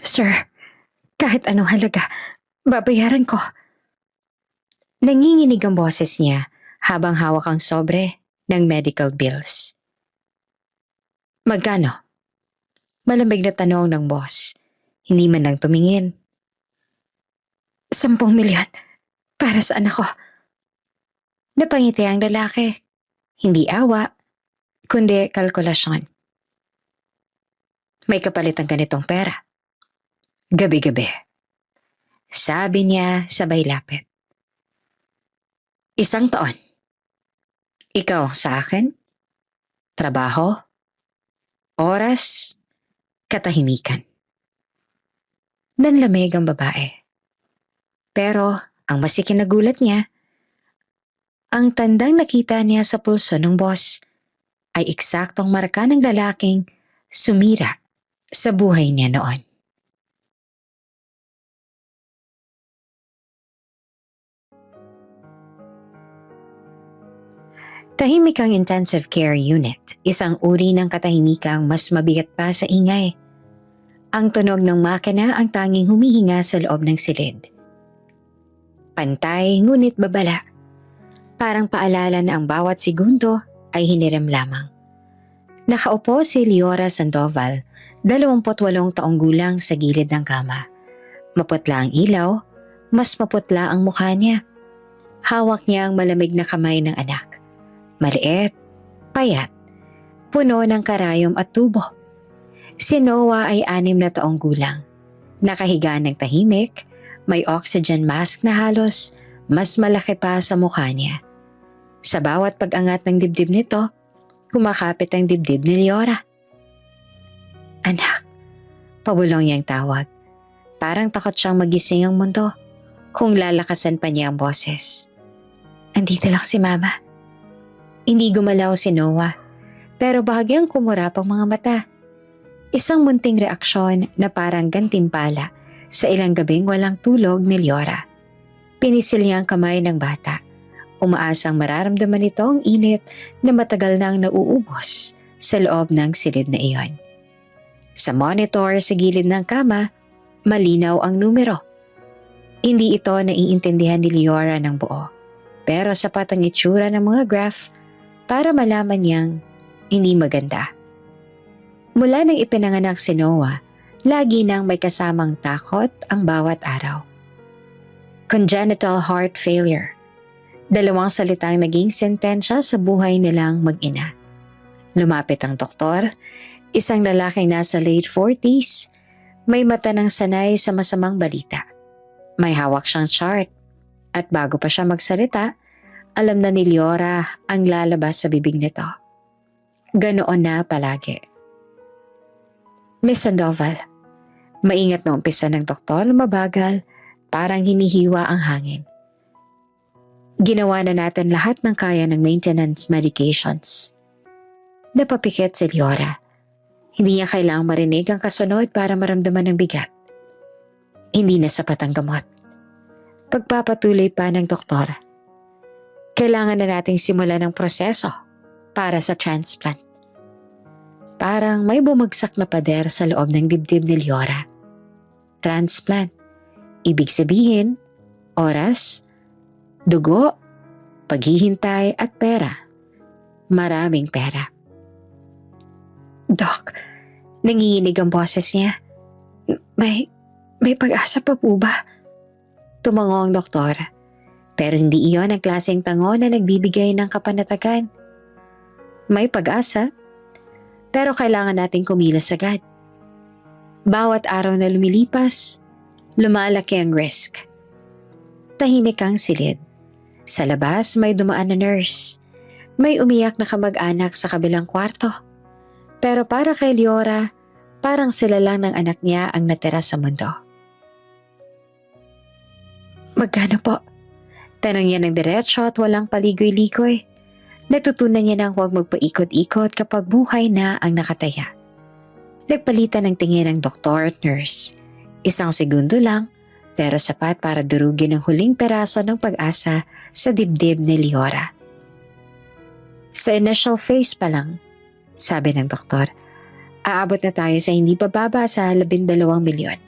Sir, kahit anong halaga, babayaran ko. Nanginginig ang boses niya habang hawak ang sobre ng medical bills. Magkano? Malamig na tanong ng boss. Hindi man lang tumingin. 10 milyon. Para saan ako? Napangiti ang lalaki. Hindi awa, kundi kalkulasyon. May kapalit ang ganitong pera. Gabi-gabi. Sabi niya sabay lapit. 1 taon. Ikaw sa akin? Trabaho? Oras? Katahimikan. Nanlamig ang babae. Pero ang mas ikinagulat niya, ang tandang nakita niya sa pulso ng boss ay eksaktong marka ng lalaking sumira sa buhay niya noon. Tahimik ang intensive care unit, isang uri ng katahimikang mas mabigat pa sa ingay. Ang tunog ng makina ang tanging humihinga sa loob ng silid. Pantay ngunit babala. Parang paalala na ang bawat segundo ay hiniram lamang. Nakaupo si Leora Sandoval, 28 taong gulang sa gilid ng kama. Maputla ang ilaw, mas maputla ang mukha niya. Hawak niya ang malamig na kamay ng anak. Maliit, payat, puno ng karayom at tubo. Si Noah ay 6 na taong gulang. Nakahiga ng tahimik, may oxygen mask na halos mas malaki pa sa mukha niya. Sa bawat pag-angat ng dibdib nito, kumakapit ang dibdib ni Leora. Anak, pabulong niyang tawag. Parang takot siyang magising ang mundo kung lalakasan pa niya ang boses. Andito lang si Mama. Hindi gumalaw si Noah, pero bahagyang kumurap ang mga mata. Isang munting reaksyon na parang gantimpala sa ilang gabing walang tulog ni Leora. Pinisil niya ang kamay ng bata. Umaasang mararamdaman nito ang init na matagal nang nauubos sa loob ng silid na iyon. Sa monitor sa gilid ng kama, malinaw ang numero. Hindi ito naiintindihan ni Leora ng buo, pero sapat ang itsura ng mga graph para malaman niyang hindi maganda. Mula nang ipinanganak si Noah, lagi nang may kasamang takot ang bawat araw. Congenital heart failure. 2 salitang naging sentensya sa buhay nilang mag-ina. Lumapit ang doktor, isang lalaking nasa late 40s, may mata ng sanay sa masamang balita. May hawak siyang chart at bago pa siya magsalita, alam na ni Leora ang lalabas sa bibig nito. Ganoon na palagi. Miss Sandoval, maingat na umpisa ng doktor na mabagal, parang hinihiwa ang hangin. Ginawa na natin lahat ng kaya ng maintenance medications. Napapikit si Leora. Hindi niya kailangang marinig ang kasunod para maramdaman ang bigat. Hindi na sapat ang gamot. Pagpapatuloy pa ng doktor. Kailangan na nating simulan ang proseso para sa transplant. Parang may bumagsak na pader sa loob ng dibdib ni Leora. Transplant. Ibig sabihin, oras, dugo, paghihintay at pera. Maraming pera. Doc, nanginginig ang boses niya. May pag-asa pa po ba? Tumango ang doktor. Pero hindi iyon ang klaseng tango na nagbibigay ng kapanatagan. May pag-asa, pero kailangan nating kumilos agad. Bawat araw na lumilipas, lumalaki ang risk. Tahimik ang silid. Sa labas may dumaan na nurse. May umiyak na kamag-anak sa kabilang kwarto. Pero para kay Leora, parang sila lang ng anak niya ang natira sa mundo. Magkano po? Tanong niya ng diretso at walang paligoy-ligoy. Natutunan niya nang huwag magpaikot-ikot kapag buhay na ang nakataya. Nagpalitan ng tingin ng doktor at nurse. 1 segundo lang, pero sapat para durugin ang huling peraso ng pag-asa sa dibdib ni Leora. Sa initial phase pa lang, sabi ng doktor, aabot na tayo sa hindi bababa sa 12 milyon.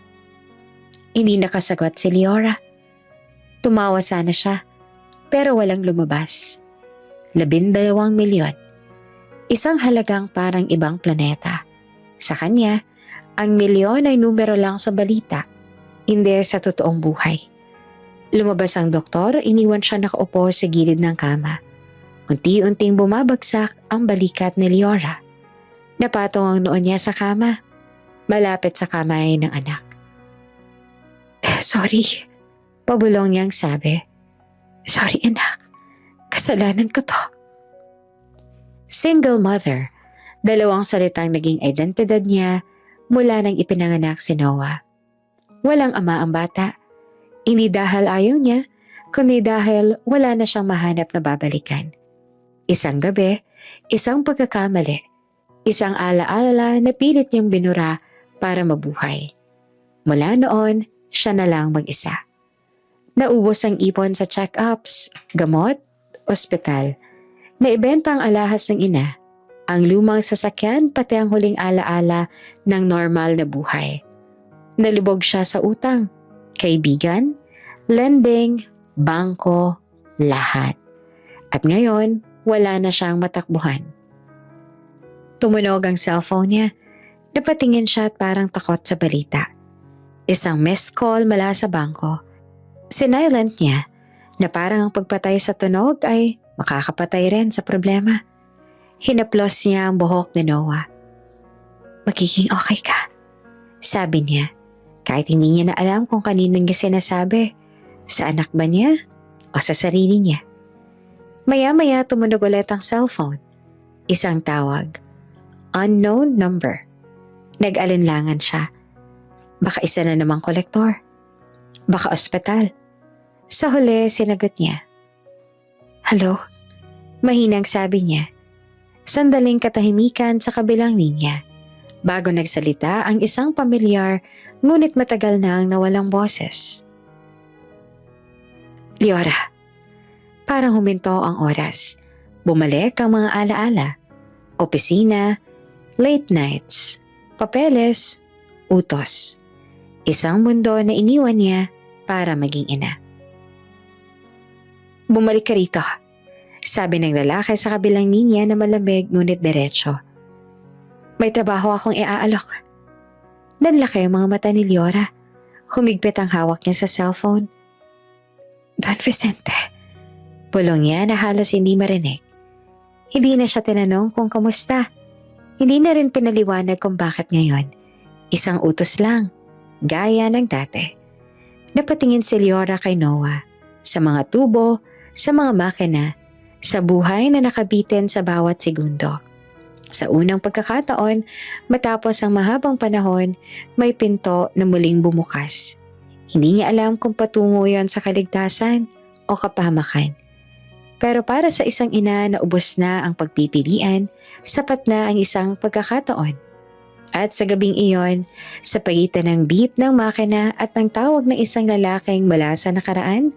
Hindi nakasagot si Leora. Tumawa sana siya, pero walang lumabas. 12 milyon. Isang halagang parang ibang planeta. Sa kanya, ang milyon ay numero lang sa balita, hindi sa totoong buhay. Lumabas ang doktor, iniwan siya nakaupo sa gilid ng kama. Unti-unting bumabagsak ang balikat ni Leora. Napatong ang noon niya sa kama, malapit sa kamay ng anak. Sorry, pabulong niyang sabi. Sorry anak, kasalanan ko to. Single mother, 2 salitang naging identidad niya mula nang ipinanganak si Noah. Walang ama ang bata, hindi dahil ayaw niya, kundi dahil wala na siyang mahanap na babalikan. Isang gabi, isang pagkakamali, isang alaala na pilit niyang binura para mabuhay. Mula noon, siya na lang mag-isa. Naubos ang ipon sa check-ups, gamot, ospital. Naibenta ang alahas ng ina, ang lumang sasakyan pati ang huling alaala ng normal na buhay. Nalubog siya sa utang, kaibigan, lending, bangko, lahat. At ngayon, wala na siyang matakbuhan. Tumunog ang cellphone niya. Napatingin siya at parang takot sa balita. Isang missed call mula sa bangko. Sinilent niya na parang ang pagpatay sa tunog ay makakapatay rin sa problema. Hinaplos niya ang buhok ni Noah. Magiging okay ka, sabi niya. Kahit hindi niya na alam kung kanino niya sinasabi. Sa anak ba niya o sa sarili niya? Maya-maya tumunog ulit ang cellphone. Isang tawag. Unknown number. Nag-alinlangan siya. Baka isa na namang kolektor. Baka ospital. Sa huli, sinagot niya. Hello? Mahinang sabi niya. Sandaling katahimikan sa kabilang linya. Bago nagsalita ang isang pamilyar, ngunit matagal nang nawalang boses. Leora, parang huminto ang oras. Bumalik ang mga alaala. Opisina, late nights, papeles, utos. Isang mundo na iniwan niya para maging ina. Bumalik ka rito, sabi ng lalaki sa kabilang linya na malamig ngunit diretso. May trabaho akong iaalok. Nanlaki ang mga mata ni Leora. Humigpit ang hawak niya sa cellphone. Don Vicente. Pulong niya na halos hindi marinig. Hindi na siya tinanong kung kamusta. Hindi na rin pinaliwanag kung bakit ngayon. Isang utos lang, gaya ng dati. Napatingin si Leora kay Noah, sa mga tubo, sa mga makina, sa buhay na nakabitin sa bawat segundo. Sa unang pagkakataon, matapos ang mahabang panahon, may pinto na muling bumukas. Hindi niya alam kung patungo yon sa kaligtasan o kapahamakan. Pero para sa isang ina na ubos na ang pagpipilian, sapat na ang isang pagkakataon. At sa gabing iyon, sa pagitan ng beep ng makina at ng tawag ng isang lalaking mula sa nakaraan,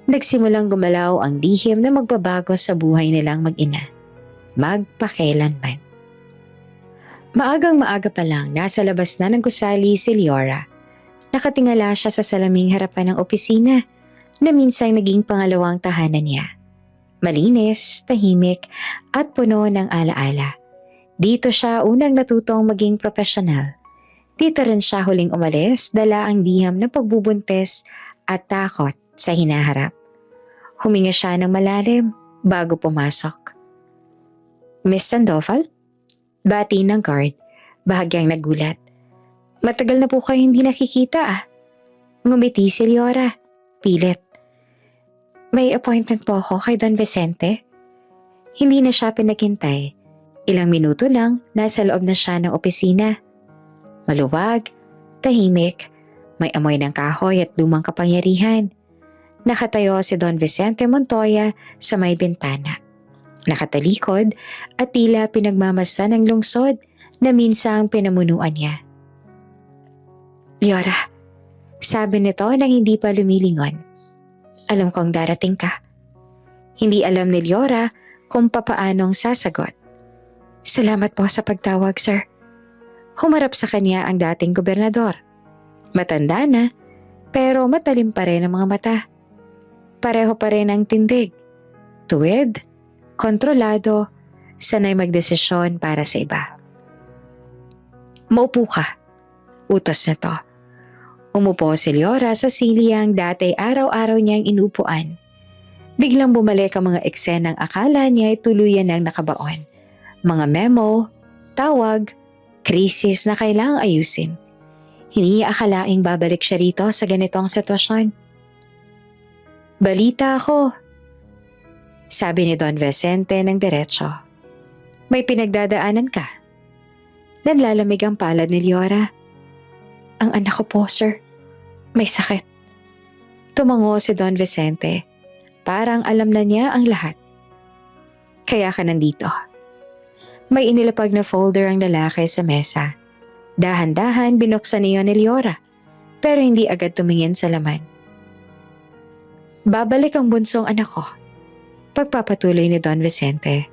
nagsimulang gumalaw ang lihim na magbabago sa buhay nilang mag-ina. Magpakailanman. Maagang-maaga pa lang, nasa labas na ng gusali si Leora. Nakatingala siya sa salaming harapan ng opisina na minsang naging pangalawang tahanan niya. Malinis, tahimik at puno ng alaala. Dito siya unang natutong maging profesional. Dito rin siya huling umalis dala ang liham na pagbubuntis at takot sa hinaharap. Huminga siya ng malalim bago pumasok. Miss Sandoval? Bati ng guard, bahagyang nagulat. Matagal na po kayo hindi nakikita ah. Ngumiti si Leora, pilit. May appointment po ako kay Don Vicente. Hindi na siya pinaghintay. Ilang minuto lang, nasa loob na siya ng opisina. Maluwag, tahimik, may amoy ng kahoy at lumang kapangyarihan. Nakatayo si Don Vicente Montoya sa may bintana. Nakatalikod at tila pinagmamasdan ng lungsod na minsang pinamunuan niya. Leora, sabi nito nang hindi pa lumilingon. Alam kong darating ka. Hindi alam ni Leora kung papaanong sasagot. Salamat po sa pagtawag, sir. Humarap sa kanya ang dating gobernador. Matanda na, Pero matalim pa rin ang mga mata. Pareho pa rin ang tindig. Tuwid, kontrolado, sanay magdesisyon para sa iba. Maupo ka. Utos na to. Umupo si Leora sa siliyang dati araw-araw niyang inupuan. Biglang bumalik ang mga eksenang akala niya ay tuluyan ng nakabaon. Mga memo, tawag, krisis na kailangang ayusin. Hindi niya akalaing babalik siya rito sa ganitong sitwasyon. Balita ako, sabi ni Don Vicente ng diretso. May pinagdadaanan ka. Nanlalamig ang palad ni Leora. Ang anak ko po, sir. May sakit. Tumango si Don Vicente. Parang alam na niya ang lahat. Kaya ka nandito. May inilapag na folder ang lalaki sa mesa. Dahan-dahan binuksan niyo ni Leora, pero hindi agad tumingin sa laman. Babalik ang bunsong anak ko. Pagpapatuloy ni Don Vicente.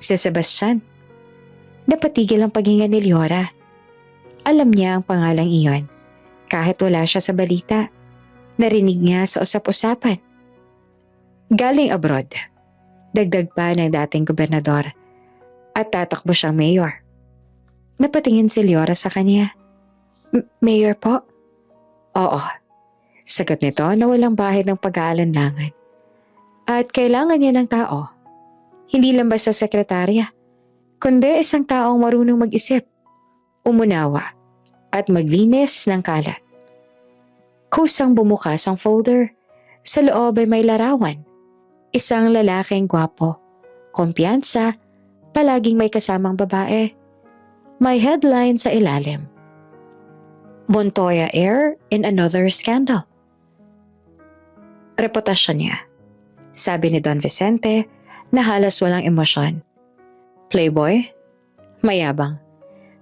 Si Sebastian. Napatigil ang paghinga ni Leora. Alam niya ang pangalang iyon. Kahit wala siya sa balita, narinig niya sa usap-usapan. Galing abroad. Dagdag pa ng dating gobernador. At tatakbo siyang mayor. Napatingin si Leora sa kanya. Mayor po? Oo. Sagot nito na walang bahid ng pag-aalanlangan. At kailangan niya ng tao. Hindi lang basta sekretarya, kundi isang taong marunong mag-isip, umunawa, at maglinis ng kalat. Kusang bumukas ang folder. Sa loob ay may larawan. Isang lalaking gwapo, kumpiyansa, palaging may kasamang babae. May headline sa ilalim. Montoya heir in another scandal. Reputasyon niya, sabi ni Don Vicente na halos walang emosyon. Playboy, mayabang,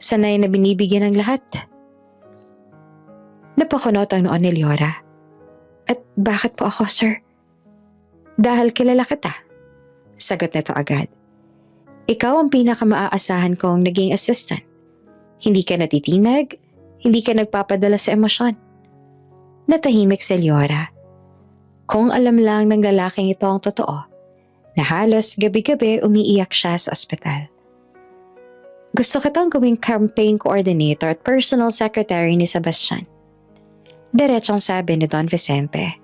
sanay na binibigyan ng lahat. Napakunot ang noon ni Leora. At bakit po ako, sir? Dahil kilala kita. Sagot nito agad. Ikaw ang pinakamaaasahan kong naging assistant. Hindi ka natitinag, hindi ka nagpapadala sa emosyon. Natahimik si Leora. Kung alam lang ng lalaking ito ang totoo, na halos gabi-gabi umiiyak siya sa ospital. Gusto kitang gawing campaign coordinator at personal secretary ni Sebastian. Diretsong sabi ni Don Vicente.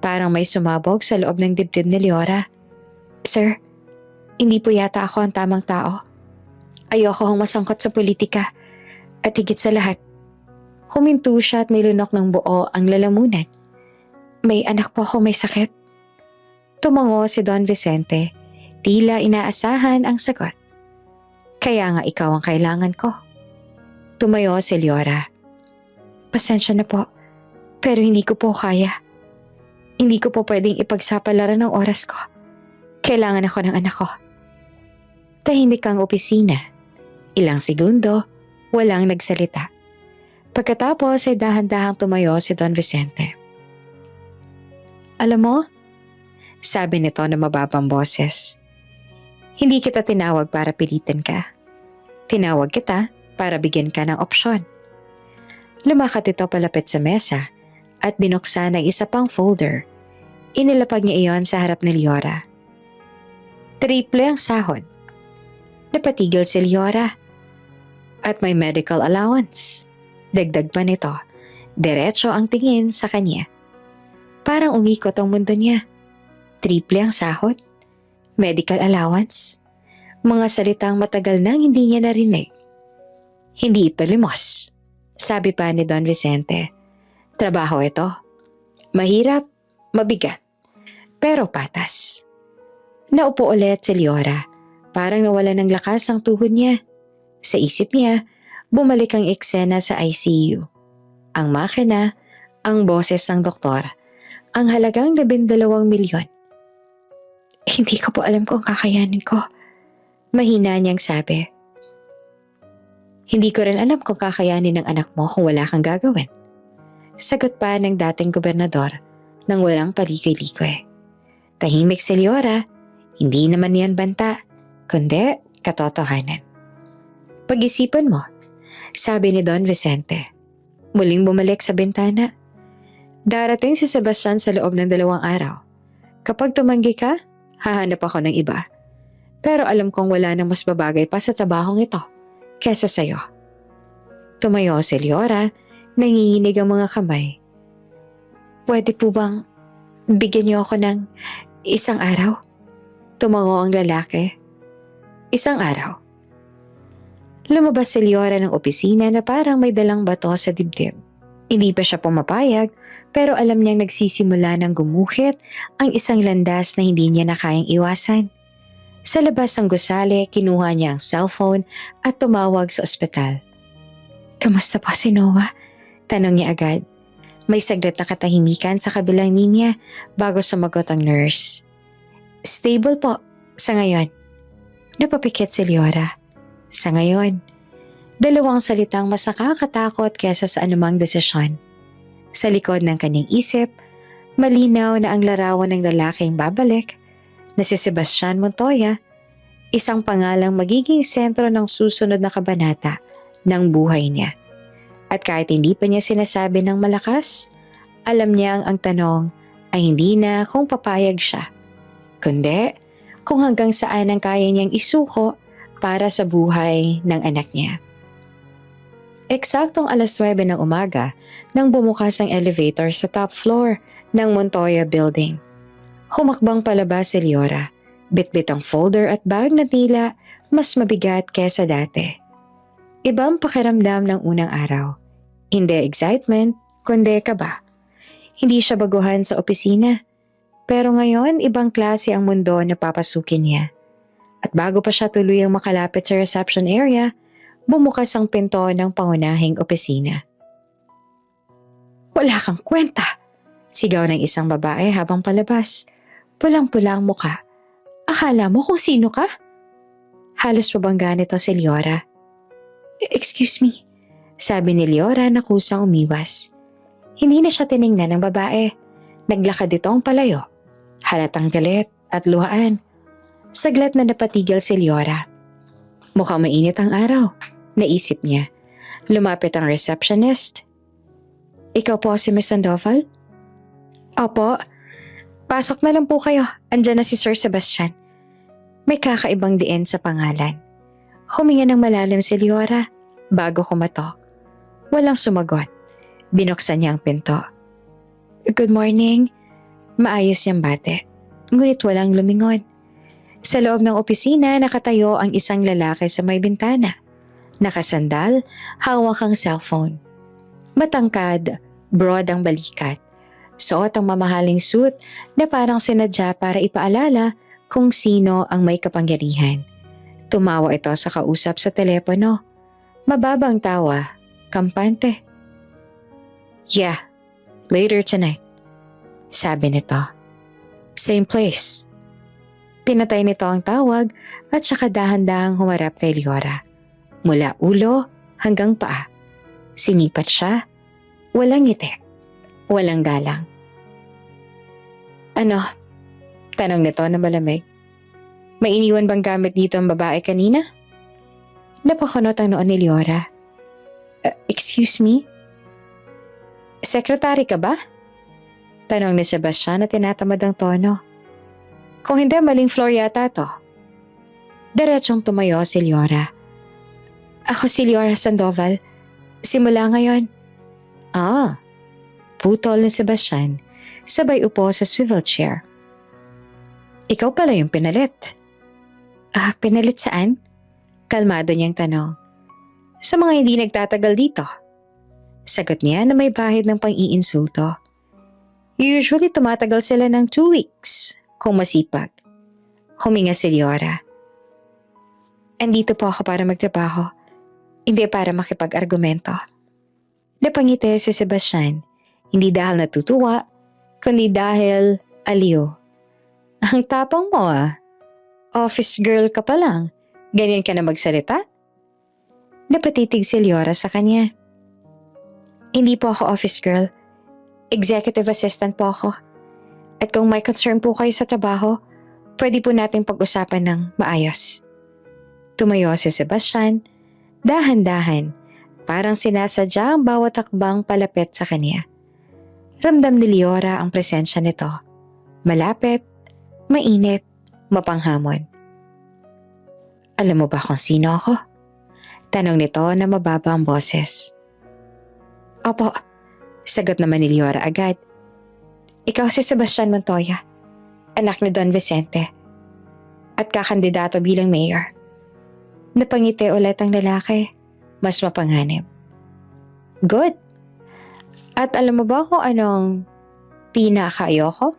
Parang may sumabog sa loob ng dibdib ni Leora. Sir, hindi po yata ako ang tamang tao. Ayoko hong masangkot sa politika. At higit sa lahat, huminto siya at nilunok ng buo ang lalamunan. May anak po ako may sakit. Tumango si Don Vicente, tila inaasahan ang sagot. Kaya nga ikaw ang kailangan ko. Tumayo si Leora. Pasensya na po, pero hindi ko po kaya. Hindi ko po pwedeng ipagsapalaran ng oras ko. Kailangan ako ng anak ko. Tahimik ang opisina. Ilang segundo, walang nagsalita. Pagkatapos ay dahan-dahang tumayo si Don Vicente. Alam mo, sabi nito na mababang boses, hindi kita tinawag para pilitin ka. Tinawag kita para bigyan ka ng opsyon. Lumakad ito palapit sa mesa at binuksan ang isa pang folder. Inilapag niya iyon sa harap ni Leora. Triple ang sahod. Napatigil si Leora. At may medical allowance. Dagdag pa nito, diretso ang tingin sa kanya. Parang umikot ang mundo niya. Triple ang sahod. Medical allowance. Mga salitang matagal nang hindi niya narinig. Hindi ito limos, sabi pa ni Don Vicente. Trabaho ito. Mahirap, mabigat, pero patas. Naupo ulit si Leora. Parang nawala ng lakas ang tuhod niya. Sa isip niya, bumalik ang eksena sa ICU. Ang makina, ang boses ng doktor, ang halagang 12 milyon. Hindi ko po alam kung kakayanin ko. Mahina niyang sabi. Hindi ko rin alam kung kakayanin ng anak mo kung wala kang gagawin. Sagot pa ng dating gobernador nang walang palikoy-likoy. Tahimik si Leora, hindi naman yan banta, kundi katotohanan. Pag-isipan mo, sabi ni Don Vicente. Muling bumalik sa bintana. Darating si Sebastian sa loob ng 2 araw. Kapag tumanggi ka, hahanap ako ng iba. Pero alam kong wala nang mas babagay pa sa trabahong ito kesa sa'yo. Tumayo si Leora, nanginginig ang mga kamay. Pwede po bang bigyan niyo ako ng 1 araw? Tumango ang lalaki. 1 araw. Lumabas si Leora ng opisina na parang may dalang bato sa dibdib. Hindi pa siya pumapayag pero alam niyang nagsisimula ng gumuhit ang isang landas na hindi niya na kayang iwasan. Sa labas ng gusali, kinuha niya ang cellphone at tumawag sa ospital. Kamusta po si Noah? Tanong niya agad. May saglit na katahimikan sa kabilang linya bago sumagot ang nurse. Stable po, sa ngayon. Napapikit si Leora. Sa ngayon. 2 salitang mas nakakatakot kesa sa anumang desisyon. Sa likod ng kanyang isip, malinaw na ang larawan ng lalaking babalik na si Sebastian Montoya, isang pangalang magiging sentro ng susunod na kabanata ng buhay niya. At kahit hindi pa niya sinasabi ng malakas, alam niyang ang tanong ay hindi na kung papayag siya, kundi kung hanggang saan ang kaya niyang isuko para sa buhay ng anak niya. Eksaktong 9:00 ng umaga nang bumukas ang elevator sa top floor ng Montoya Building. Humakbang palabas si Leora, bitbit ang folder at bag na tila mas mabigat kesa dati. Ibang pakiramdam ng unang araw. Hindi excitement, kundi kaba. Hindi siya baguhan sa opisina. Pero ngayon, ibang klase ang mundo na papasukin niya. At bago pa siya tuluyang makalapit sa reception area, bumukas ang pinto ng pangunahing opisina. Wala kang kwenta! Sigaw ng isang babae habang palabas. Pulang-pula ang muka. Akala mo kung sino ka? Halos mabangga nito si Leora. Excuse me, sabi ni Leora na kusang umiwas. Hindi na siya tiningnan ng babae. Naglakad itong palayo. Halatang galit at luhaan. Saglit na napatigil si Leora. Mukhang mainit ang araw. Naisip niya. Lumapit ang receptionist. Ikaw po si Miss Sandoval? Opo. Pasok na lang po kayo. Andyan na si Sir Sebastian. May kakaibang diin sa pangalan. Huminga ng malalim si Leora bago kumatok. Walang sumagot. Binuksan niya ang pinto. Good morning. Maayos niyang bate. Ngunit walang lumingon. Sa loob ng opisina nakatayo ang isang lalaki sa may bintana. Nakasandal, hawak ang cellphone. Matangkad, broad ang balikat. Suot ang mamahaling suit na parang sinadya para ipaalala kung sino ang may kapangyarihan. Tumawa ito sa kausap sa telepono. Mababang tawa, kampante. Yeah, later tonight. Sabi nito. Same place. Pinatay nito ang tawag at saka dahan-dahang humarap kay Leora. Mula ulo hanggang paa. Sinipat siya. Walang ngiti. Walang galang. Ano? Tanong nito na malamig. May iniwan bang gamit dito ang babae kanina? Napakunot ang noon ni Leora. Excuse me? Sekretary ka ba? Tanong ni Sebastian na tinatamad ang tono. Kung hindi, maling floor yata to. Diretsong tumayo si Leora. Ako si Leora Sandoval. Simula ngayon. Putol ni Sebastian. Sabay upo sa swivel chair. Ikaw pala yung pinalit. Pinalit saan? Kalmado niyang tanong. Sa mga hindi nagtatagal dito. Sagot niya na may bahid ng pang-iinsulto. Usually tumatagal sila ng 2 weeks kung masipag. Huminga si Leora. Andito po ako para magtrabaho. Hindi para makipag-argumento. Napangiti si Sebastian, hindi dahil natutuwa, kundi dahil aliw. Ang tapang mo Office girl ka pa lang. Ganyan ka na magsalita? Napatitig si Leora sa kanya. Hindi po ako office girl. Executive assistant po ako. At kung may concern po kayo sa trabaho, pwede po nating pag-usapan ng maayos. Tumayo si Sebastian, dahan-dahan, parang sinasadya ang bawat hakbang palapit sa kanya. Ramdam ni Leora ang presensya nito. Malapit, mainit, mapanghamon. Alam mo ba kung sino ako? Tanong nito na mababa ang boses. Opo, sagot naman ni Leora agad. Ikaw si Sebastian Montoya, anak ni Don Vicente, at kakandidato bilang mayor. Napangiti ulit ang lalaki, mas mapanganib. Good. At alam mo ba kung anong pinakaayoko?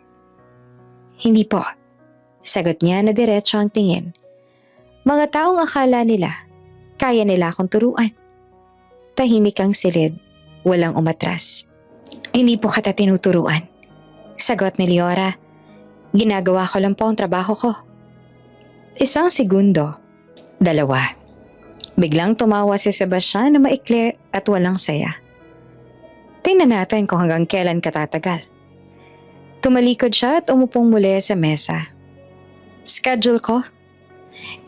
Hindi po. Sagot niya na diretso ang tingin. Mga taong akala nila, kaya nila akong turuan. Tahimik ang silid, walang umatras. Hindi po kita tinuturuan. Sagot ni Leora. Ginagawa ko lang po ang trabaho ko. Isang segundo. 2. Biglang tumawa si Sebastian na maikli at walang saya. Tingnan natin kung hanggang kailan katatagal. Tumalikod siya at umupong muli sa mesa. Schedule ko.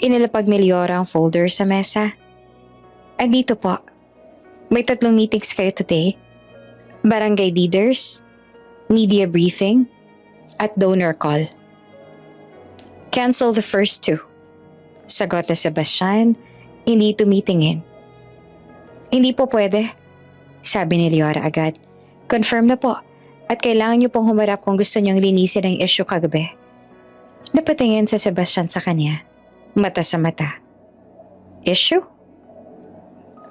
Inilapag ni Leora ang folder sa mesa. Andito po. May 3 meetings kayo today. Barangay leaders, media briefing, at donor call. Cancel the first 2. Sagot na Sebastian, hindi tumitingin. Hindi po pwede, sabi ni Leora agad. Confirm na po, at kailangan niyo pong humarap kung gusto niyong linisin ang issue kagabi. Napatingin sa Sebastian sa kanya, mata sa mata. Issue?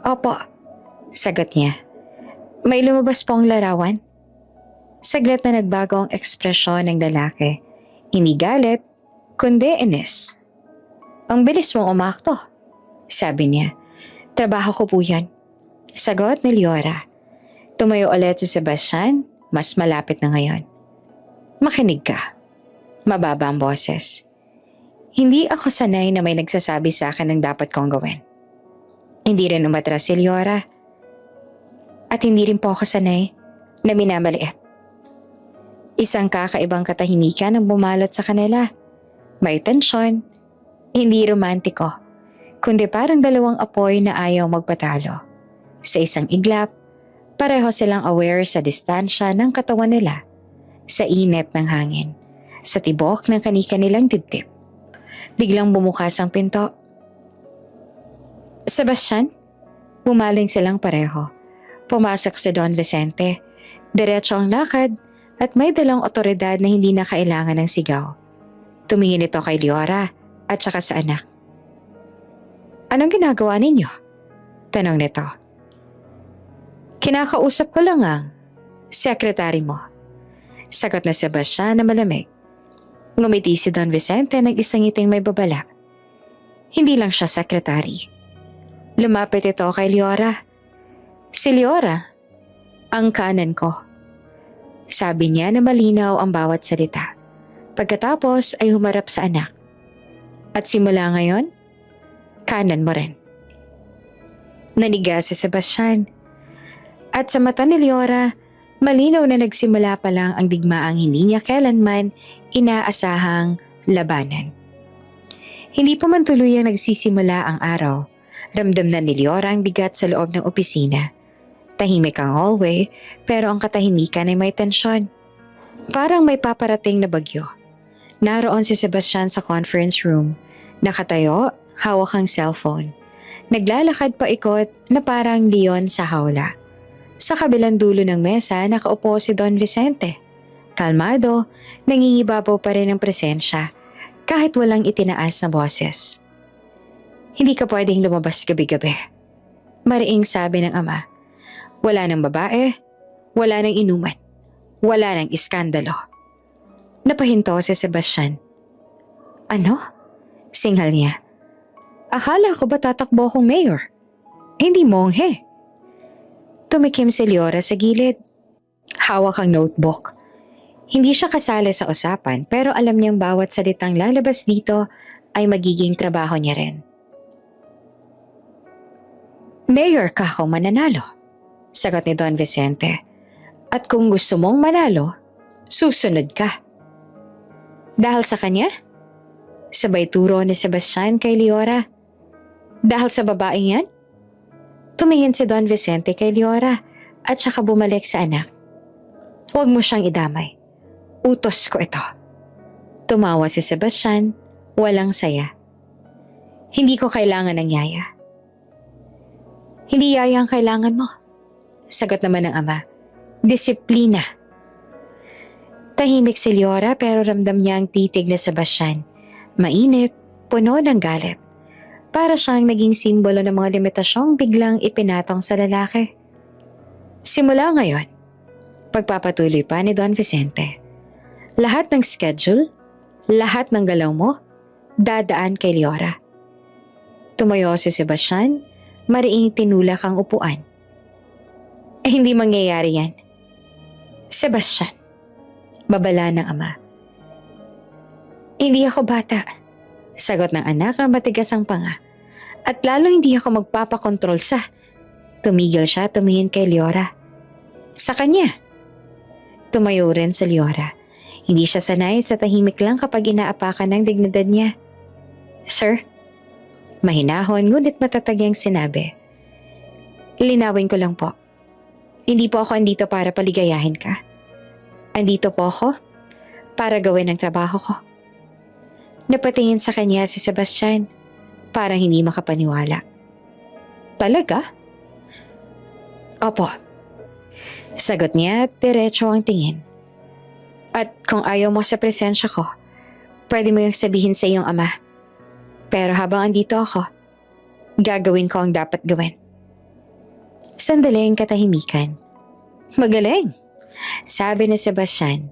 Opo, sagot niya. May lumabas pong larawan. Saglit na nagbago ang ekspresyon ng lalaki. Hindi galit, kundi inis. Ang bilis mong umakto, sabi niya. Trabaho ko po yan. Sagot ni Leora. Tumayo ulit si Sebastian, mas malapit na ngayon. Makinig ka. Mababa ang boses. Hindi ako sanay na may nagsasabi sa akin ng dapat kong gawin. Hindi rin umatras si Leora. At hindi rin po ako sanay na minamaliit. Isang kakaibang katahimikan ang bumalot sa kanila. May tensyon, hindi romantiko, kundi parang 2 apoy na ayaw magpatalo. Sa isang iglap, pareho silang aware sa distansya ng katawan nila, sa init ng hangin, sa tibok ng kani-kanilang dibdib. Biglang bumukas ang pinto. Sebastian, bumaling silang pareho. Pumasok si Don Vicente. Diretso ang lakad at may dalang otoridad na hindi na kailangan ng sigaw. Tumingin ito kay Leora at saka sa anak. Anong ginagawa ninyo? Tanong nito. Kinakausap ko lang ang sekretary mo. Sagot na Sebastian na malamig. Ngumiti si Don Vicente ng isang ngiting may babala. Hindi lang siya sekretary. Lumapit ito kay Leora. Si Leora, ang kanan ko. Sabi niya na malinaw ang bawat salita. Pagkatapos ay humarap sa anak. At simula ngayon, kanan mo rin. Naniga si Sebastian. At sa mata ni Leora, malinaw na nagsimula pa lang ang digmaang hindi niya kailanman inaasahang labanan. Hindi pa man tuluyang nagsisimula ang araw, ramdam na ni Leora ang bigat sa loob ng opisina. Tahimik ang hallway, pero ang katahimikan ay may tensyon. Parang may paparating na bagyo. Naroon si Sebastian sa conference room. Nakatayo, hawak ang cellphone. Naglalakad pa ikot na parang leon sa hawla. Sa kabilang dulo ng mesa, nakaupo si Don Vicente. Kalmado, nangingibabaw pa rin ang presensya, kahit walang itinaas na boses. Hindi ka pwedeng lumabas gabi-gabi. Mariing sabi ng ama. Wala ng babae, wala ng inuman, wala ng iskandalo. Napahinto si Sebastian. Ano? Singhal niya. Akala ko ba tatakbo akong mayor? Hindi monghe. Tumikim si Leora sa gilid. Hawak ang notebook. Hindi siya kasali sa usapan pero alam niyang bawat salitang lalabas dito ay magiging trabaho niya rin. Mayor ka kung mananalo, sagot ni Don Vicente. At kung gusto mong manalo, susunod ka. Dahil sa kanya? Sabay turo ni Sebastian kay Leora. Dahil sa babaeng yan? Tumingin si Don Vicente kay Leora at saka bumalik sa anak. Huwag mo siyang idamay. Utos ko ito. Tumawa si Sebastian, walang saya. Hindi ko kailangan ng yaya. Hindi yaya ang kailangan mo. Sagot naman ng ama. Disiplina. Tahimik si Leora pero ramdam niya ang titig na Sebastian. Mainit, puno ng galit. Para siyang naging simbolo ng mga limitasyong biglang ipinatong sa lalaki. Simula ngayon, pagpapatuloy pa ni Don Vicente. Lahat ng schedule, lahat ng galaw mo, dadaan kay Leora. Tumayo si Sebastian, mariing tinulak ang upuan. Hindi mangyayari yan. Sebastian, babala ng ama. Hindi ako bata, sagot ng anak na matigas ang panga. At lalo hindi ako magpapakontrol sa... Tumigil siya, tumingin kay Leora. Sa kanya. Tumayo rin sa Leora. Hindi siya sanay sa tahimik lang kapag inaapakan ng dignidad niya. Sir, mahinahon ngunit matatag ang sinabi. Linawin ko lang po. Hindi po ako andito para paligayahin ka. Andito po ako para gawin ang trabaho ko. Napatingin sa kanya si Sebastian, parang hindi makapaniwala. Talaga? Opo. Sagot niya at diretso ang tingin. At kung ayaw mo sa presensya ko, pwede mo yung sabihin sa iyong ama. Pero habang andito ako, gagawin ko ang dapat gawin. Sandaling katahimikan. Magaling, sabi ni Sebastian.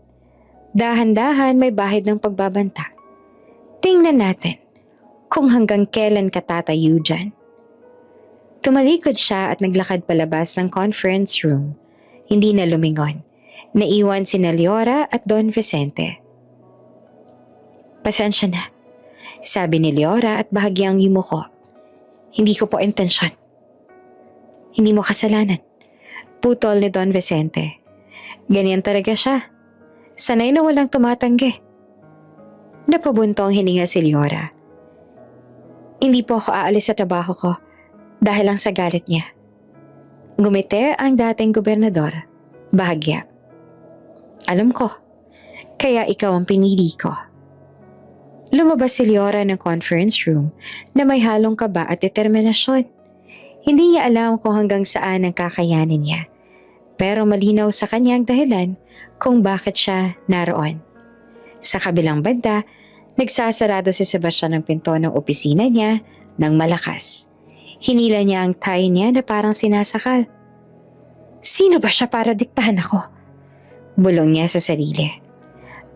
Dahan-dahan may bahid ng pagbabanta. Tingnan natin kung hanggang kailan ka tatayo dyan. Tumalikod siya at naglakad palabas ng conference room. Hindi na lumingon. Naiwan si Leora at Don Vicente. Pasensya na, sabi ni Leora at bahagyang yumuko. Hindi ko po intensyon. Hindi mo kasalanan. Putol ni Don Vicente. Ganyan talaga siya. Sanay na walang tumatanggi. Napabuntong hininga si Leora. Hindi po ako aalis sa trabaho ko dahil lang sa galit niya. Gumite ang dating gobernador. Bahagya. Alam ko, kaya ikaw ang pinili ko. Lumabas si Leora ng conference room na may halong kaba at determinasyon. Hindi niya alam kung hanggang saan ang kakayanin niya. Pero malinaw sa kanya ang dahilan kung bakit siya naroon. Sa kabilang banda, nagsasarado si Sebastian ng pinto ng opisina niya ng malakas. Hinila niya ang tie niya na parang sinasakal. Sino ba siya para diktahan ako? Bulong niya sa sarili.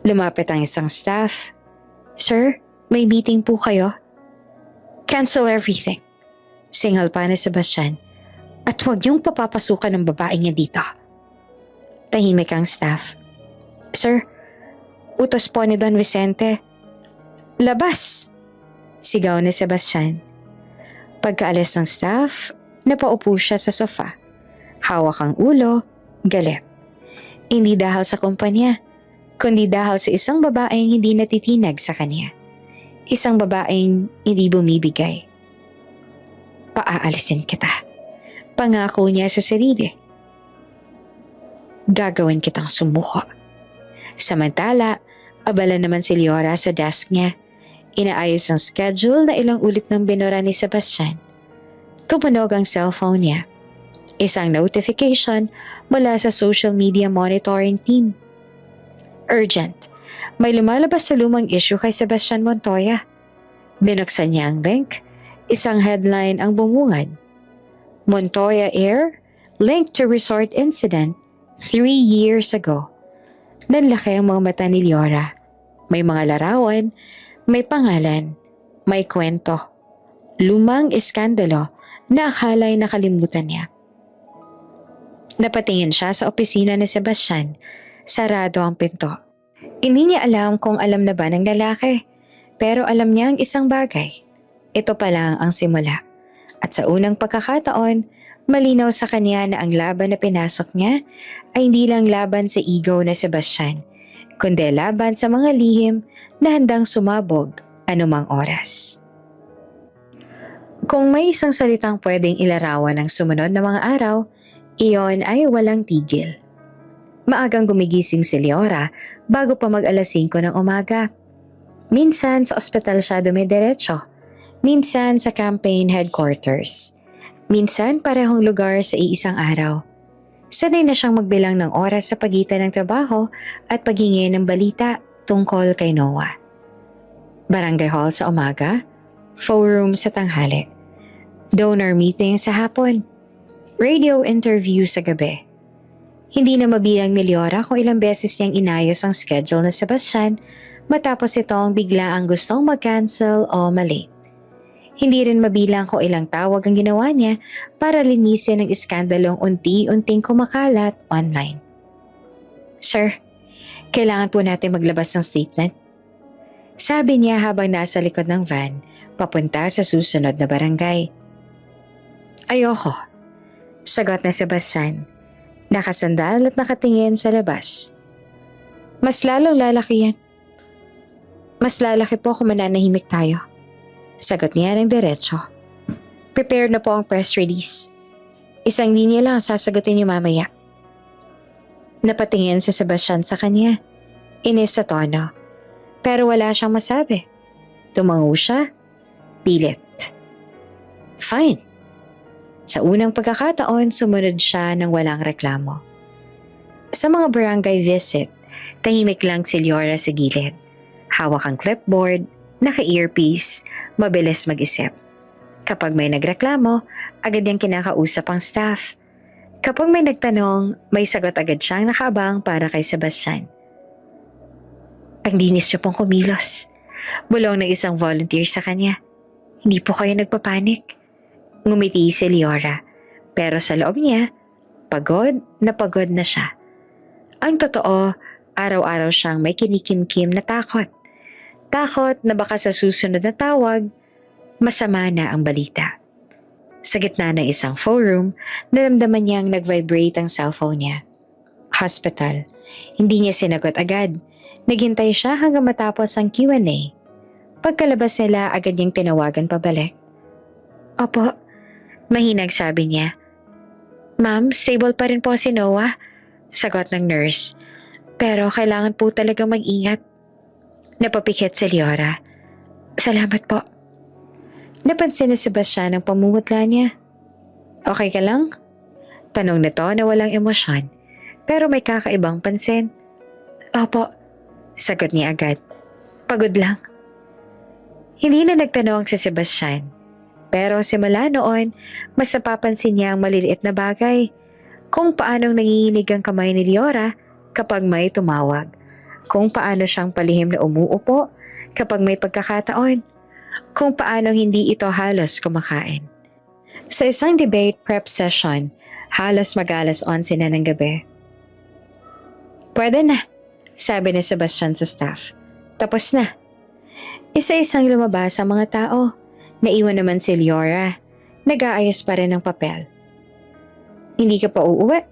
Lumapit ang isang staff. Sir, may meeting po kayo? Cancel everything. Singal pa ni Sebastian. At huwag niyong papapasukan ng babaeng niya dito. Tahimik ang staff. Sir, utos po ni Don Vicente. Labas! Sigaw ni Sebastian. Pagkaalis ng staff, napaupo siya sa sofa. Hawak ang ulo, galit. Hindi dahil sa kumpanya, kundi dahil sa isang babaeng hindi natitinag sa kanya. Isang babaeng hindi bumibigay. Paaalisin kita. Pangako niya sa sarili. Gagawin kitang sumuko. Samantala, abala naman si Leora sa desk niya. Inaayos ang schedule na ilang ulit ng binura ni Sebastian. Tumunog ang cellphone niya. Isang notification mula sa social media monitoring team. Urgent. May lumalabas sa lumang issue kay Sebastian Montoya. Binuksan niya ang link. Isang headline ang bumungad. Montoya Air, linked to resort incident 3 years ago. Nanlaki ang mga mata ni Leora. May mga larawan, may pangalan, may kwento. Lumang iskandalo na akala'y nakalimutan niya. Napatingin siya sa opisina ni Sebastian. Sarado ang pinto. Hindi niya alam kung alam na ba ng lalaki, pero alam niya ang isang bagay. Ito pa lang ang simula. At sa unang pagkakataon, malinaw sa kanya na ang laban na pinasok niya ay hindi lang laban sa ego na Sebastian, kundi laban sa mga lihim na handang sumabog anumang oras. Kung may isang salitang pwedeng ilarawan ng sumunod na mga araw, iyon ay walang tigil. Maagang gumigising si Leora bago pa mag-alas 5 ng umaga. Minsan sa ospital siya dumidiretso, minsan sa campaign headquarters, minsan parehong lugar sa iisang araw. Sanay na siyang magbilang ng oras sa pagitan ng trabaho at paghingi ng balita tungkol kay Noah. Barangay hall sa umaga, forum sa tanghali, donor meeting sa hapon, radio interview sa gabi. Hindi na mabilang ni Leora kung ilang beses niyang inayos ang schedule na Sebastian matapos itong bigla ang gustong mag-cancel o malate. Hindi rin mabilang kung ilang tawag ang ginawa niya para linisin ang iskandalong unti-unting kumakalat online. Sir, kailangan po natin maglabas ng statement. Sabi niya habang nasa likod ng van, papunta sa susunod na barangay. Ayoko. Sagot na Sebastian, nakasandal at nakatingin sa labas. Mas lalong lalaki yan. Mas lalaki po kung mananahimik tayo. Sagot niya ng diretso. Prepared na po ang press release. Isang linya lang ang sasagutin niyo mamaya. Napatingin si Sebastian sa kanya. Inis sa tono. Pero wala siyang masabi. Tumango siya. Pilit. Fine. Sa unang pagkakataon, sumunod siya ng walang reklamo. Sa mga barangay visit, tahimik lang si Leora sa gilid. Hawak ang clipboard, naka-earpiece, mabilis mag-isip. Kapag may nagreklamo, agad niyang kinakausap ang staff. Kapag may nagtanong, may sagot agad siyang nakaabang para kay Sebastian. Ang dinis niyo pong kumilos. Bulong ng isang volunteer sa kanya. Hindi po kayo nagpapanik. Ngumiti si Leora, pero sa loob niya, pagod na siya. Ang totoo, araw-araw siyang may kinikim-kim na takot. Takot na baka sa susunod na tawag, masama na ang balita. Sa gitna ng isang forum, naramdaman niyang nag-vibrate ang cellphone niya. Hospital. Hindi niya sinagot agad. Naghintay siya hanggang matapos ang Q&A. Pagkalabas nila, agad niyang tinawagan pabalik. Opo, mahinag sabi niya. Ma'am, stable pa rin po si Noah. Sagot ng nurse. Pero kailangan po talaga mag-ingat. Napapikit si Leora. Salamat po. Napansin ni Sebastian ang pamumutla niya. Okay ka lang? Tanong nito na walang emosyon, pero may kakaibang pansin. Opo, sagot niya agad. Pagod lang. Hindi na nagtanong si Sebastian, pero simula noon, mas napapansin niya ang maliliit na bagay. Kung paanong nanginginig ang kamay ni Leora kapag may tumawag. Kung paano siyang palihim na umuupo kapag may pagkakataon. Kung paanong hindi ito halos kumakain. Sa isang debate prep session, halos mag-alas 11 na ng gabi. Pwede na, sabi ni Sebastian sa staff. Tapos na. Isa-isang lumabas ang mga tao. Naiwan naman si Leora. Nag-aayos pa rin ng papel. Hindi ka pa uuwi?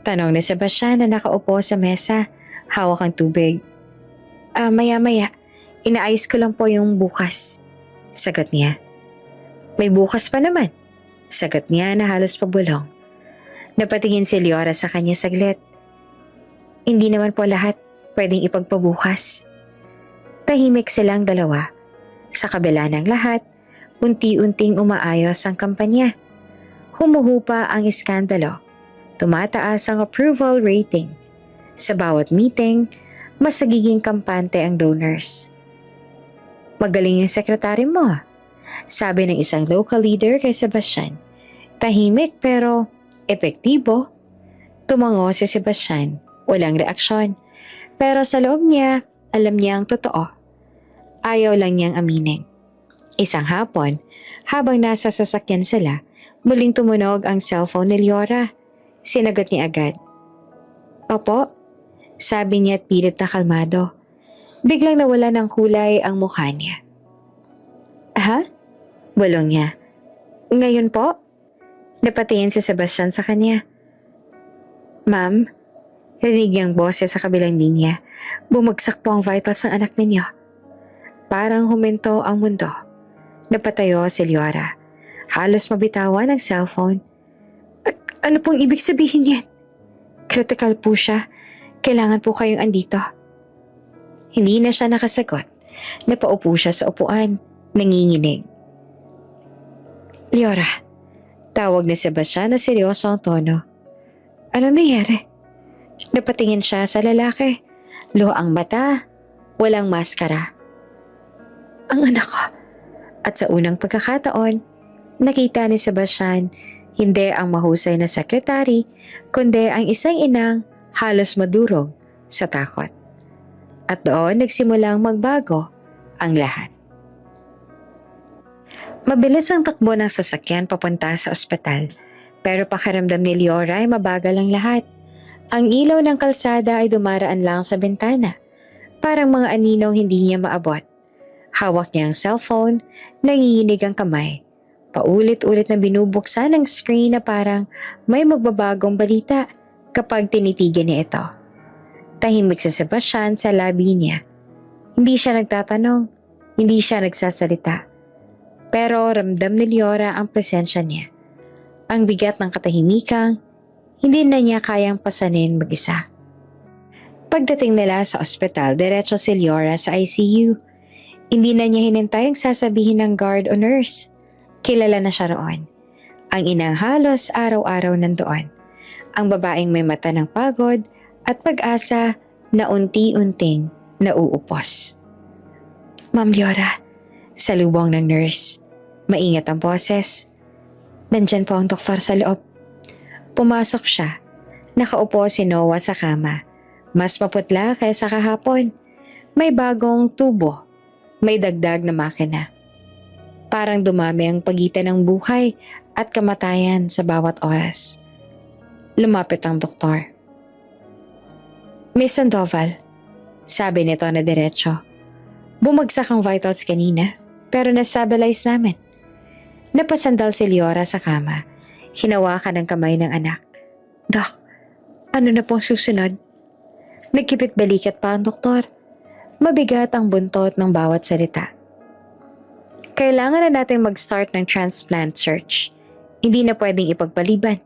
Tanong ni Sebastian na nakaupo sa mesa. Hawak ang tubig. Maya-maya. Inaayos ko lang po yung bukas. Sagot niya. May bukas pa naman. Sagot niya na halos pabulong. Napatingin si Leora sa kanya saglit. Hindi naman po lahat pwedeng ipagpabukas. Tahimik silang dalawa. Sa kabila ng lahat, unti-unting umaayos ang kampanya. Humuhupa ang iskandalo. Tumataas ang approval rating. Sa bawat meeting, mas nagiging kampante ang donors. Magaling yung sekretary mo, sabi ng isang local leader kay Sebastian. Tahimik pero epektibo. Tumango si Sebastian, walang reaksyon. Pero sa loob niya, alam niya ang totoo. Ayaw lang niyang aminin. Isang hapon, habang nasa sasakyan sila, muling tumunog ang cellphone ni Leora. Sinagot niya agad. Opo, sabi niya at pilit na kalmado. Biglang nawala ng kulay ang mukha niya. Ha? Bulong niya. Ngayon po? Napatingin si Sebastian sa kanya. Ma'am, rinig niyang boses sa kabilang linya. Bumagsak po ang vitals ng anak ninyo. Parang huminto ang mundo. Napatayo si Leora. Halos mabitawan ang cellphone. Ano pong ibig sabihin yan? Critical po siya. Kailangan po kayong andito. Hindi na siya nakasagot. Napaupo siya sa upuan, nanginginig. Leora, tawag ni Sebastian na seryoso ang tono. Ano nangyari? Napatingin siya sa lalaki. Luha ang mata, walang maskara. Ang anak ko. At sa unang pagkakataon, nakita ni Sebastian hindi ang mahusay na sekretary, kundi ang isang inang halos madurog sa takot. At doon nagsimulang magbago ang lahat. Mabilis ang takbo ng sasakyan papunta sa ospital, pero pakiramdam ni Leora ay mabagal ang lahat. Ang ilaw ng kalsada ay dumaraan lang sa bintana, parang mga aninong hindi niya maabot. Hawak niya ang cellphone, nanginginig ang kamay. Paulit-ulit na binubuksan ang screen na parang may magbabagong balita kapag tinitigan niya ito. Tahimik si Sebastian sa labi niya. Hindi siya nagtatanong, hindi siya nagsasalita. Pero ramdam ni Leora ang presensya niya. Ang bigat ng katahimikang, hindi na niya kayang pasanin mag-isa. Pagdating nila sa ospital, diretso si Leora sa ICU. Hindi na niya hinintay ang sasabihin ng guard o nurse. Kilala na siya roon. Ang inang halos araw-araw nandoon. Ang babaeng may mata ng pagod at pag-asa na unti-unting nauupos. Ma'am Leora, salubong ng nurse. Maingat ang boses. Nandyan po ang doktor sa loob. Pumasok siya. Nakaupo si Noah sa kama. Mas maputla kaysa kahapon. May bagong tubo. May dagdag na makina. Parang dumami ang pagitan ng buhay at kamatayan sa bawat oras. Lumapit ang doktor. Miss Sandoval, sabi nito na diretso. Bumagsak ang vitals kanina, pero na-stabilize namin. Napasandal si Leora sa kama. Hinawakan ang kamay ng anak. Dok, ano na pong susunod? Nagkipit balikat pa ang doktor. Mabigat ang buntot ng bawat salita. Kailangan na natin mag-start ng transplant search. Hindi na pwedeng ipagpaliban.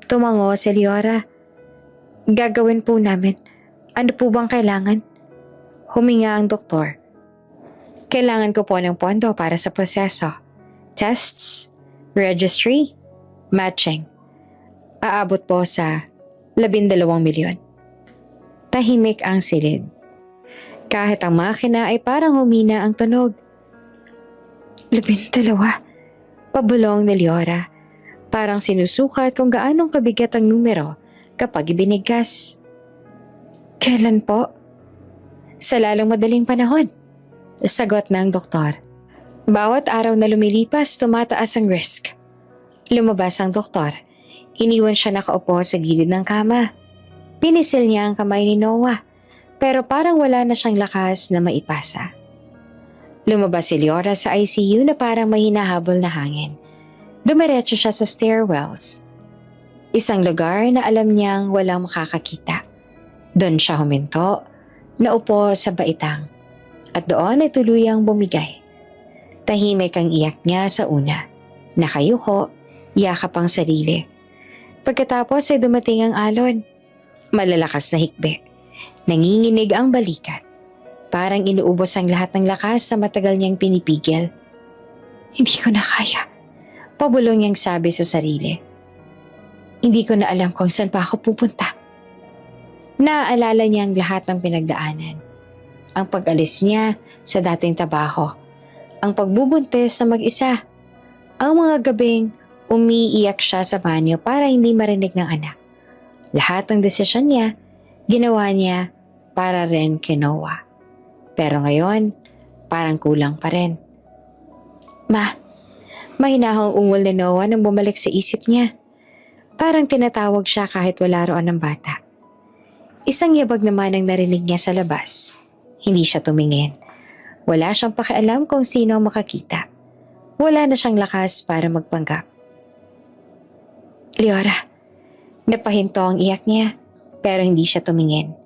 Tumango si Leora. Gagawin po namin. Ano po bang kailangan? Huminga ang doktor. Kailangan ko po ng pondo para sa proseso. Tests, registry, matching. Aabot po sa 12 milyon. Tahimik ang silid. Kahit ang makina ay parang humina ang tunog. 12? Pabulong ni Leora. Parang sinusukat kung gaanong kabigat ang numero kapag ibinigkas. Kailan po? Sa lalong madaling panahon. Sagot ng doktor. Bawat araw na lumilipas, tumataas ang risk. Lumabas ang doktor. Iniwan siya nakaupo sa gilid ng kama. Pinisil niya ang kamay ni Noah, pero parang wala na siyang lakas na maipasa. Lumabas si Leora sa ICU na parang may hinahabol na hangin. Dumiretso siya sa stairwells. Isang lugar na alam niyang walang makakakita. Doon siya huminto, naupo sa baitang, at doon ay tuluyang bumigay. Tahimik ang iyak niya sa una. Nakayuko, yakap ang sarili. Pagkatapos ay dumating ang alon. Malalakas na hikbi. Nanginginig ang balikat. Parang inuubos ang lahat ng lakas sa matagal niyang pinipigil. Hindi ko na kaya. Pabulong niyang sabi sa sarili. Hindi ko na alam kung saan pa ako pupunta. Naaalala niya ang lahat ng pinagdaanan. Ang pag-alis niya sa dating trabaho. Ang pagbubuntis sa mag-isa. Ang mga gabing umiiyak siya sa banyo para hindi marinig ng anak. Lahat ng desisyon niya, ginawa niya para rin kay Noah. Pero ngayon, parang kulang pa rin. Mahinahong ungol ni Noah nang bumalik sa isip niya. Parang tinatawag siya kahit wala roon ng bata. Isang yabag naman ang narinig niya sa labas. Hindi siya tumingin. Wala siyang pakialam kung sino ang makakita. Wala na siyang lakas para magpanggap. Leora, napahinto ang iyak niya, pero hindi siya tumingin.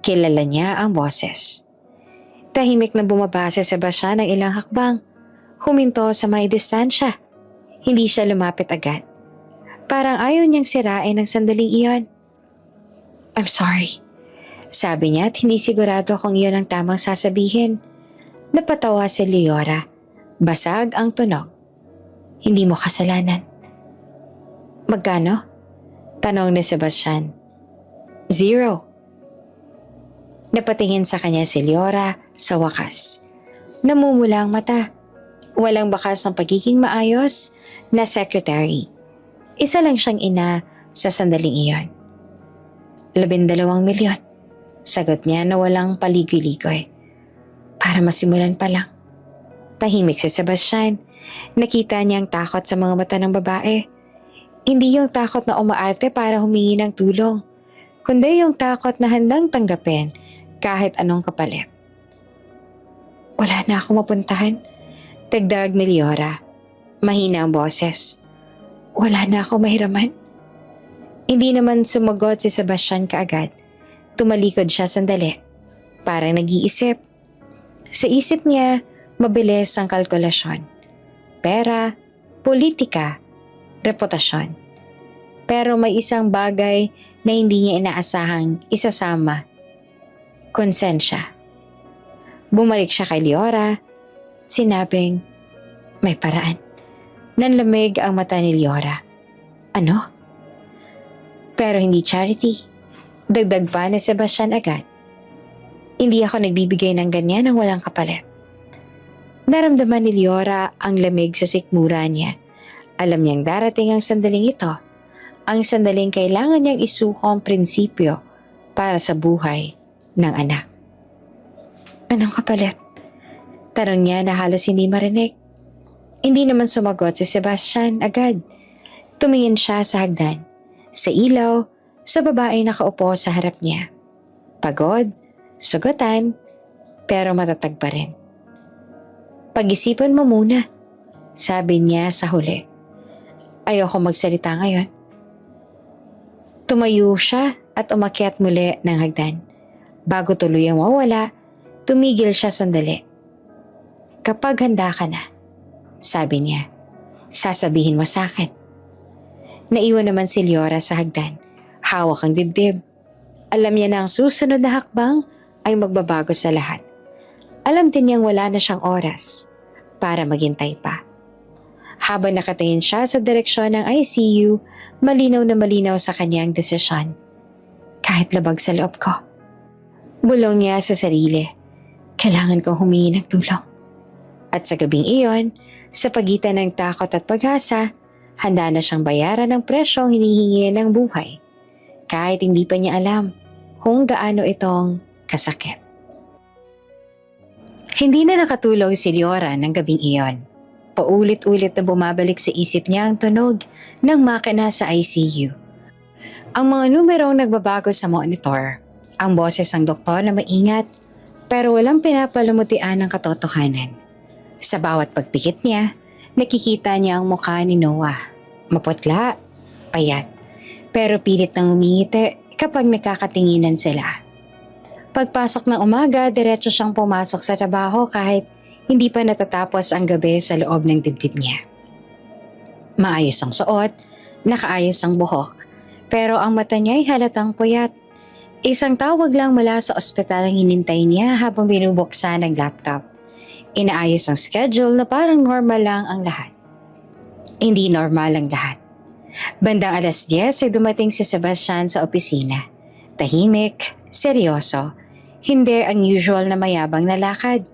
Kilala niya ang boses. Tahimik na bumaba si Sebastian ng ilang hakbang. Huminto sa may distansya. Hindi siya lumapit agad. Parang ayaw niyang sirain ang sandaling iyon. I'm sorry. Sabi niya at hindi sigurado kung iyon ang tamang sasabihin. Napatawa si Leora. Basag ang tunog. Hindi mo kasalanan. Magkano? Tanong ni Sebastian. 0. Napatingin sa kanya si Leora sa wakas. Namumula ang mata. Walang bakas ng pagiging maayos na secretary. Isa lang siyang ina sa sandaling iyon. 12 milyon. Sagot niya na walang paligoy-ligoy. Para masimulan pa lang. Tahimik si Sebastian. Nakita niya ang takot sa mga mata ng babae. Hindi yung takot na umaarte para humingi ng tulong, kundi yung takot na handang tanggapin kahit anong kapalit. Wala na ako mapuntahan. Dagdag ni Leora. Mahina ang boses. Wala na ako mahiraman. Hindi naman sumagot si Sebastian kaagad. Tumalikod siya sandali. Parang nag-iisip. Sa isip niya, mabilis ang kalkulasyon. Pera, politika, reputasyon. Pero may isang bagay na hindi niya inaasahang isasama. Konsensya. Bumalik siya kay Leora. Sinabing, may paraan. Nanlamig ang mata ni Leora. Ano? Pero hindi charity. Dagdag pa ni Sebastian agad. Hindi ako nagbibigay ng ganyan ng walang kapalit. Naramdaman ni Leora ang lamig sa sikmura niya. Alam niyang darating ang sandaling ito. Ang sandaling kailangan niyang isuko ang prinsipyo para sa buhay ng anak. Anong kapalit? Tanong niya na halos hindi marinig. Hindi naman sumagot si Sebastian agad. Tumingin siya sa hagdan, sa ilaw, sa babae nakaupo sa harap niya. Pagod, sugatan, pero matatag pa rin. Pag-isipan mo muna, sabi niya sa huli. Ayoko magsalita ngayon. Tumayo siya at umakyat muli ng hagdan. Bago tuluyang mawala, tumigil siya sandali. Kapag handa ka na, sabi niya, sasabihin mo sa akin. Naiwan naman si Leora sa hagdan. Hawak ang dibdib. Alam niya na ang susunod na hakbang ay magbabago sa lahat. Alam din niyang wala na siyang oras para maghintay pa. Habang nakatingin siya sa direksyon ng ICU, malinaw na malinaw sa kanya ang desisyon. Kahit labag sa loob ko. Bulong niya sa sarili. Kailangan ko humingi ng tulong. At sa gabing iyon, sa pagitan ng takot at pag-asa, handa na siyang bayaran ng presyong hinihingi ng buhay. Kahit hindi pa niya alam kung gaano itong kasakit. Hindi na nakatulog si Leora ng gabing iyon. Paulit-ulit na bumabalik sa isip niya ang tunog ng makina sa ICU. Ang mga numerong nagbabago sa monitor, ang boses ng doktor na maingat pero walang pinapalamutian ng katotohanan. Sa bawat pagpikit niya, nakikita niya ang mukha ni Noah. Maputla, payat, pero pilit nang umingiti kapag nagkakatinginan sila. Pagpasok ng umaga, diretso siyang pumasok sa trabaho kahit hindi pa natatapos ang gabi sa loob ng dibdib niya. Maayos ang suot, nakaayos ang buhok, pero ang mata niya ay halatang puyat. Isang tawag lang mula sa ospital ang hinintay niya habang binubuksan ang laptop. Inaayos ang schedule na parang normal lang ang lahat. Hindi normal ang lahat. Bandang 10:00 ay dumating si Sebastian sa opisina. Tahimik, seryoso, hindi unusual na mayabang na lakad.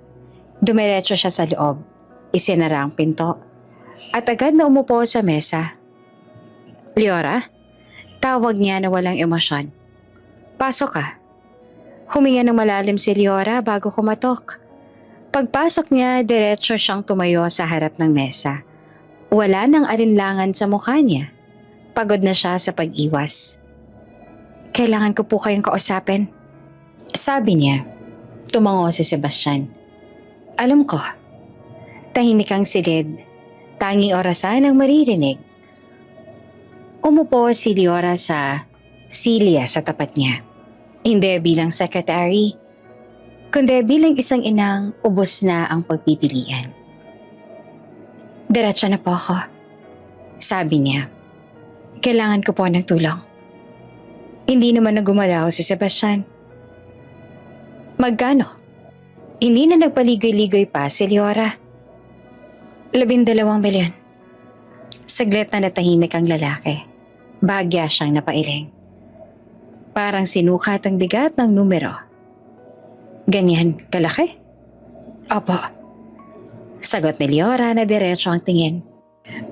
Dumiretso siya sa loob, isinara ang pinto, at agad na umupo sa mesa. Leora? Tawag niya na walang emosyon. Pasok ka. Huminga ng malalim si Leora bago kumatok. Pagpasok niya, diretso siyang tumayo sa harap ng mesa. Wala nang alinlangan sa mukha niya. Pagod na siya sa pag-iwas. Kailangan ko po kayong kausapin. Sabi niya. Tumango si Sebastian. Alam ko. Tahimik ang silid. Tanging orasan ang maririnig. Umupo si Leora sa silya sa tapat niya. Hindi bilang secretary, kundi bilang isang inang ubos na ang pagpipilian. Diretso na po ako. Sabi niya. Kailangan ko po ng tulong. Hindi naman nagumalaw si Sebastian. Magkano? Hindi na nagpaligoy-ligoy pa si Leora. 12 milyon. Saglit na natahimik ang lalaki. Bahagya siyang napailing. Parang sinukat ang bigat ng numero. Ganyan kalaki? Opo. Sagot ni Leora na diretso ang tingin.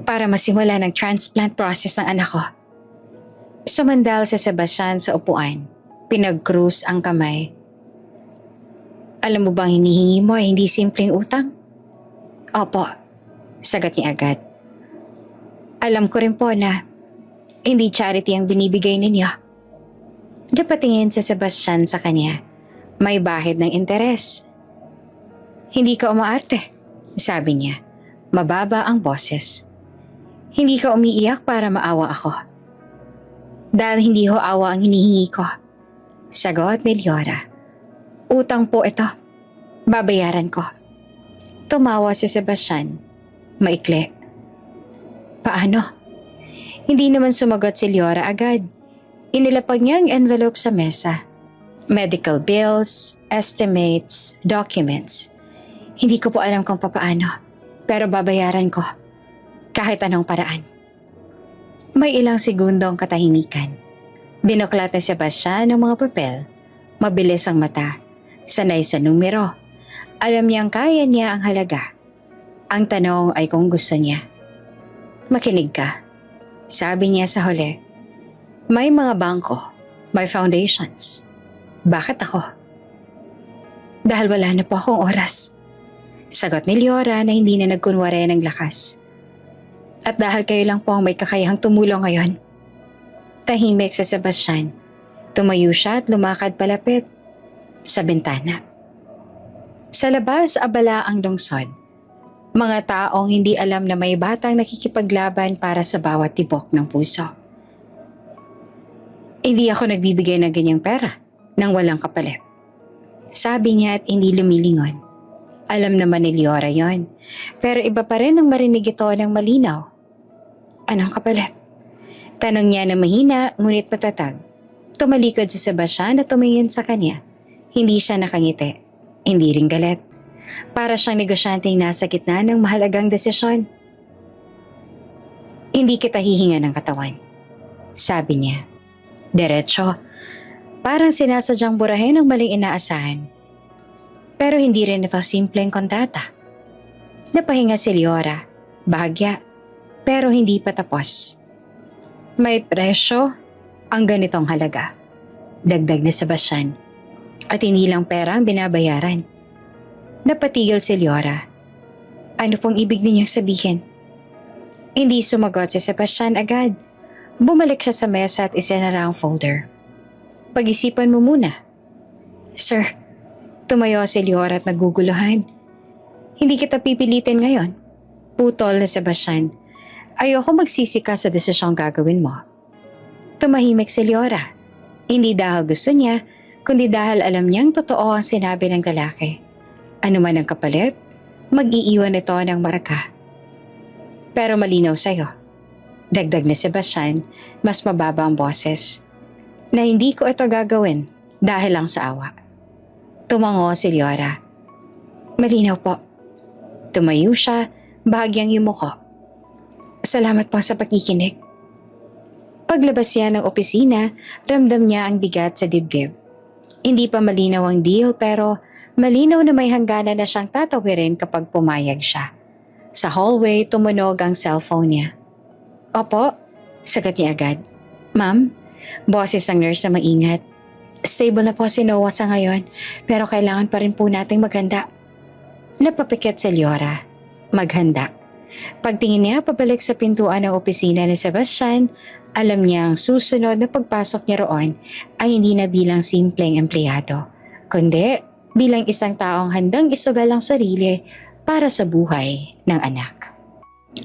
Para masimula ng transplant process ng anak ko. Sumandal si Sebastian sa upuan. Pinag-cruise ang kamay. Alam mo bang hinihingi mo ay hindi simpleng utang? Opo. Sagot niya agad. Alam ko rin po na hindi charity ang binibigay ninyo. Napatingin si Sebastian sa kanya. May bahid ng interes. Hindi ka umaarte, sabi niya. Mababa ang boses. Hindi ka umiiyak para maawa ako. Dahil hindi ho awa ang hinihingi ko. Sagot ni Leora. Utang po ito. Babayaran ko. Tumawa si Sebastian. Maikli. Paano? Hindi naman sumagot si Leora agad. Inilapag niya ang envelope sa mesa. Medical bills, estimates, documents. Hindi ko po alam kung papaano. Pero babayaran ko. Kahit anong paraan. May ilang segundong katahimikan. Binuklat ni Sebastian ang mga papel. Mabilis ang mata. Sanay sa numero. Alam niyang kaya niya ang halaga. Ang tanong ay kung gusto niya. Makinig ka. Sabi niya sa huli. May mga bangko. May foundations. Bakit ako? Dahil wala na po akong oras. Sagot ni Leora na hindi na nagkunwari ng lakas. At dahil kayo lang po ang may kakayahang tumulong ngayon. Tahimik sa Sebastian. Tumayo siya at lumakad palapit sa bintana. Sa labas, abala ang lungsod. Mga taong hindi alam na may batang nakikipaglaban para sa bawat tibok ng puso. Hindi ako nagbibigay ng ganyang pera nang walang kapalit. Sabi niya at hindi lumilingon. Alam naman ni Leora yon, pero iba pa rin ang marinig ito ng malinaw. Anong kapalit? Tanong niya na mahina ngunit matatag. Tumalikod si Sebastian at tumingin sa kanya. Hindi siya nakangiti, hindi rin galit. Para siyang negosyanteng nasa gitna ng mahalagang desisyon. Hindi kita hihinga ng katawan, sabi niya. Diretso, parang sinasadyang burahin ang maling inaasahan. Pero hindi rin ito simpleng kontrata. Napahinga si Leora, bahagya, pero hindi pa tapos. May presyo ang ganitong halaga, dagdag ni Sebastian. At hindi lang pera ang binabayaran. Napatigil si Leora. Ano pong ibig ninyong sabihin? Hindi sumagot si Sebastian agad. Bumalik siya sa mesa at isinara ang folder. Pag-isipan mo muna. Sir, tumayo si Leora at naguguluhan. Hindi kita pipilitin ngayon. Putol na Sebastian. Ayoko magsisika sa desisyong gagawin mo. Tumahimik si Leora. Hindi dahil gusto niya, kundi dahil alam niyang totoo ang sinabi ng lalaki. Ano man ang kapalit, mag-iiwan ito ng maraka. Pero malinaw sa'yo. Dagdag ni Sebastian, mas mababa ang boses. Na hindi ko ito gagawin dahil lang sa awa. Tumango si Leora. Malinaw po. Tumayo siya, bahagyang yumuko. Salamat po sa pakikinig. Paglabas niya ng opisina, ramdam niya ang bigat sa dibdib. Hindi pa malinaw ang deal pero malinaw na may hangganan na siyang tatawirin kapag pumayag siya. Sa hallway, tumunog ang cellphone niya. Opo, sagot niya agad. Ma'am, boses ang nurse na maingat. Stable na po si Noah sa ngayon pero kailangan pa rin po nating maghanda. Napapikit si Leora. Maghanda. Pagtingin niya pabalik sa pintuan ng opisina ni Sebastian, alam niya ang susunod na pagpasok niya roon ay hindi na bilang simpleng empleyado, kundi bilang isang taong handang isugal ang sarili para sa buhay ng anak.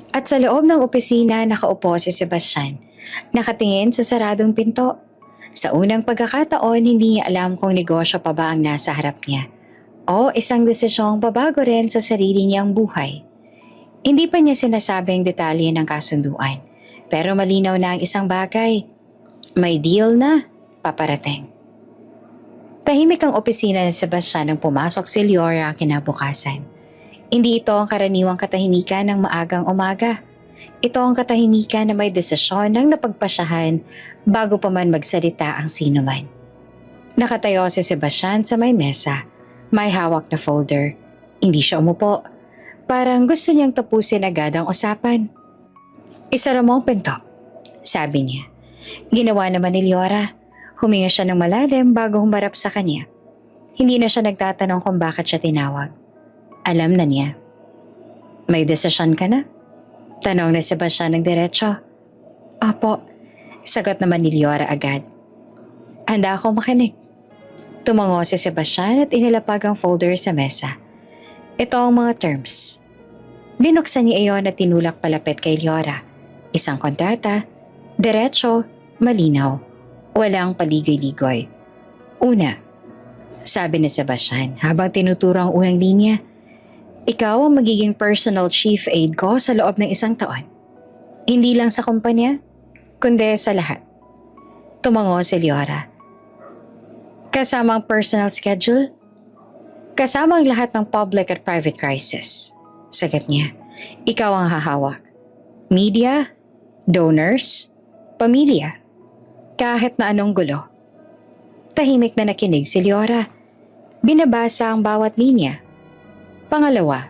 At sa loob ng opisina nakaupo si Sebastian, nakatingin sa saradong pinto. Sa unang pagkakataon, hindi niya alam kung negosyo pa ba ang nasa harap niya o isang desisyong babago rin sa sarili niyang buhay. Hindi pa niya sinasabing detalye ng kasunduan. Pero malinaw na ang isang bagay. May deal na paparating. Tahimik ang opisina ni Sebastian nang pumasok si Leora kinabukasan. Hindi ito ang karaniwang katahimikan ng maagang umaga. Ito ang katahimikan na may desisyon ng napagpasyahan bago pa man magsalita ang sinuman. Nakatayo si Sebastian sa may mesa. May hawak na folder. Hindi siya umupo. Parang gusto niyang tapusin agad ang usapan. "Isara mo ang pinto," sabi niya. Ginawa naman ni Leora. Huminga siya ng malalim bago humarap sa kanya. Hindi na siya nagtatanong kung bakit siya tinawag. Alam na niya. "May desisyon ka na?" Tanong ni Sebastian ng diretso. "Opo," sagot naman ni Leora agad. "Handa ako makinig." Tumango si Sebastian at inilapag ang folder sa mesa. Ito ang mga terms. Binuksan niya iyon at tinulak palapit kay Leora. Isang kontrata, diretso, malinaw, walang paligoy-ligoy. Una, sabi ni Sebastian habang tinuturo ang unang linya, "Ikaw ang magiging personal chief aide ko sa loob ng 1 taon. Hindi lang sa kumpanya, kundi sa lahat." Tumango si Leora. "Kasama ang personal schedule?" "Kasama ang lahat ng public at private crisis," sagot niya. "Ikaw ang hahawak. Media, donors, pamilya, kahit na anong gulo." Tahimik na nakinig si Leora. Binabasa ang bawat linya. Pangalawa,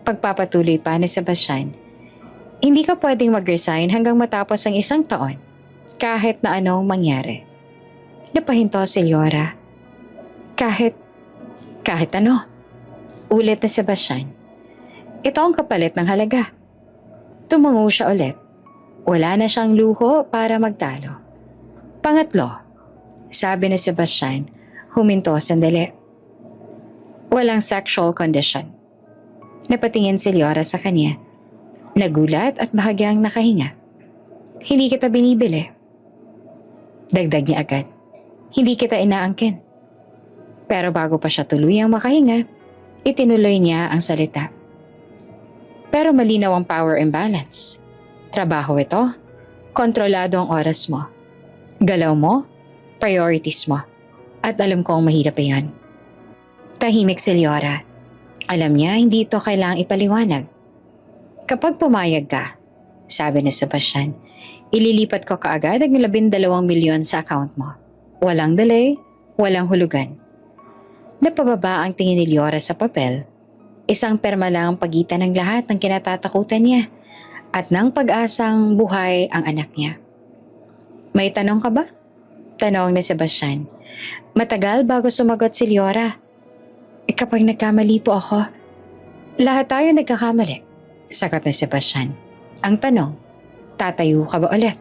pagpapatuloy pa ni Sebastian, "Hindi ka pwedeng mag-resign hanggang matapos ang 1 taon, kahit na anong mangyari." Napahinto si Leora. Kahit ano?" Ulit na Sebastian. "Ito ang kapalit ng halaga." Tumango siya ulit. Wala na siyang luho para magtalo. Pangatlo, sabi ni Sebastian, huminto sandali. "Walang sexual condition." Napatingin si Leora sa kanya. Nagulat at bahagyang nakahinga. "Hindi kita binibili." Dagdag niya agad. "Hindi kita inaangkin." Pero bago pa siya tuluyang makahinga, itinuloy niya ang salita. "Pero malinaw ang power imbalance. Trabaho ito, kontrolado ang oras mo. Galaw mo, priorities mo. At alam kong mahirap yan." Tahimik si Leora. Alam niya hindi ito kailangang ipaliwanag. "Kapag pumayag ka," sabi ni Sebastian, "ililipat ko kaagad ang 12 milyon sa account mo. Walang delay, walang hulugan." Napababa ang tingin ni Leora sa papel. Isang perma lang ang pagitan ng lahat ng kinatatakutan niya at ng pag-asang buhay ang anak niya. "May tanong ka ba?" Tanong ni Sebastian. Matagal bago sumagot si Leora. Kapag nagkamali po ako." "Lahat tayo nagkakamali," sagot ni Sebastian. "Ang tanong, tatayo ka ba ulit?"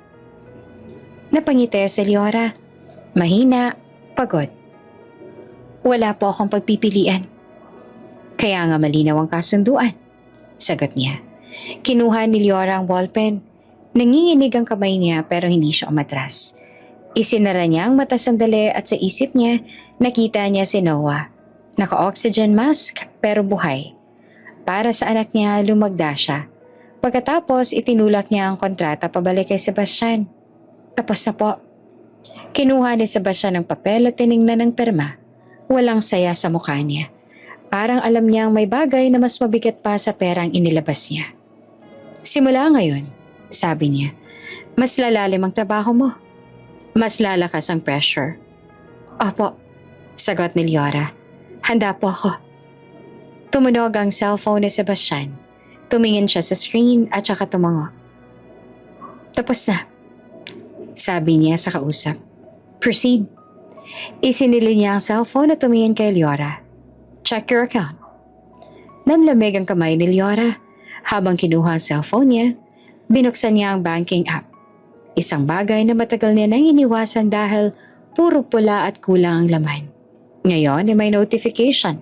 Napangiti si Leora. Mahina, pagod. "Wala po akong pagpipilian." "Kaya nga malinaw ang kasunduan," sagot niya. Kinuha ni Leora ang ballpen. Nanginginig ang kamay niya pero hindi siya umatras. Isinara niya ang mata sandali at sa isip niya, nakita niya si Noah. Naka-oxygen mask pero buhay. Para sa anak niya, lumagda siya. Pagkatapos, itinulak niya ang kontrata pabalik kay Sebastian. "Tapos na po." Kinuha ni Sebastian ang papel at tiningnan ng perma. Walang saya sa mukha niya. Parang alam niyang may bagay na mas mabigat pa sa perang inilabas niya. "Simula ngayon," sabi niya, "mas lalalim ang trabaho mo. Mas lalakas ang pressure." "Opo," sagot ni Leora. "Handa po ako." Tumunog ang cellphone ni Sebastian. Tumingin siya sa screen at saka tumango. "Tapos na," sabi niya sa kausap. "Proceed." Isinili niya ang cellphone at tumingin kay Leora. "Check your account." Nanlamig ang kamay ni Leora. Habang kinuha ang cellphone niya, binuksan niya ang banking app. Isang bagay na matagal niya nang iniwasan dahil puro pula at kulang ang laman. Ngayon ay may notification.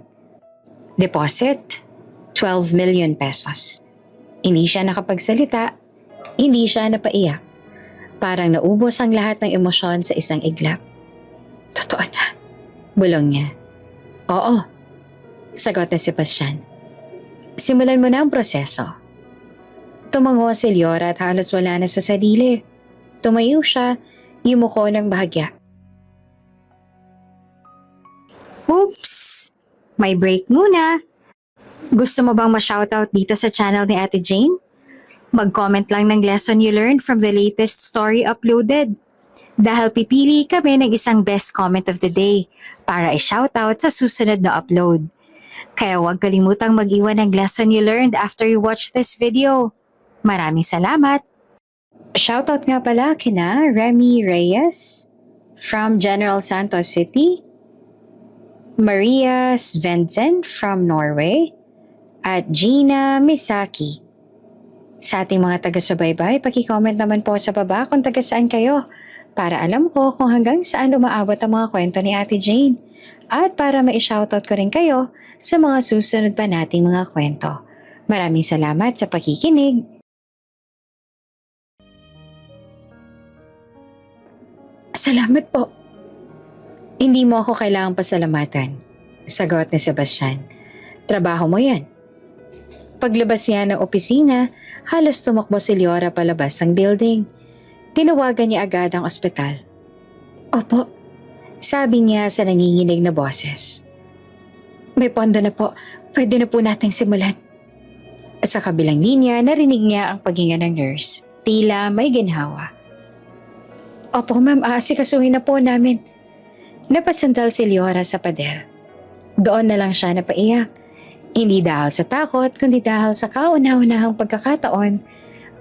Deposit, 12 million pesos. Hindi siya nakapagsalita, hindi siya napaiyak. Parang naubos ang lahat ng emosyon sa isang iglap. "Totoo na," bulong niya. "Oo," sagot ni Sebastian. "Simulan mo na ang proseso." Tumango si Leora at halos wala na sa sarili. Tumayo siya, yumuko ng bahagya. Oops! May break muna. Gusto mo bang ma-shoutout dito sa channel ni Ate Jane? Mag-comment lang ng lesson you learned from the latest story uploaded. Dahil pipili kami ng isang best comment of the day para i-shoutout sa susunod na upload. Kaya huwag kalimutang mag-iwan ng lesson you learned after you watch this video. Maraming salamat! Shoutout nga pala kina Remy Reyes from General Santos City, Maria Svendsen from Norway, at Gina Misaki. Sa ating mga taga-subaybay, paki-comment naman po sa baba kung taga saan kayo para alam ko kung hanggang saan umaabot ang mga kwento ni Ate Jane at para ma-shoutout ko rin kayo sa mga susunod pa nating mga kwento. Maraming salamat sa pakikinig. Salamat po. Hindi mo ako kailangang pasalamatan. Sagot ni Sebastian. Trabaho mo yan. Paglabas niya ng opisina, halos tumakbo si Leora palabas ng building. Tinawagan niya agad ang ospital. Opo, sabi niya sa nanginginig na boses. May pondo na po, pwede na po nating simulan. Sa kabilang linya, narinig niya ang paghinga ng nurse. Tila may ginhawa. Opo ma'am, aasikasuhin na po namin. Napasandal si Leora sa pader. Doon na lang siya napaiyak. Hindi dahil sa takot, kundi dahil sa kauna-unahang pagkakataon,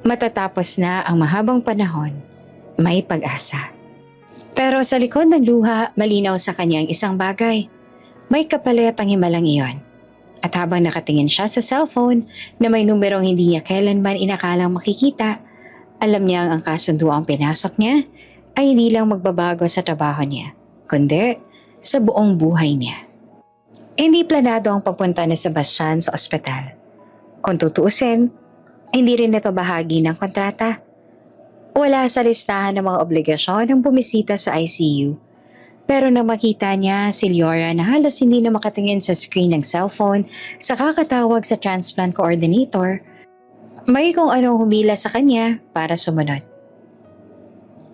matatapos na ang mahabang panahon, may pag-asa. Pero sa likod ng luha, malinaw sa kanyang isang bagay. May kapalit ang himalang iyon. At habang nakatingin siya sa cellphone na may numerong hindi niya kailanman inakalang makikita, alam niyang ang kasunduang pinasok niya ay hindi lang magbabago sa trabaho niya, kundi sa buong buhay niya. Hindi planado ang pagpunta ni Sebastian sa ospital. Kung tutuusin, hindi rin ito bahagi ng kontrata. Wala sa listahan ng mga obligasyon ang bumisita sa ICU. Pero nang makita niya si Leora na halos hindi na makatingin sa screen ng cellphone sa kakatawag sa transplant coordinator, may kung anong humila sa kanya para sumunod.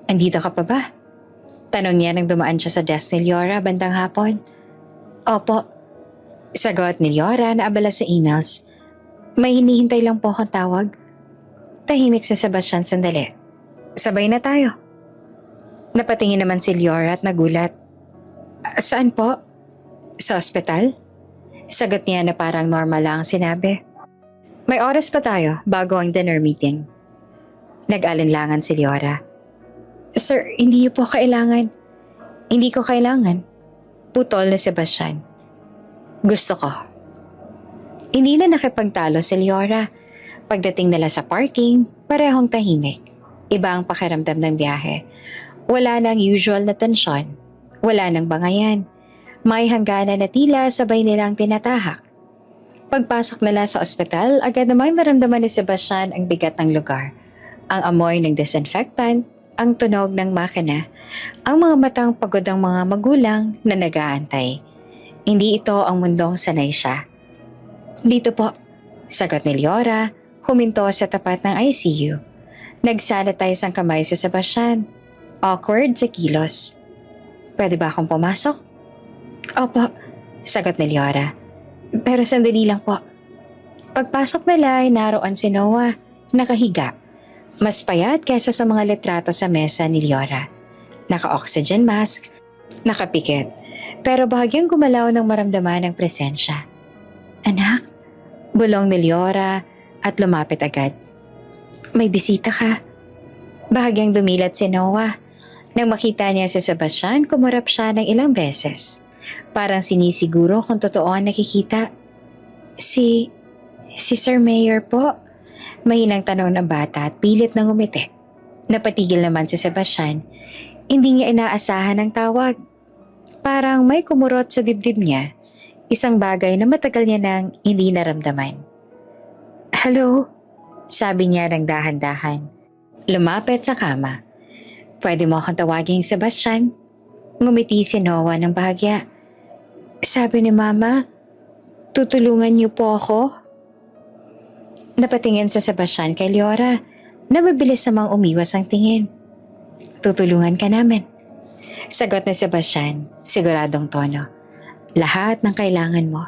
Andito ka pa ba? Tanong niya nang dumaan siya sa desk ni Leora bandang hapon. Opo. Sagot ni Leora na abala sa emails. May hinihintay lang po akong tawag. Tahimik si Sebastian sandali. Sabay na tayo. Napatingin naman si Leora at nagulat. Saan po? Sa ospital? Sagot niya na parang normal lang sinabi. May oras pa tayo bago ang dinner meeting. Nag-alinlangan si Leora. Sir, hindi niyo po kailangan. Hindi ko kailangan. Putol na Sebastian. Gusto ko. Hindi na nakipagtalo si Leora. Pagdating nila sa parking, parehong tahimik. Iba ang pakiramdam ng biyahe. Wala nang usual na tensyon. Wala nang bangayan. May hangganan na tila sabay nilang tinatahak. Pagpasok nila sa ospital, agad namang naramdaman ni Sebastian ang bigat ng lugar. Ang amoy ng disinfectant, ang tunog ng makina, ang mga matang pagod ang mga magulang na nag-aantay. Hindi ito ang mundong sanay siya. Dito po, sagot ni Leora, huminto sa tapat ng ICU. Nagsanitize ang kamay si Sebastian. Awkward sa kilos. Pwede ba akong pumasok? Opo, sagot ni Leora. Pero sandali lang po. Pagpasok nila ay naroon si Noah, nakahiga. Mas payat kaysa sa mga litrato sa mesa ni Leora. Naka-oxygen mask, nakapikit, pero bahagyang gumalaw ng maramdaman ng presensya. Anak, bulong ni Leora at lumapit agad. May bisita ka. Bahagyang dumilat si Noah. Nang makita niya si Sebastian, kumurap siya ng ilang beses. Parang sinisiguro kung totoo ang nakikita. Si Sir Mayor po. Mahinang tanong ng bata at pilit na ngumiti. Napatigil naman si Sebastian. Hindi niya inaasahan ang tawag. Parang may kumurot sa dibdib niya. Isang bagay na matagal niya nang hindi naramdaman. Hello? Sabi niya ng dahan-dahan. Lumapit sa kama. Pwede mo akong tawaging Sebastian? Ngumiti si Noah ng bahagya. Sabi ni Mama, tutulungan niyo po ako? Napatingin sa Sebastian kay Leora na mabilis namang umiwas ang tingin. Tutulungan ka namin. Sagot ni Sebastian, siguradong tono. Lahat ng kailangan mo.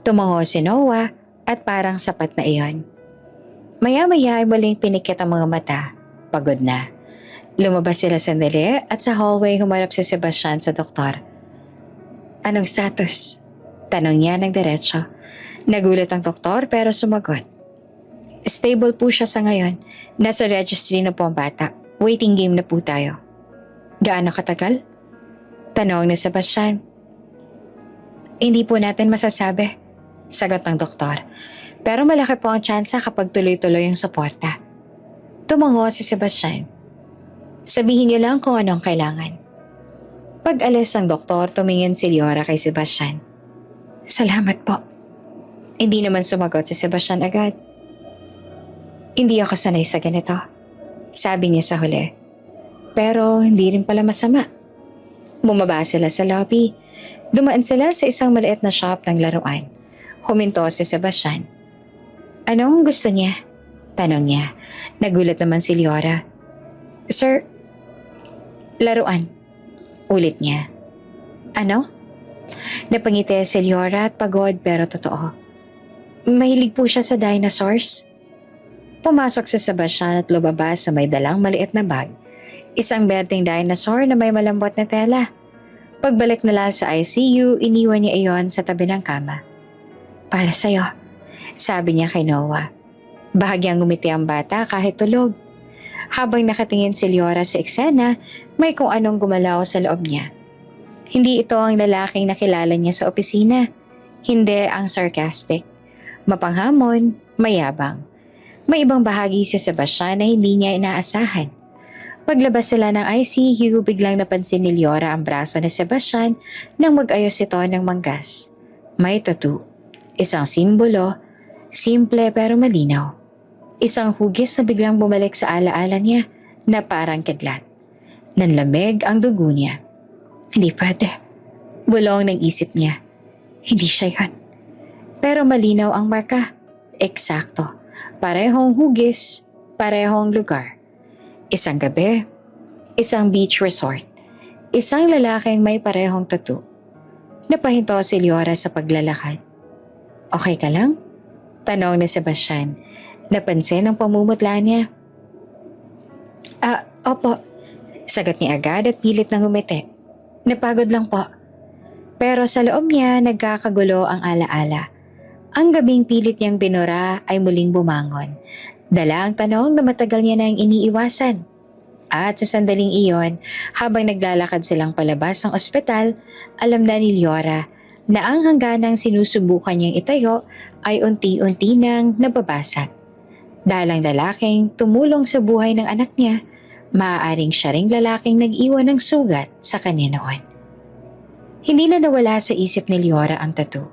Tumango si Noah at parang sapat na iyon. Maya-maya ay muling pinikit ang mga mata. Pagod na. Lumabas sila sandali at sa hallway humarap si Sebastian sa doktor. Anong status? Tanong niya ng diretso. Nagulat ang doktor pero sumagot. Stable po siya sa ngayon. Nasa registry na po ang bata. Waiting game na po tayo. Gaano katagal? Tanong ni Sebastian. Hindi po natin masasabi. Sagot ng doktor. Pero malaki po ang tsansa kapag tuloy-tuloy ang suporta. Tumango si Sebastian. Sabihin niyo lang kung anong kailangan. Pag-alis ng doktor, tumingin si Liora kay Sebastian. Salamat po. Hindi naman sumagot si Sebastian agad. Hindi ako sanay sa ganito. Sabi niya sa huli. Pero hindi rin pala masama. Bumaba sila sa lobby. Dumaan sila sa isang maliit na shop ng laruan. Huminto si Sebastian. Anong gusto niya? Tanong niya. Nagulat naman si Liora. Sir, laruan. Ulit niya. Ano? Napangiti si Liora at pagod pero totoo. Mahilig po siya sa dinosaurs. Pumasok si Sebastian at lumabas sa may dalang maliit na bag. Isang berdeng dinosaur na may malambot na tela. Pagbalik nila sa ICU, iniwan niya iyon sa tabi ng kama. Para sa'yo, sabi niya kay Noah. Bahagyang ngumiti ang bata kahit tulog. Habang nakatingin si Liora sa eksena, may kung anong gumalaw sa loob niya. Hindi ito ang lalaking nakilala niya sa opisina. Hindi ang sarcastic. Mapanghamon, mayabang. May ibang bahagi si Sebastian na hindi niya inaasahan. Paglabas sila ng ICU, biglang napansin ni Liora ang braso ni Sebastian nang mag-ayos ito ng manggas. May tattoo. Isang simbolo, simple pero malinaw. Isang hugis na biglang bumalik sa alaala niya na parang kidlat. Nanlamig ang dugo niya. Hindi pwede. Bulong ng isip niya. Hindi siya yun. Pero malinaw ang marka. Eksakto. Parehong hugis, parehong lugar. Isang gabi, isang beach resort, isang lalaking may parehong tattoo. Napahinto si Liora sa paglalakad. Okay ka lang? Tanong ni Sebastian. Napansin ang pamumutla niya. Opo. Sagot niya agad at pilit na ngumiti. Napagod lang po. Pero sa loob niya nagkakagulo ang alaala. Ang gabing pilit niyang binura ay muling bumangon. Dala ang tanong na matagal niya nang iniiwasan. At sa sandaling iyon, habang naglalakad silang palabas ng ospital, alam na ni Liora na ang hangganang sinusubukan niyang itayo ay unti-unti nang nababasag. Dahil ang lalaking tumulong sa buhay ng anak niya, maaaring siya ring lalaking nag-iwan ng sugat sa kanya noon. Hindi na nawala sa isip ni Liora ang tattoo.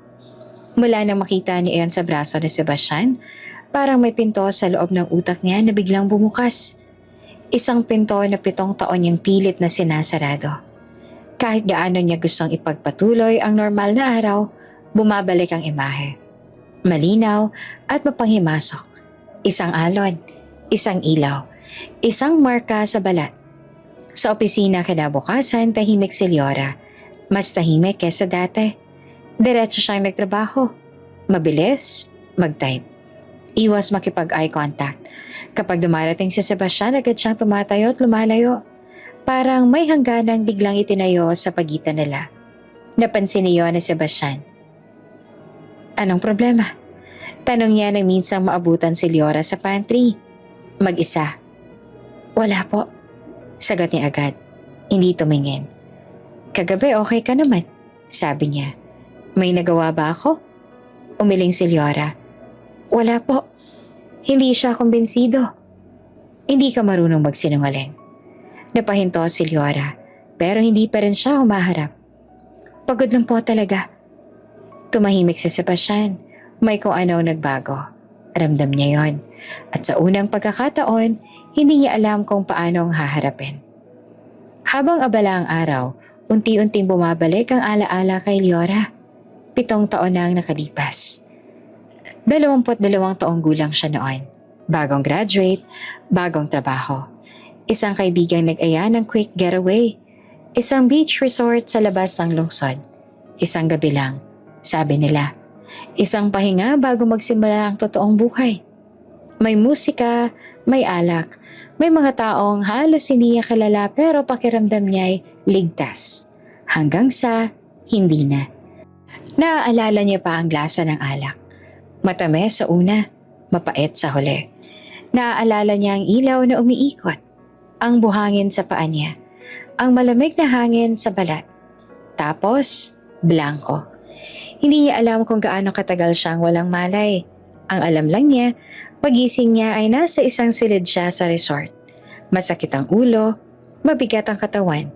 Mula nang makita niya iyon sa braso ni Sebastian, parang may pinto sa loob ng utak niya na biglang bumukas. Isang pinto na 7 taon niyang pilit na sinasarado. Kahit gaano niya gustong ipagpatuloy ang normal na araw, bumabalik ang imahe. Malinaw at mapanghimasok. Isang alon, isang ilaw, isang marka sa balat. Sa opisina kinabukasan, tahimik si Liora. Mas tahimik kesa dati. Diretso siyang nagtrabaho. Mabilis, mag-type. Iwas makipag-eye contact. Kapag dumarating si Sebastian, agad siyang tumatayo at lumalayo. Parang may hangganang biglang itinayo sa pagitan nila. Napansin niyo ni Sebastian. Anong problema? Tanong niya nang minsang maabutan si Liora sa pantry. Mag-isa. Wala po. Sagot niya agad. Hindi tumingin. Kagabi okay ka naman, sabi niya. May nagawa ba ako? Umiling si Liora. Wala po. Hindi siya kumbinsido. Hindi ka marunong magsinungaling. Napahinto si Liora, pero hindi pa rin siya humaharap. Pagod lang po talaga. Tumahimik si Sebastian. May kung ano nagbago. Ramdam niya yon. At sa unang pagkakataon, hindi niya alam kung paano ang haharapin. Habang abala ang araw, unti-unting bumabalik ang alaala kay Liora. 7 taon na ang nakalipas. 22 taong gulang siya noon. Bagong graduate, bagong trabaho. Isang kaibigang nag-aya ng quick getaway. Isang beach resort sa labas ng lungsod. Isang gabi lang, sabi nila. Isang pahinga bago magsimula ang totoong buhay. May musika, may alak, may mga taong halos hindi niya kilala pero pakiramdam niya'y ligtas. Hanggang sa hindi na. Naaalala niya pa ang lasa ng alak. Matamis sa una, mapait sa huli. Naaalala niya ang ilaw na umiikot, ang buhangin sa paa niya, ang malamig na hangin sa balat. Tapos, blanko. Hindi niya alam kung gaano katagal siyang walang malay. Ang alam lang niya, pagising niya ay nasa isang silid siya sa resort. Masakit ang ulo, mabigat ang katawan,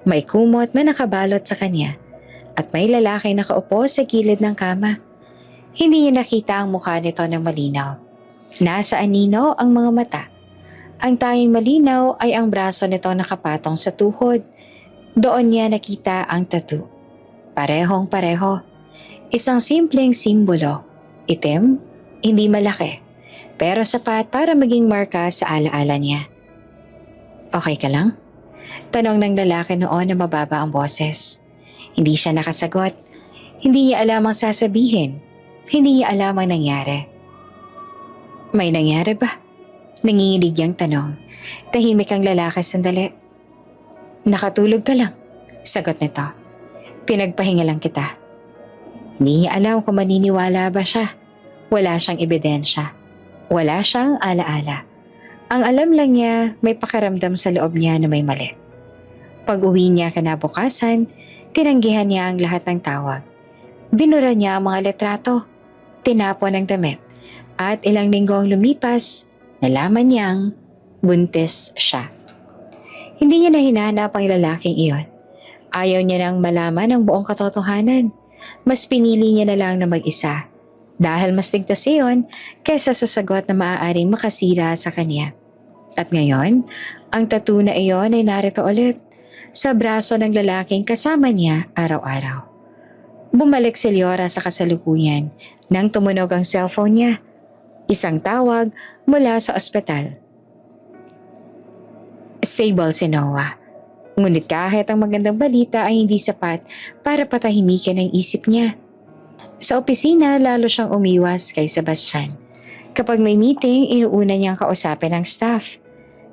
may kumot na nakabalot sa kanya, at may lalaki nakaupo sa gilid ng kama. Hindi niya nakita ang mukha nito ng malinaw. Nasa anino ang mga mata. Ang tanging malinaw ay ang braso nito nakapatong sa tuhod. Doon niya nakita ang tattoo. Parehong pareho. Isang simpleng simbolo. Itim, hindi malaki, pero sapat para maging marka sa alaala niya. Okay ka lang? Tanong ng lalaki noon na mababa ang boses. Hindi siya nakasagot. Hindi niya alam ang sasabihin. Hindi niya alam ang nangyari. May nangyari ba? Nanginginig niyang tanong. Tahimik ang lalaki sandali. Nakatulog ka lang, sagot nito. Pinagpahinga lang kita. Hindi niya alam kung maniniwala ba siya. Wala siyang ebidensya. Wala siyang alaala. Ang alam lang niya, may pakiramdam sa loob niya na may mali. Pag-uwi niya kinabukasan, tinanggihan niya ang lahat ng tawag. Binura niya ang mga litrato, tinapon ang damit, at ilang linggong lumipas, nalaman niyang buntis siya. Hindi niya na hinahanap ang lalaking iyon. Ayaw niya nang malaman ang buong katotohanan. Mas pinili niya na lang na mag-isa. Dahil mas ligtas iyon kaysa sa sagot na maaaring makasira sa kanya. At ngayon, ang tattoo na iyon ay narito ulit sa braso ng lalaking kasama niya araw-araw. Bumalik si Liora sa kasalukuyan nang tumunog ang cellphone niya. Isang tawag mula sa ospital. Stable si Noah. Ngunit kahit ang magandang balita ay hindi sapat para patahimikin ang isip niya. Sa opisina, lalo siyang umiwas kay Sebastian. Kapag may meeting, inuuna niyang kausapin ang staff.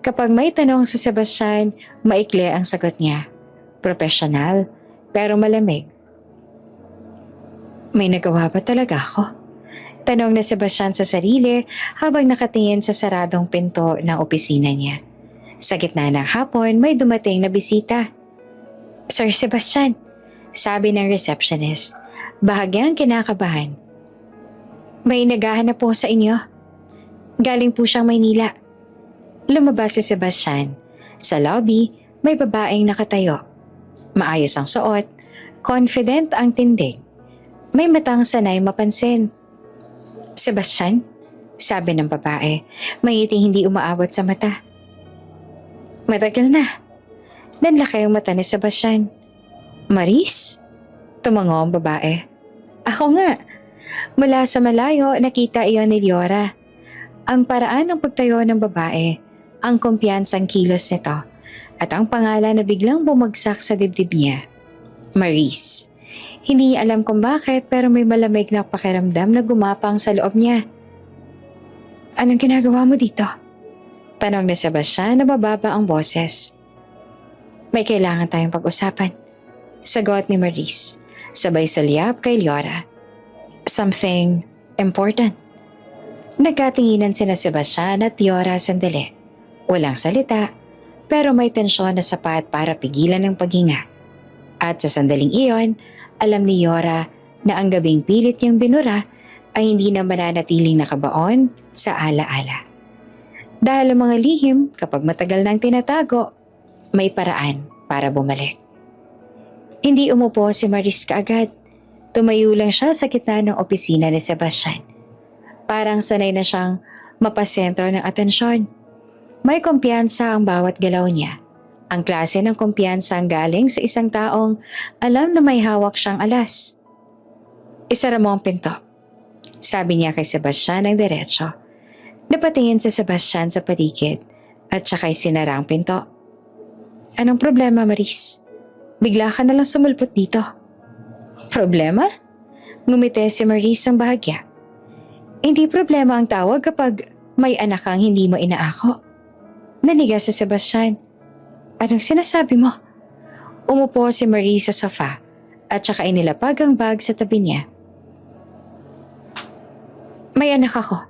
Kapag may tanong sa Sebastian, maikli ang sagot niya. Profesional, pero malamig. May nagawa ba talaga ako? Tanong na Sebastian sa sarili habang nakatingin sa saradong pinto ng opisina niya. Sa gitna ng hapon, may dumating na bisita. Sir Sebastian, sabi ng receptionist, bahagyang kinakabahan. May naghahanap po sa inyo. Galing po siyang Maynila. Lumabas si Sebastian. Sa lobby, may babaeng nakatayo. Maayos ang suot, confident ang tindig. May matang sanay mapansin. Sebastian, sabi ng babae, may ngiting hindi umaabot sa mata. Matagal na. Nanlaki ang mata ni Sebastian. Maris? Tumango ang babae. Ako nga. Mula sa malayo, nakita iyon ni Liora. Ang paraan ng pagtayo ng babae, ang kumpiyansang kilos nito, at ang pangalan na biglang bumagsak sa dibdib niya. Maris. Hindi niya alam kung bakit pero may malamig na pakiramdam na gumapang sa loob niya. Anong ginagawa mo dito? Tanong ni Sebastian na mababa ang boses. May kailangan tayong pag-usapan. Sagot ni Maris, sabay sulyap kay Liora. Something important. Nagkatinginan sina Sebastian at Liora sandali. Walang salita, pero may tensyon na sapat para pigilan ang paghinga. At sa sandaling iyon, alam ni Liora na ang gabing pilit niyang binura ay hindi na mananatiling nakabaon sa alaala. Dahil ang mga lihim, kapag matagal nang tinatago, may paraan para bumalik. Hindi umupo si Maris kaagad. Tumayo lang siya sa gitna ng opisina ni Sebastian. Parang sanay na siyang mapasentro ng atensyon. May kumpiyansa ang bawat galaw niya. Ang klase ng kumpiyansa ang galing sa isang taong alam na may hawak siyang alas. Isara mo ang pinto, sabi niya kay Sebastian ng diretso. Napatingin si Sebastian sa paligid at sakay sinara ang pinto. Anong problema, Maris? Bigla ka nalang sumulpot dito. Problema? Ngumiti si Maurice ng bahagya. Hindi problema ang tawag kapag may anak kang hindi mo inaako. Naniga si Sebastian. Anong sinasabi mo? Umupo si Maurice sa sofa at saka inilapag ang bag sa tabi niya. May anak ako.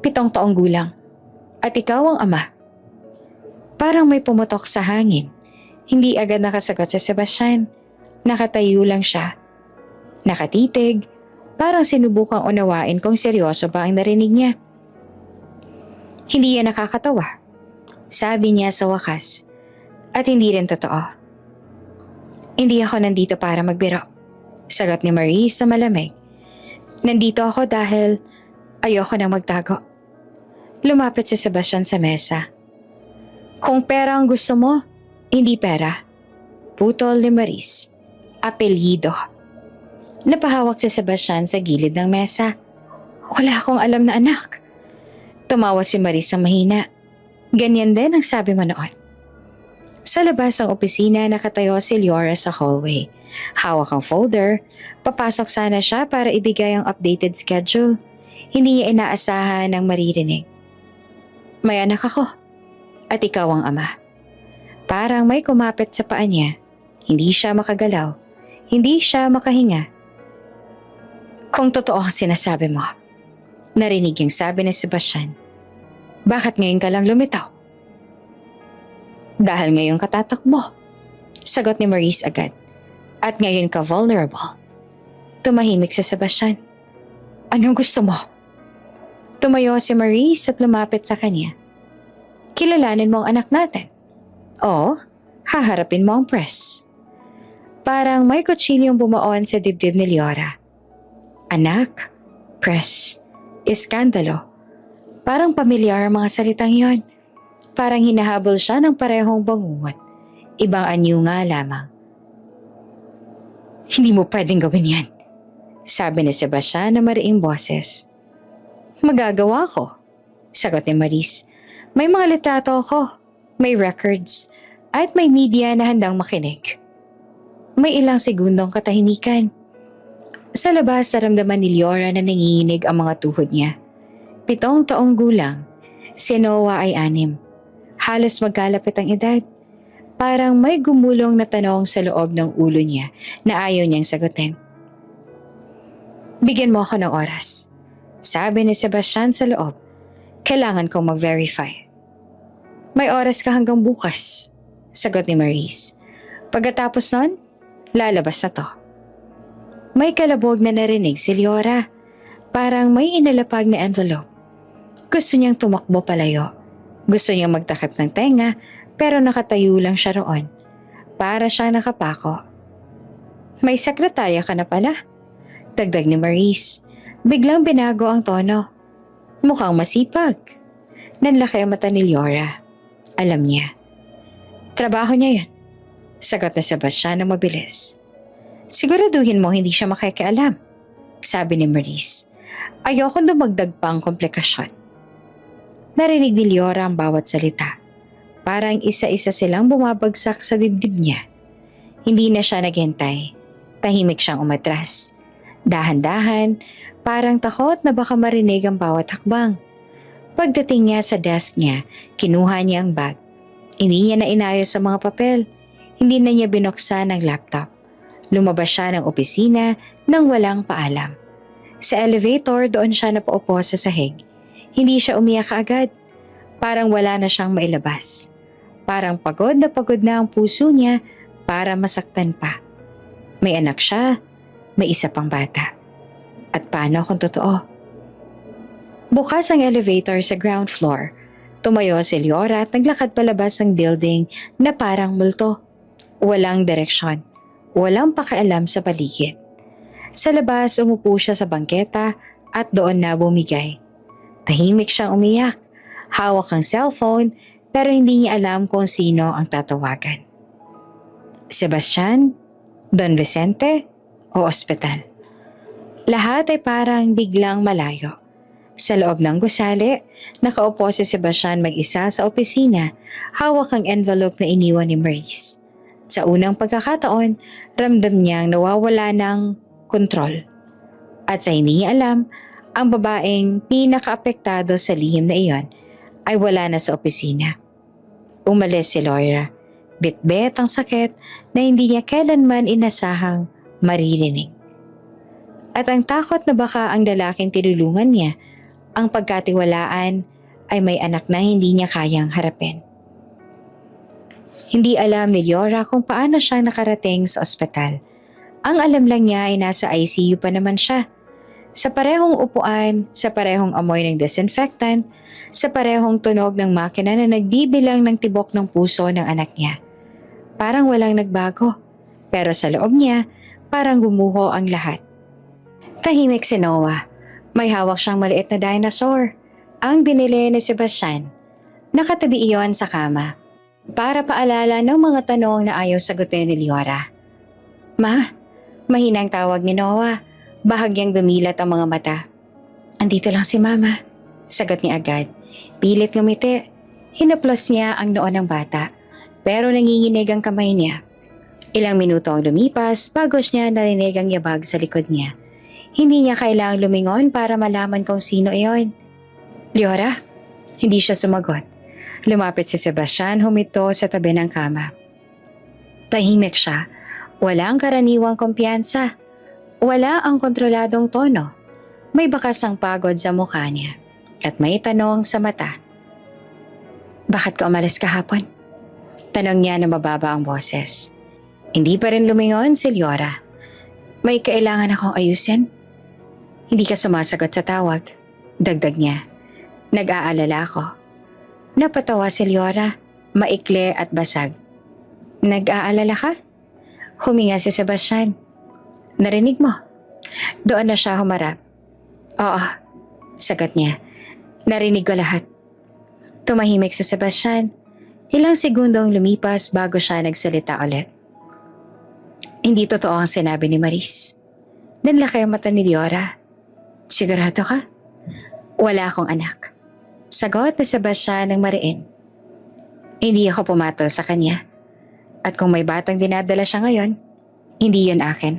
7 taong gulang. At ikaw ang ama. Parang may pumutok sa hangin. Hindi agad nakasagot si Sebastian. Nakatayo lang siya. Nakatitig, parang sinubukang unawain kung seryoso ba ang narinig niya. Hindi yan nakakatawa, sabi niya sa wakas. At hindi rin totoo. Hindi ako nandito para magbiro, sagot ni Maurice sa malamig. Nandito ako dahil ayoko nang magtago. Lumapit si Sebastian sa mesa. Kung pera ang gusto mo, hindi pera. Putol ni Maurice. Apelyido. Napahawak si Sebastian sa gilid ng mesa. Wala akong alam na anak. Tumawa si Maurice sa mahina. Ganyan din ang sabi mo noon. Sa labas ng opisina nakatayo si Liora sa hallway. Hawak ang folder. Papasok sana siya para ibigay ang updated schedule. Hindi niya inaasahan ang maririnig. May anak ako. At ikaw ang ama. Parang may kumapit sa paa niya. Hindi siya makagalaw. Hindi siya makahinga. Kung totoo ang sinasabi mo, narinig yung sabi ni Sebastian. Bakit ngayon ka lang lumitaw? Dahil ngayon ka tatakbo, sagot ni Maurice agad. At ngayon ka vulnerable. Tumahimik si Sebastian. Anong gusto mo? Tumayo si Maurice at lumapit sa kanya. Kilalanin mo ang anak natin. O, haharapin mo ang press. Parang may kutsilyong bumaon sa dibdib ni Liora. Anak, press, iskandalo. Parang pamilyar ang mga salitang yon. Parang hinahabol siya ng parehong bangungot. Ibang anyo nga lamang. Hindi mo pwedeng gawin yan, sabi ni Sebastian na mariing boses. Magagawa ko, sagot ni Maurice. May mga litrato ako, may records, at may media na handang makinig. May ilang segundong katahimikan. Sa labas naramdaman ni Liora na nanginginig ang mga tuhod niya. 7 taong gulang, si Noah ay 6. Halos magkalapit ang edad. Parang may gumulong na tanong sa loob ng ulo niya na ayaw niyang sagutin. Bigyan mo ako ng oras, sabi ni Sebastian sa loob. Kailangan kong mag-verify. May oras ka hanggang bukas, sagot ni Maurice. Pagkatapos nun, lalabas na to. May kalabog na narinig si Liora. Parang may inalapag na envelope. Gusto niyang tumakbo palayo. Gusto niyang magtakip ng tenga pero nakatayo lang siya roon. Para siyang nakapako. May sekretarya ka na pala, dagdag ni Maurice. Biglang binago ang tono. Mukhang masipag. Nanlaki ang mata ni Liora. Alam niya. Trabaho niya yan, sagot na Sebastian na mabilis. Siguraduhin mo hindi siya makikialam, sabi ni Maurice. Ayokong dumagdag pa ang komplikasyon. Narinig ni Liora ang bawat salita. Parang isa-isa silang bumabagsak sa dibdib niya. Hindi na siya naghintay. Tahimik siyang umatras. Dahan-dahan, parang takot na baka marinig ang bawat hakbang. Pagdating niya sa desk niya, kinuha niya ang bag. Hindi niya na inayos sa mga papel. Hindi na niya binuksan ang laptop. Lumabas siya ng opisina nang walang paalam. Sa elevator, doon siya napaupo sa sahig. Hindi siya umiyak agad. Parang wala na siyang mailabas. Parang pagod na ang puso niya para masaktan pa. May anak siya, may isa pang bata. At paano kung totoo? Bukas ang elevator sa ground floor. Tumayo si Liora at naglakad palabas ng building na parang multo. Walang direksyon. Walang pakialam sa paligid. Sa labas, umupo siya sa bangketa at doon na bumigay. Tahimik siyang umiyak. Hawak ang cellphone pero hindi niya alam kung sino ang tatawagan. Sebastian? Don Vicente? O ospital? Lahat ay parang biglang malayo. Sa loob ng gusali, nakaupo si Sebastian mag-isa sa opisina, hawak ang envelope na iniwan ni Maurice. Sa unang pagkakataon, ramdam niyang nawawala ng kontrol. At sa hindi niya alam, ang babaeng pinakaapektado sa lihim na iyon ay wala na sa opisina. Umalis si Laura. Bitbit ang sakit na hindi niya kailanman inasahang maririnig. At ang takot na baka ang lalaking tinulungan niya, ang pagkatiwalaan, ay may anak na hindi niya kayang harapin. Hindi alam ni Laura kung paano siya nakarating sa ospital. Ang alam lang niya ay nasa ICU pa naman siya. Sa parehong upuan, sa parehong amoy ng disinfectant, sa parehong tunog ng makina na nagbibilang ng tibok ng puso ng anak niya. Parang walang nagbago, pero sa loob niya, parang gumuho ang lahat. Tahimik si Noah. May hawak siyang maliit na dinosaur. Ang binili ni Sebastian. Nakatabi iyon sa kama. Para paalala ng mga tanong na ayaw sagutin ni Laura. Ma, mahinang tawag ni Noah. Bahagyang dumilat ang mga mata. Andito lang si Mama. Sagot niya agad. Pilit ngumiti. Hinaplos niya ang noo ng bata. Pero nanginginig ang kamay niya. Ilang minuto ang lumipas bago niya narinig ang yabag sa likod niya. Hindi niya kailangang lumingon para malaman kung sino iyon. Laura? Hindi siya sumagot. Lumapit si Sebastian, humito sa tabi ng kama. Tahimik siya. Walang karaniwang kumpiyansa. Wala ang kontroladong tono. May bakas ang pagod sa mukha niya. At may tanong sa mata. Bakit ka umalis kahapon? Tanong niya na mababa ang boses. Hindi pa rin lumingon si Laura. May kailangan akong ayusin. Hindi ka sumasagot sa tawag. Dagdag niya. Nag-aalala ako. Napatawa si Laura, maikli at basag. Nag-aalala ka? Huminga si Sebastian. Narinig mo? Doon na siya humarap. Oo, sagot niya. Narinig ko lahat. Tumahimik si Sebastian. Ilang segundong lumipas bago siya nagsalita ulit. Hindi totoo ang sinabi ni Maris. Nanlaki ang mata ni Laura. Sigurado ka? Wala akong anak. Sagot ni Sebastian ng mariin. Hindi ako pumatol sa kanya. At kung may batang dinadala siya ngayon, hindi yun akin.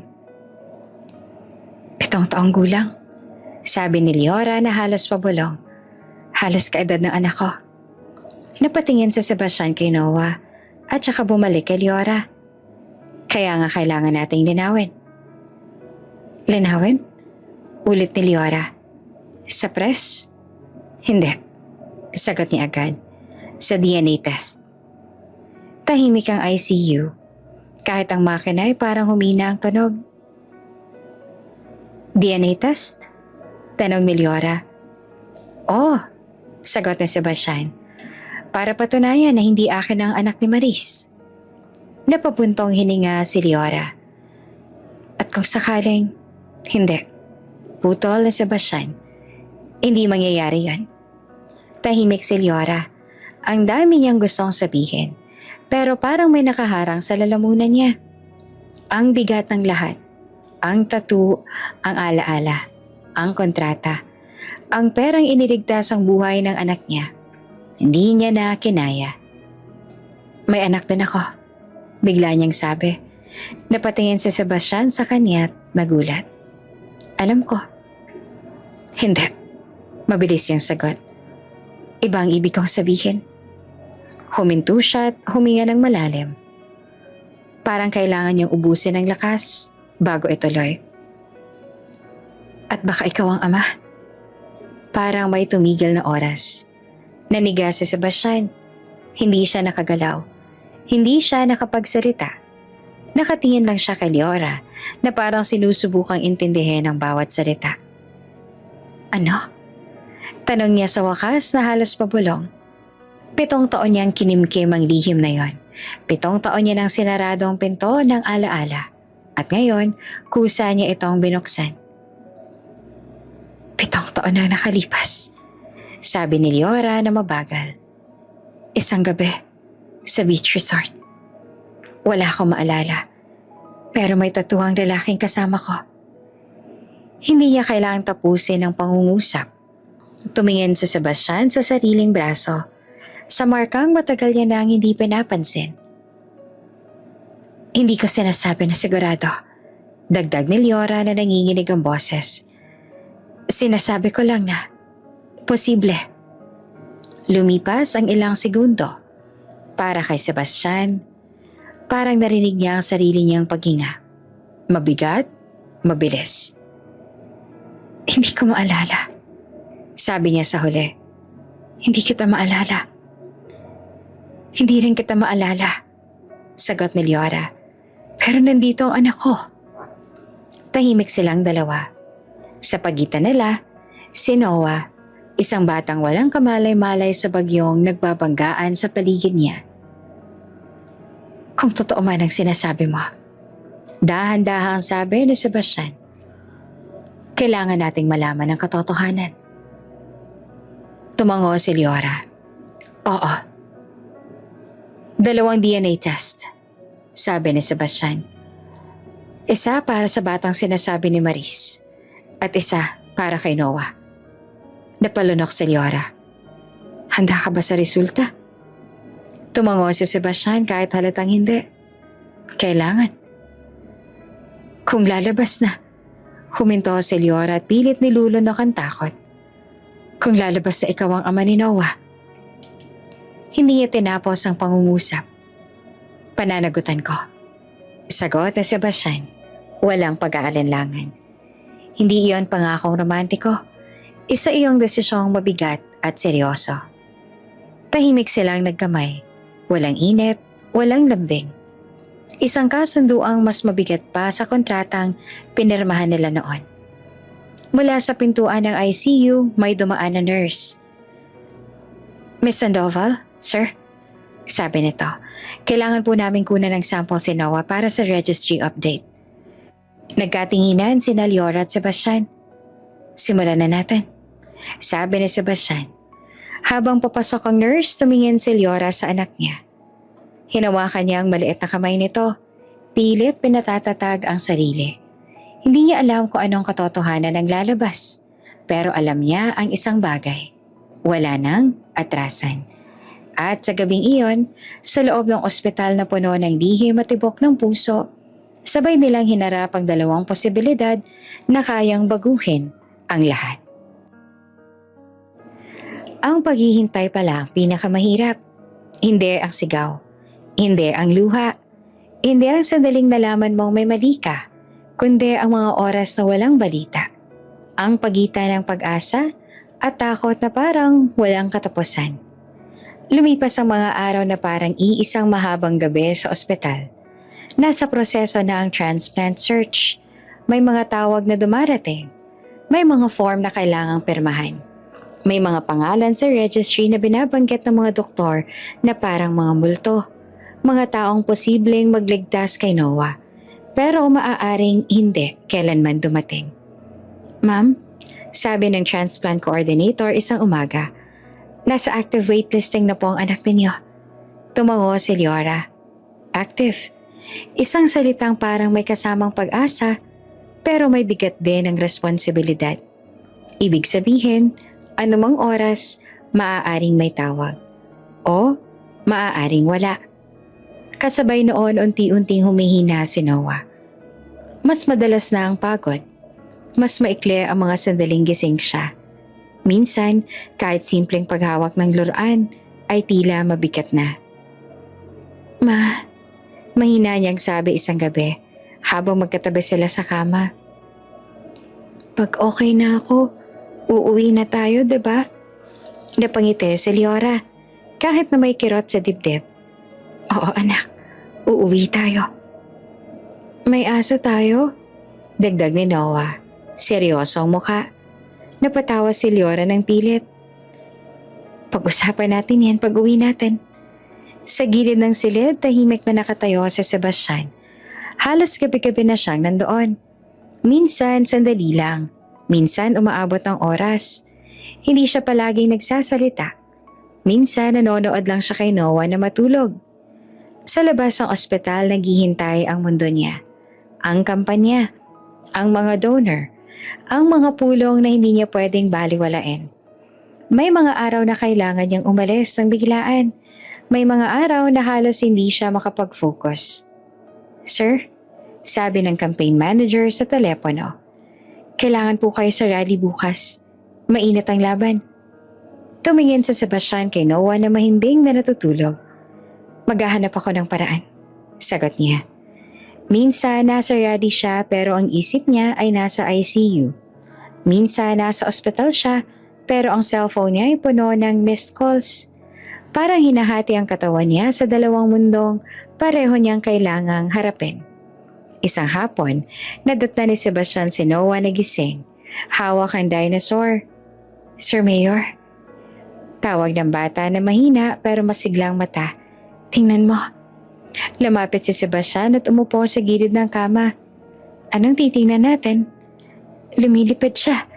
7 taong gulang. Sabi ni Laura na halos pabulong. Halos kaedad ng anak ko. Napatingin si Sebastian kay Noah at saka bumalik kay Laura. Kaya nga kailangan nating linawin. Linawin? Ulit ni Laura. Sa press? Hindi. Sagot niya agad. Sa DNA test. Tahimik ang ICU. Kahit ang makina ay parang humina ang tunog. DNA test? Tanong ni Laura. Oh, sagot ni Sebastian. Para patunayan na hindi akin ang anak ni Maris. Napapuntong hininga si Laura. At kung sakaling, hindi. Putol ni Sebastian. Hindi mangyayari yan. Tahimik si Laura. Ang dami niyang gustong sabihin. Pero parang may nakaharang sa lalamunan niya. Ang bigat ng lahat. Ang tattoo, ang alaala, ang kontrata, ang perang iniligtas ang buhay ng anak niya. Hindi niya na kinaya. May anak din ako. Bigla niyang sabi. Napatingin si Sebastian sa kanya at nagulat. Alam ko. Hindi. Mabilis niyang sagot. Iba ang ibig kong sabihin. Huminto siya at huminga ng malalim. Parang kailangan niyang ubusin ng lakas bago ituloy. At baka ikaw ang ama. Parang may tumigil na oras. Naniga si Sebastian. Hindi siya nakagalaw. Hindi siya nakapagsalita. Nakatingin lang siya kay Laura na parang sinusubukang intindihin ang bawat salita. Ano? Tanong niya sa wakas na halos pabulong. 7 taon niyang kinimkim ang lihim na yon. 7 taon niya nang sinarado ang pinto ng alaala. At ngayon, kusa niya itong binuksan. 7 taon na nakalipas. Sabi ni Laura na mabagal. Isang gabi, sa beach resort. Wala akong maalala. Pero may tatuang lalaking kasama ko. Hindi niya kailangang tapusin ang pangungusap. Tumingin si Sebastian sa sariling braso. Sa markang matagal niya nang hindi pinapansin. Hindi ko sinasabi na sigurado. Dagdag ni Leora na nanginginig ang boses. Sinasabi ko lang na posible. Lumipas ang ilang segundo. Para kay Sebastian, parang narinig niya ang sarili niyang paghinga. Mabigat, mabilis. Hindi ko maalala. Sabi niya sa huli. Hindi kita maalala. Hindi rin kita maalala. Sagot ni Leora. Pero nandito ang anak ko. Tahimik silang dalawa. Sa pagitan nila, si Noah, isang batang walang kamalay-malay sa bagyong nagbabanggaan sa paligid niya. Kung totoo man ang sinasabi mo, dahan-dahang sabi ni Sebastian, kailangan nating malaman ang katotohanan. Tumango si Leora. Oo. 2 DNA test, sabi ni Sebastian. Isa para sa batang sinasabi ni Maris at isa para kay Noah. Napalunok si Leora. Handa ka ba sa resulta? Tumango si Sebastian kahit halatang hindi. Kailangan. Kung lalabas na, huminto si Leora at pilit nilulunok ang takot. Kung lalabas na ikaw ang ama ni Noah. Hindi niya tinapos ang pangungusap. Pananagutan ko. Sagot ni Sebastian, walang pag-aalinlangan. Hindi iyon pangakong romantiko. Isa iyong desisyong mabigat at seryoso. Tahimik silang nagkamay. Walang init, walang lambing. Isang kasunduang mas mabigat pa sa kontratang pinirmahan nila noon. Mula sa pintuan ng ICU, may dumaan na nurse. Miss Sandoval, sir? Sabi nito, kailangan po namin kunan ng sample si Noah para sa registry update. Nagkatinginan sina Leora at Sebastian. Simulan na natin, sabi ni Sebastian. Habang papasok ang nurse, tumingin si Leora sa anak niya. Hinawakan niya ang maliit na kamay nito. Pilit pinatatatag ang sarili. Hindi niya alam kung anong katotohanan ang lalabas. Pero alam niya ang isang bagay. Wala nang atrasan. At sa gabing iyon, sa loob ng ospital na puno ng lihim at tibok ng puso, sabay nilang hinarap ang 2 posibilidad na kayang baguhin ang lahat. Ang paghihintay pala ang pinakamahirap. Hindi ang sigaw. Hindi ang luha. Hindi ang sandaling nalaman mong may mali ka, kundi ang mga oras na walang balita. Ang pagitan ng pag-asa at takot na parang walang katapusan. Lumipas ang mga araw na parang iisang mahabang gabi sa ospital. Nasa proseso na ang transplant search. May mga tawag na dumarating. May mga form na kailangang pirmahan. May mga pangalan sa registry na binabanggit ng mga doktor na parang mga multo. Mga taong posibleng magligtas kay Noah. Pero maaaring hindi kailanman dumating. Ma'am, sabi ng transplant coordinator isang umaga, nasa active waitlisting na po ang anak ninyo. Tumango si Leora. Active. Isang salitang parang may kasamang pag-asa, pero may bigat din ang responsibilidad. Ibig sabihin, anumang oras, maaaring may tawag. O maaaring wala. Kasabay noon unti-unting humihina si Noah. Mas madalas na ang pagod. Mas maikli ang mga sandaling gising siya. Minsan, kahit simpleng paghawak ng luran ay tila mabigat na. Mahina niyang sabi isang gabi habang magkatabi sila sa kama. Pag okay na ako, uuwi na tayo, diba? Napangiti si Leora kahit na may kirot sa dibdib. Oo anak, uuwi tayo. May aso tayo? Dagdag ni Noah. Seryoso ang mukha. Napatawa si Leora ng pilit. Pag-usapan natin yan pag uwi natin. Sa gilid ng silid, tahimik na nakatayo si Sebastian. Halos gabi-gabi na siyang nandoon. Minsan sandali lang. Minsan umaabot ng oras. Hindi siya palaging nagsasalita. Minsan nanonood lang siya kay Noah na matulog. Sa labas ng ospital naghihintay ang mundo niya. Ang kampanya. Ang mga donor. Ang mga pulong na hindi niya pwedeng baliwalain. May mga araw na kailangan niyang umalis ng biglaan. May mga araw na halos hindi siya makapag-focus. Sir, sabi ng campaign manager sa telepono. Kailangan po kayo sa rally bukas. Mainit ang laban. Tumingin sa Sebastian kay Noah na mahimbing na natutulog. Maghahanap ako ng paraan, sagot niya. Minsan nasa rally siya pero ang isip niya ay nasa ICU. Minsan nasa ospital siya pero ang cellphone niya ay puno ng missed calls. Parang hinahati ang katawan niya sa dalawang mundong pareho niyang kailangang harapin. Isang hapon, nadatna ni Sebastian si Noah na gising. Hawak ang dinosaur. Sir Mayor, tawag ng bata na mahina pero masiglang mata. Tingnan mo. Lumapit si Sebastian at umupo sa gilid ng kama. Anong titingnan natin? Lumilipad siya.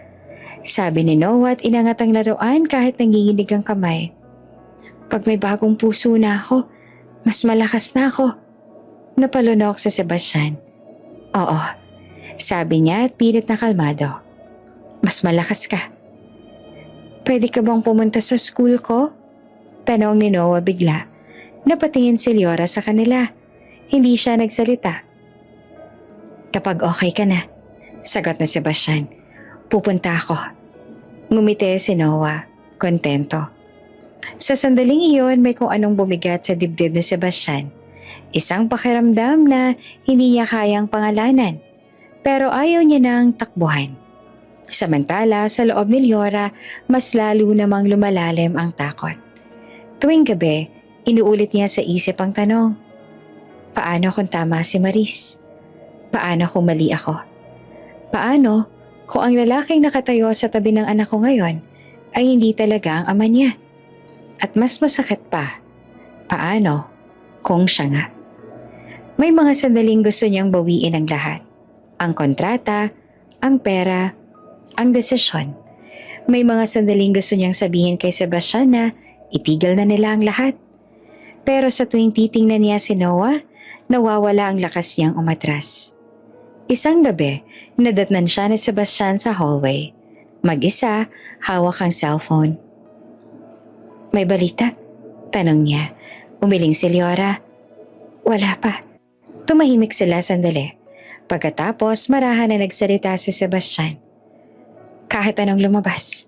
Sabi ni Noah at inangat ang laruan kahit nanginginig ang kamay. Pag may bagong puso na ako, mas malakas na ako. Napalunok si Sebastian. Oo, sabi niya at pilit na kalmado. Mas malakas ka. Pwede ka bang pumunta sa school ko? Tanong ni Noah bigla. Napatingin si Leora sa kanila. Hindi siya nagsalita. Kapag okay ka na, sagot na Sebastian. Pupunta ako. Ngumiti si Noah, kontento. Sa sandaling iyon may kung anong bumigat sa dibdib ni Sebastian. Isang pakiramdam na hindi niya kayang pangalanan, pero ayaw niya nang takbuhan. Samantala sa loob ni Leora, mas lalo namang lumalalim ang takot. Tuwing gabi, inuulit niya sa isip ang tanong, paano kung tama si Maris? Paano kung mali ako? Paano kung ang lalaking nakatayo sa tabi ng anak ko ngayon ay hindi talaga ang ama niya? At mas masakit pa, paano kung siya nga? May mga sandaling gusto niyang bawiin ang lahat. Ang kontrata, ang pera, ang desisyon. May mga sandaling gusto niyang sabihin kay Sebastian na itigil na nila ang lahat. Pero sa tuwing titingnan niya si Noah, nawawala ang lakas niyang umatras. Isang gabi, nadatnan siya ni Sebastian sa hallway. Mag-isa, hawak ang cellphone. May balita? Tanong niya. Umiling si Leora. Wala pa. Tumahimik sila sandali. Pagkatapos marahan na nagsalita si Sebastian. Kahit anong lumabas,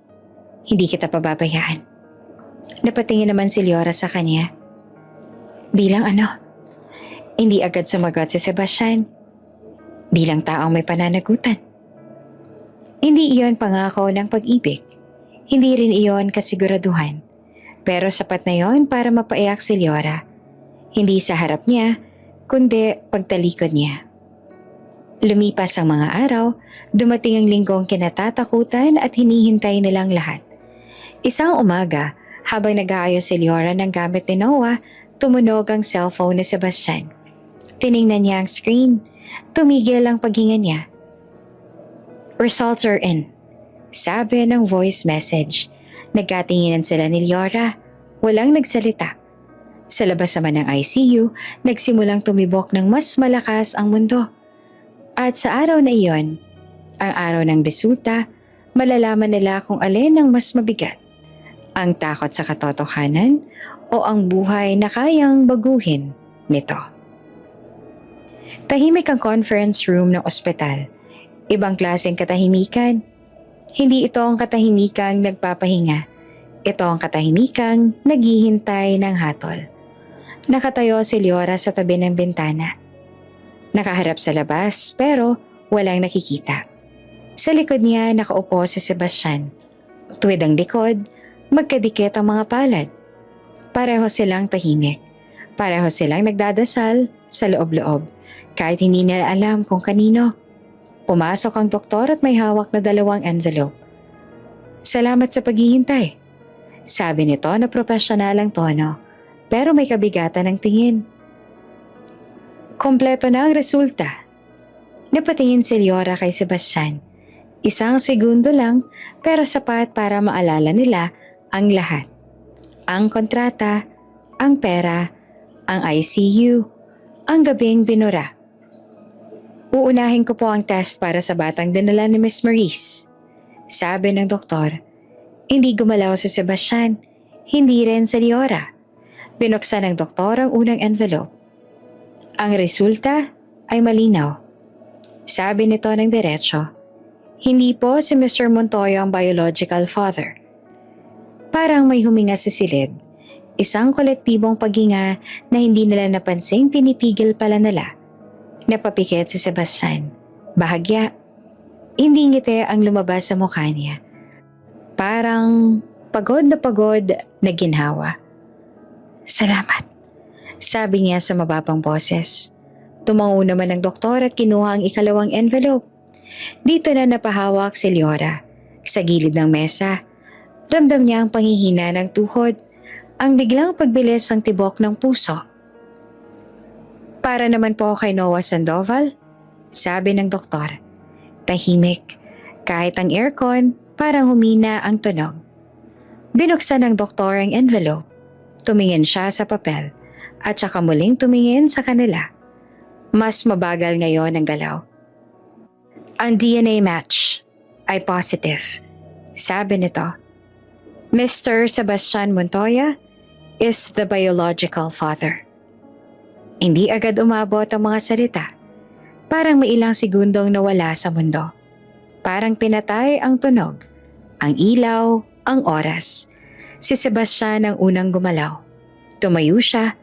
hindi kita pababayaan. Napatingin naman si Leora sa kanya. Bilang ano? Hindi agad sumagot si Sebastian. Bilang taong may pananagutan. Hindi iyon pangako ng pag-ibig. Hindi rin iyon kasiguraduhan. Pero sapat na yon para mapaiyak si Leora. Hindi sa harap niya, kundi pagtalikod niya. Lumipas ang mga araw, dumating ang linggong kinatatakutan at hinihintay nilang lahat. Isang umaga, habang nag-aayos si Leora ng gamit ni Noah, tumunog ang cellphone ni Sebastian. Tiningnan niya ang screen. Tumigil ang paghinga niya. Results are in, sabi ng voice message. Nagkatinginan sila ni Leora. Walang nagsalita. Sa labas naman ng ICU, nagsimulang tumibok ng mas malakas ang mundo. At sa araw na iyon, ang araw ng resulta, malalaman nila kung alin ang mas mabigat. Ang takot sa katotohanan o ang buhay na kayang baguhin nito. Tahimik ang conference room ng ospital. Ibang klaseng katahimikan. Hindi ito ang katahimikang nagpapahinga. Ito ang katahimikang naghihintay ng hatol. Nakatayo si Leora sa tabi ng bintana. Nakaharap sa labas pero walang nakikita. Sa likod niya nakaupo si Sebastian. Tuwid ang likod, magkadikit ang mga palad. Pareho silang tahimik. Pareho silang nagdadasal sa loob-loob kahit hindi nila alam kung kanino. Pumasok ang doktor at may hawak na 2 envelope. Salamat sa paghihintay, sabi nito na profesional ang tono, pero may kabigatan ng tingin. Kompleto na ang resulta. Napatingin si Leora kay Sebastian. 1 segundo lang pero sapat para maalala nila ang lahat. Ang kontrata, ang pera, ang ICU, ang gabing binura. Uunahin ko po ang test para sa batang dinala ni Miss Maurice. Sabi ng doktor. Hindi gumalaw si Sebastian, hindi rin si Leora. Binuksan ng doktor ang unang envelope. Ang resulta, ay malinaw. Sabi nito ng diretso, hindi po si Mr. Montoya ang biological father. Parang may huminga sa silid, isang kolektibong paghinga na hindi nila napansing pinipigil pala nila. Napapikit si Sebastian. Bahagya. Hindi ngiti ang lumabas sa mukha niya. Parang pagod na ginhawa. Salamat, sabi niya sa mababang boses. Tumango naman ang doktor at kinuha ang ikalawang envelope. Dito na napahawak si Leora. Sa gilid ng mesa, ramdam niya ang panghihina ng tuhod, ang biglang pagbilis ng tibok ng puso. Para naman po kay Noah Sandoval, sabi ng doktor. Tahimik, kahit ang aircon, parang humina ang tunog. Binuksan ng doktor ang envelope. Tumingin siya sa papel at saka muling tumingin sa kanila. Mas mabagal ngayon ang galaw. Ang DNA match ay positive. Sabi nito, Mr. Sebastian Montoya is the biological father. Hindi agad umabot ang mga salita. Parang may ilang segundong nawala sa mundo. Parang pinatay ang tunog, ang ilaw, ang oras. Si Sebastian ang unang gumalaw. Tumayo siya,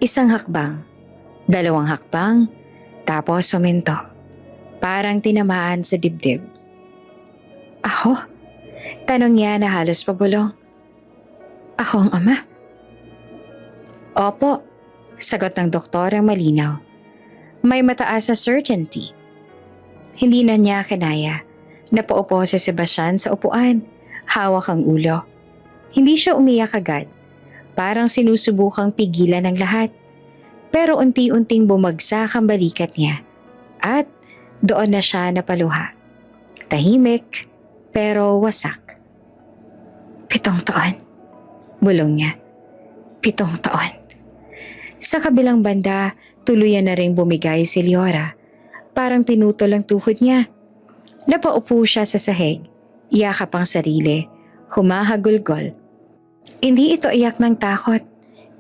isang hakbang, dalawang hakbang, tapos suminto. Parang tinamaan sa dibdib. Ako? Tanong niya na halos pabulong. Ako ang ama? Opo, sagot ng doktor ang malinaw. May mataas na certainty. Hindi na niya kinaya. Napaupo si Sebastian sa upuan. Hawak ang ulo. Hindi siya umiyak agad. Parang sinusubukang pigilan ng lahat. Pero unti-unting bumagsak ang balikat niya. At doon na siya napaluha. Tahimik, pero wasak. 7 taon. Bulong niya. 7 taon. Sa kabilang banda, tuluyan na ring bumigay si Leora. Parang pinutol ang tuhod niya. Napaupo siya sa sahig. Yakap ang sarili. Humahagulgol. Hindi ito iyak ng takot.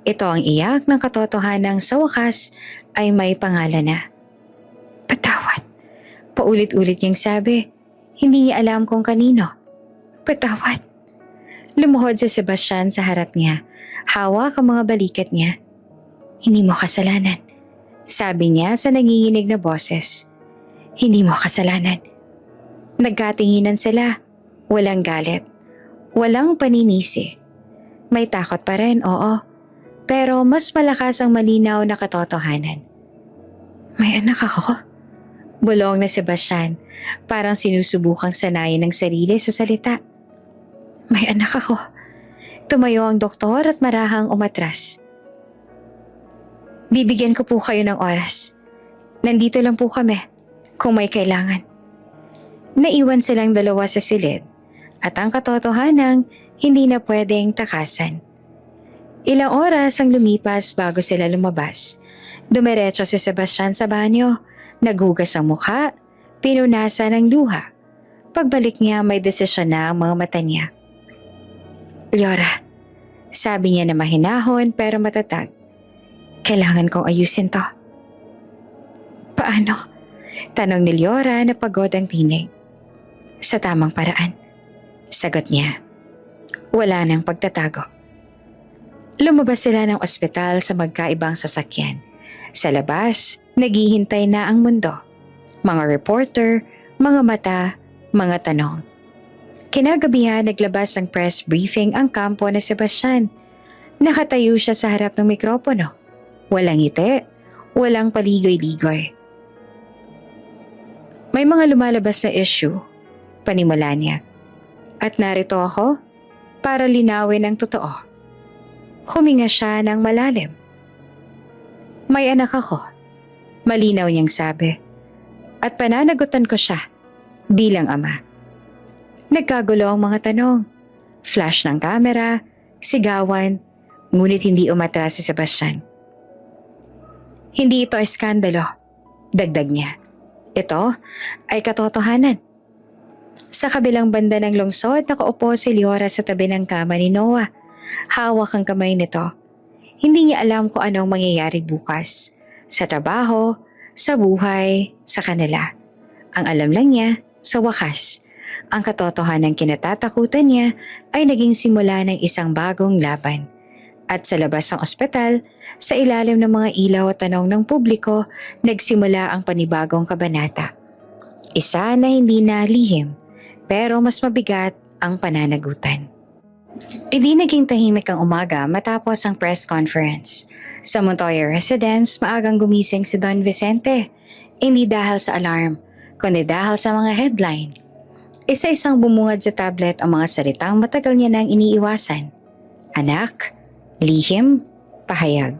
Ito ang iyak ng katotohanang sa wakas ay may pangalan na. Patawad. Paulit-ulit niyang sabi. Hindi niya alam kung kanino. Patawad. Lumuhod si Sebastian sa harap niya. Hawak ang mga balikat niya. Hindi mo kasalanan. Sabi niya sa nanginginig na boses. Hindi mo kasalanan. Nagkatinginan sila. Walang galit. Walang paninisi. May takot pa rin, oo. Pero mas malakas ang malinaw na katotohanan. May anak ako. Bulong na Sebastian. Parang sinusubukang sanayin ng sarili sa salita. May anak ako. Tumayo ang doktor at marahang umatras. Bibigyan ko po kayo ng oras. Nandito lang po kami kung may kailangan. Naiwan silang dalawa sa silid at ang katotohanang hindi na pwedeng takasan. Ilang oras ang lumipas bago sila lumabas. Dumiretso si Sebastian sa banyo, naghugas ang mukha, pinunasan ng luha. Pagbalik niya may desisyon na ang mga mata niya. Leora, sabi niya na mahinahon pero matatag. Kailangan kong ayusin to. Paano? Tanong ni Leora na pagod ang tinig. Sa tamang paraan. Sagot niya. Wala nang pagtatago. Lumabas sila ng ospital sa magkaibang sasakyan. Sa labas, naghihintay na ang mundo. Mga reporter, mga mata, mga tanong. Kinagabihan naglabas ng press briefing ang kampo na Sebastian. Nakatayo siya sa harap ng mikropono. Walang ngiti, walang paligoy-ligoy. May mga lumalabas na issue, panimula niya. At narito ako para linawin ang totoo. Huminga siya ng malalim. May anak ako, malinaw niyang sabi. At pananagutan ko siya bilang ama. Nagkagulo ang mga tanong. Flash ng kamera, sigawan, ngunit hindi umatras si Sebastian. Hindi ito eskandalo, dagdag niya. Ito ay katotohanan. Sa kabilang banda ng lungsod, nakaupo si Leora sa tabi ng kama ni Noah. Hawak ang kamay nito. Hindi niya alam kung anong mangyayari bukas. Sa trabaho, sa buhay, sa kanila. Ang alam lang niya, sa wakas, ang katotohanan kinatatakutan niya ay naging simula ng isang bagong laban. At sa labas ng ospital, sa ilalim ng mga ilaw at tanong ng publiko, nagsimula ang panibagong kabanata. Isa na hindi na lihim, pero mas mabigat ang pananagutan. Hindi naging tahimik ang umaga matapos ang press conference. Sa Montoya Residence, maagang gumising si Don Vicente. Hindi dahil sa alarm, kundi dahil sa mga headline. Isa-isang bumungad sa tablet ang mga salitang matagal niya nang iniiwasan. Anak, lihim, pahayag.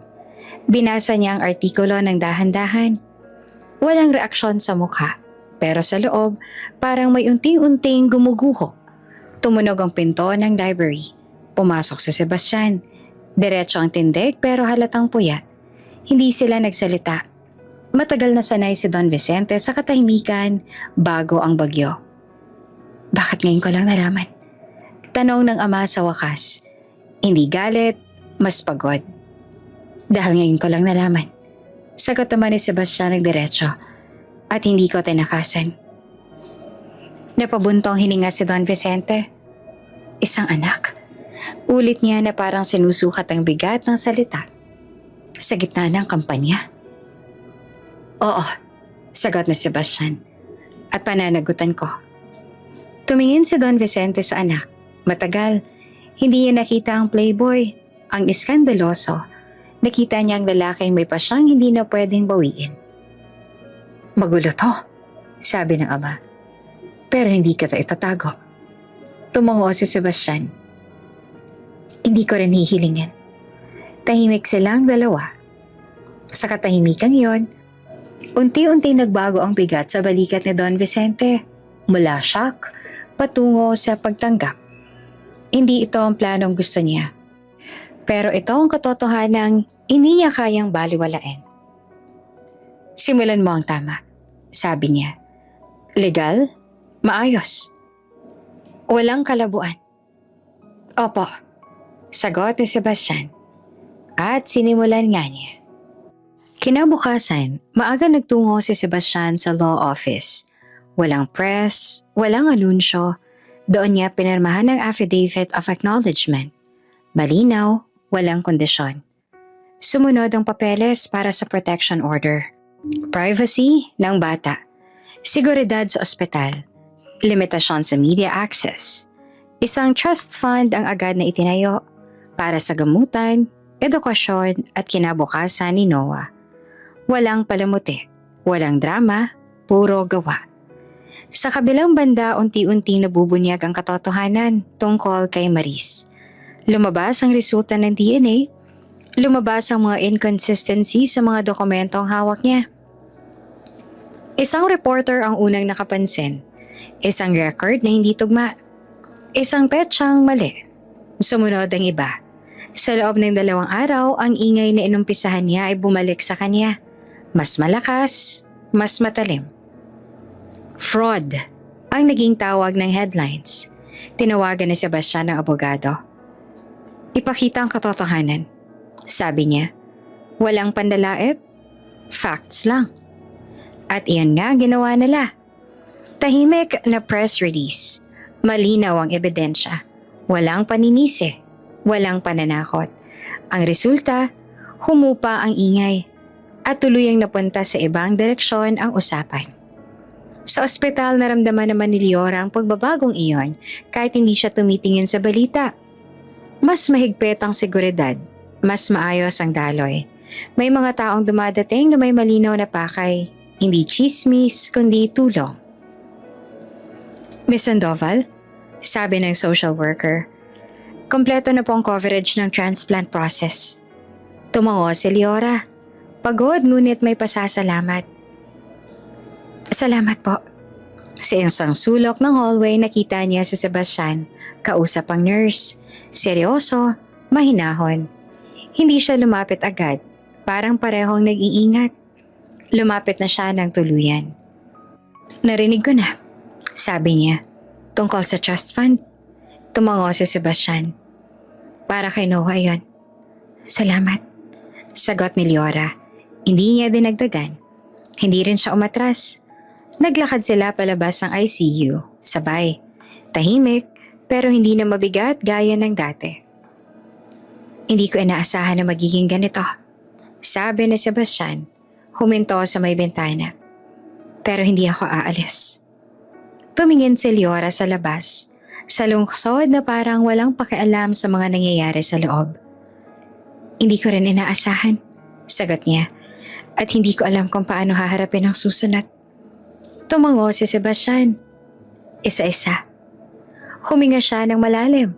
Binasa niya ang artikulo ng dahan-dahan. Walang reaksyon sa mukha, pero sa loob, parang may unting-unting gumuguho. Tumunog ang pinto ng library. Pumasok si Sebastian. Diretso ang tindig pero halatang puyat. Hindi sila nagsalita. Matagal na sanay si Don Vicente sa katahimikan bago ang bagyo. Bakit ngayon ko lang nalaman? Tanong ng ama sa wakas. Hindi galit, mas pagod. Dahil ngayon ko lang nalaman. Sagot naman ni Sebastian nagdiretso at hindi ko tinakasan. Napabuntong hininga si Don Vicente. Isang anak. Ulit niya na parang sinusukat ang bigat ng salita. Sa gitna ng kampanya. Oo, sagot ni Sebastian. At pananagutan ko. Tumingin si Don Vicente sa anak. Matagal, hindi niya nakita ang playboy, ang iskandaloso. Nakita niya ang lalaking may pasyang hindi na pwedeng bawiin. Magulo to, sabi ng ama. Pero hindi kita itatago. Tumango si Sebastian. Hindi ko rin hihilingin. Tahimik silang dalawa. Sa katahimikan yon, unti-unti nagbago ang bigat sa balikat ni Don Vicente. Mula shock, patungo sa pagtanggap. Hindi ito ang planong gusto niya. Pero ito ang katotohanang hindi niya kayang baliwalain. Simulan mo ang tama, sabi niya. Legal? Maayos. Walang kalabuan. Opo, sagot ni Sebastian. At sinimulan nga niya. Kinabukasan, maaga nagtungo si Sebastian sa law office. Walang press, walang anunsyo. Doon niya pinirmahan ang affidavit of acknowledgement. Malinaw, walang kondisyon. Sumunod ang papeles para sa protection order. Privacy ng bata. Seguridad sa ospital. Limitasyon sa media access. Isang trust fund ang agad na itinayo para sa gamutan, edukasyon at kinabukasan ni Noah. Walang palamuti, walang drama, puro gawa. Sa kabilang banda, unti-unti nabubunyag ang katotohanan tungkol kay Maris. Lumabas ang resulta ng DNA, lumabas ang mga inconsistency sa mga dokumentong hawak niya. Isang reporter ang unang nakapansin. Isang record na hindi tugma. Isang petsang mali. Sumunod ang iba. Sa loob ng 2 araw, ang ingay na inumpisahan niya ay bumalik sa kanya. Mas malakas, mas matalim. Fraud ang naging tawag ng headlines. Tinawagan ni Sebastian ng abogado. Ipakita ang katotohanan. Sabi niya, walang pandalait, facts lang. At iyan nga ginawa nila. Tahimik na press release. Malinaw ang ebidensya. Walang paninisi. Walang pananakot. Ang resulta, humupa ang ingay. At tuluyang napunta sa ibang direksyon ang usapan. Sa ospital naramdaman naman ni Leora ang pagbabagong iyon kahit hindi siya tumitingin sa balita. Mas mahigpit ang seguridad. Mas maayos ang daloy. May mga taong dumadating na may malinaw na pakay. Hindi chismis, kundi tulong. Miss Sandoval, sabi ng social worker, kompleto na po ang coverage ng transplant process. Tumango si Leora. Pagod ngunit may pasasalamat. Salamat po. Sa isang sulok ng hallway nakita niya si Sebastian, kausap ang nurse. Seryoso, mahinahon. Hindi siya lumapit agad, parang parehong nag-iingat. Lumapit na siya ng tuluyan. Narinig ko na, sabi niya, tungkol sa trust fund. Tumango si Sebastian. Para kay Noah yon. Salamat. Sagot ni Leora. Hindi niya dinagdagan. Hindi rin siya umatras. Naglakad sila palabas ng ICU, sabay. Tahimik, pero hindi na mabigat gaya ng dati. Hindi ko inaasahan na magiging ganito, sabi ni Sebastian, huminto sa may bintana. Pero hindi ako aalis. Tumingin si Leora sa labas, sa lungsod na parang walang pakialam sa mga nangyayari sa loob. Hindi ko rin inaasahan, sagot niya, at hindi ko alam kung paano haharapin ang susunod. Tumango si Sebastian. Isa-isa. Huminga siya ng malalim.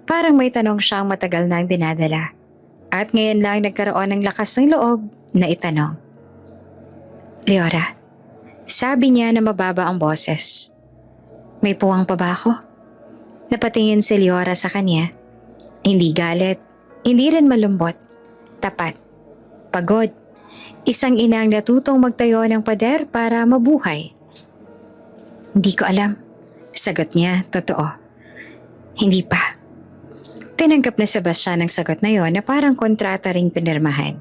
Parang may tanong siyang matagal nang dinadala. At ngayon lang nagkaroon ng lakas ng loob na itanong. Leora, sabi niya na mababa ang boses. May puwang pa ba ako? Napatingin si Leora sa kanya. Hindi galit, hindi rin malumbot. Tapat. Pagod. Isang inang natutong magtayo ng pader para mabuhay. Hindi ko alam. Sagot niya, totoo. Hindi pa. Tinanggap na Sebastian ang sagot na yon na parang kontrata ring pinirmahan.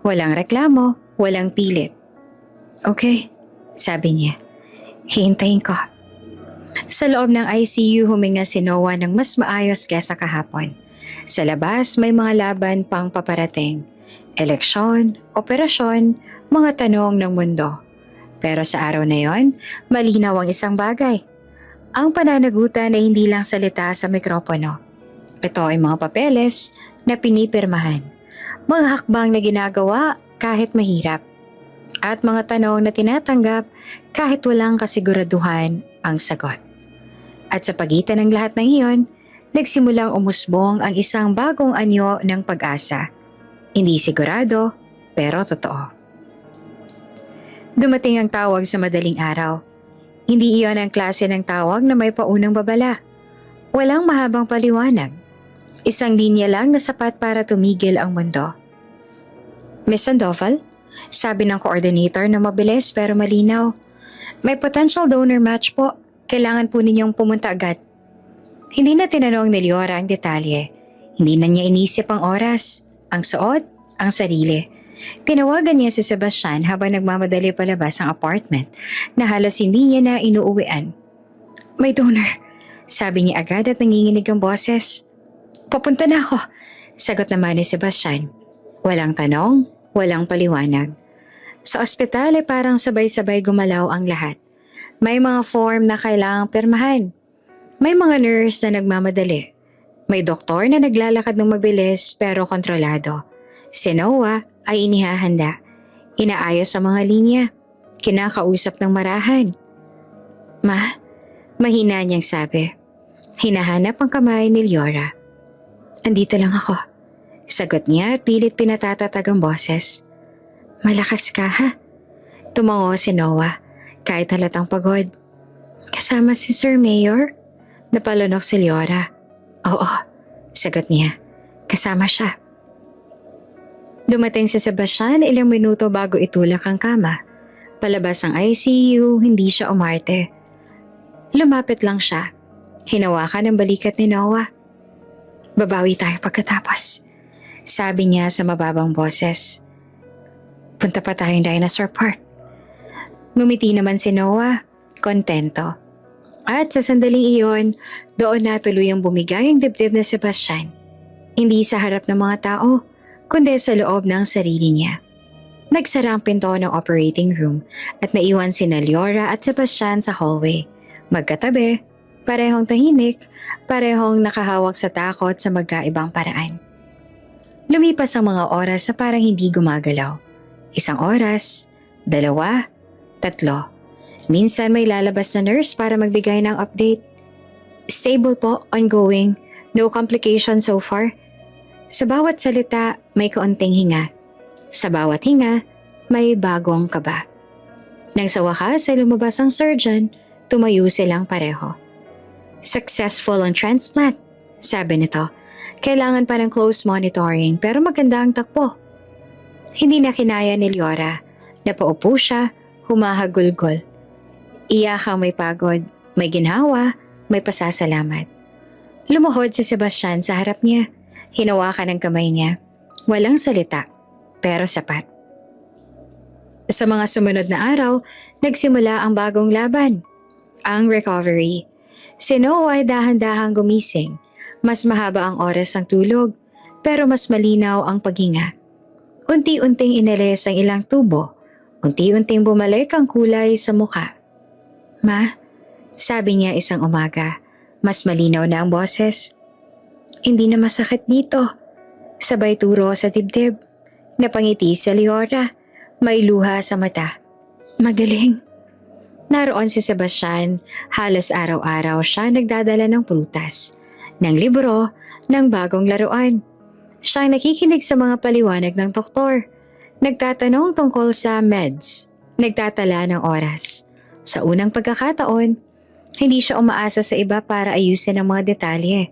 Walang reklamo, walang pilit. Okay, sabi niya. Hihintayin ko. Sa loob ng ICU huminga si Noah ng mas maayos kesa kahapon. Sa labas may mga laban pang paparating. Eleksyon, operasyon, mga tanong ng mundo. Pero sa araw na yon, malinaw ang isang bagay. Ang pananagutan ay hindi lang salita sa mikropono. Ito ay mga papeles na pinipirmahan, mga hakbang na ginagawa kahit mahirap, at mga tanong na tinatanggap kahit walang kasiguraduhan ang sagot. At sa pagitan ng lahat ng iyon, nagsimulang umusbong ang isang bagong anyo ng pag-asa. Hindi sigurado, pero totoo. Dumating ang tawag sa madaling araw. Hindi iyon ang klase ng tawag na may paunang babala. Walang mahabang paliwanag. Isang linya lang na sapat para tumigil ang mundo. Miss Sandoval, sabi ng coordinator na mabilis pero malinaw. May potential donor match po. Kailangan po ninyong pumunta agad. Hindi na tinanong ni Leora ang detalye. Hindi na niya inisip ang oras, ang suot, ang sarili. Tinawagan niya si Sebastian habang nagmamadali palabas ang apartment na halos hindi niya na inuuwian. May donor, sabi niya agad at nanginginig ang boses. Papunta na ako, sagot naman ni Sebastian. Walang tanong, walang paliwanag. Sa ospital ay parang sabay-sabay gumalaw ang lahat. May mga form na kailangang pirmahan. May mga nurse na nagmamadali. May doktor na naglalakad ng mabilis pero kontrolado. Si Noah ay inihahanda. Inaayos ang mga linya. Kinakausap ng marahan. Mahina niyang sabi. Hinahanap ang kamay ni Leora. Andito lang ako. Sagot niya at pilit pinatatatag ang boses. Malakas ka ha? Tumango si Noah kahit halatang pagod. Kasama si Sir Mayor? Napalunok si Leora. Oo, sagot niya. Kasama siya. Dumating si Sebastian ilang minuto bago itulak ang kama. Palabas ang ICU, hindi siya umarte. Lumapit lang siya. Hinawakan ang balikat ni Noah. Babawi tayo pagkatapos, sabi niya sa mababang boses. Punta pa tayong Dinosaur Park. Ngumiti naman si Noah, kontento. At sa sandaling iyon, doon na tuluyang bumigay ang dibdib na Sebastian. Hindi sa harap ng mga tao, kundi sa loob ng sarili niya. Nagsara ang pinto ng operating room at naiwan sina Leora at Sebastian sa hallway. Magkatabi, parehong tahimik, parehong nakahawak sa takot sa magkaibang paraan. Lumipas ang mga oras na parang hindi gumagalaw. 1 oras, 2, 3. Minsan may lalabas na nurse para magbigay ng update. Stable po, ongoing, no complications so far. Sa bawat salita, may kaunting hinga. Sa bawat hinga, may bagong kaba. Nang sa wakas ay lumabas ang surgeon, tumayo silang pareho. Successful ang transplant, sabi nito. Kailangan pa ng close monitoring pero maganda ang takbo. Hindi na kinaya ni Leora. Napaupo siya, humahagulgol. Iyakang may pagod, may ginhawa, may pasasalamat. Lumuhod si Sebastian sa harap niya. Hinawakan ang kamay niya. Walang salita, pero sapat. Sa mga sumunod na araw, nagsimula ang bagong laban, ang recovery. Si Noah ay dahan-dahang gumising. Mas mahaba ang oras ng tulog, pero mas malinaw ang paghinga. Unti-unting inalis ang ilang tubo. Unti-unting bumalik ang kulay sa muka. Ma, sabi niya isang umaga, mas malinaw na ang boses. Hindi na masakit dito. Sabay turo sa dibdib. Napangiti si Leora. May luha sa mata. Magaling. Naroon si Sebastian, halos araw-araw siya nagdadala ng prutas, ng libro, ng bagong laruan. Siya nakikinig sa mga paliwanag ng doktor. Nagtatanong tungkol sa meds. Nagtatala ng oras. Sa unang pagkakataon, hindi siya umaasa sa iba para ayusin ang mga detalye.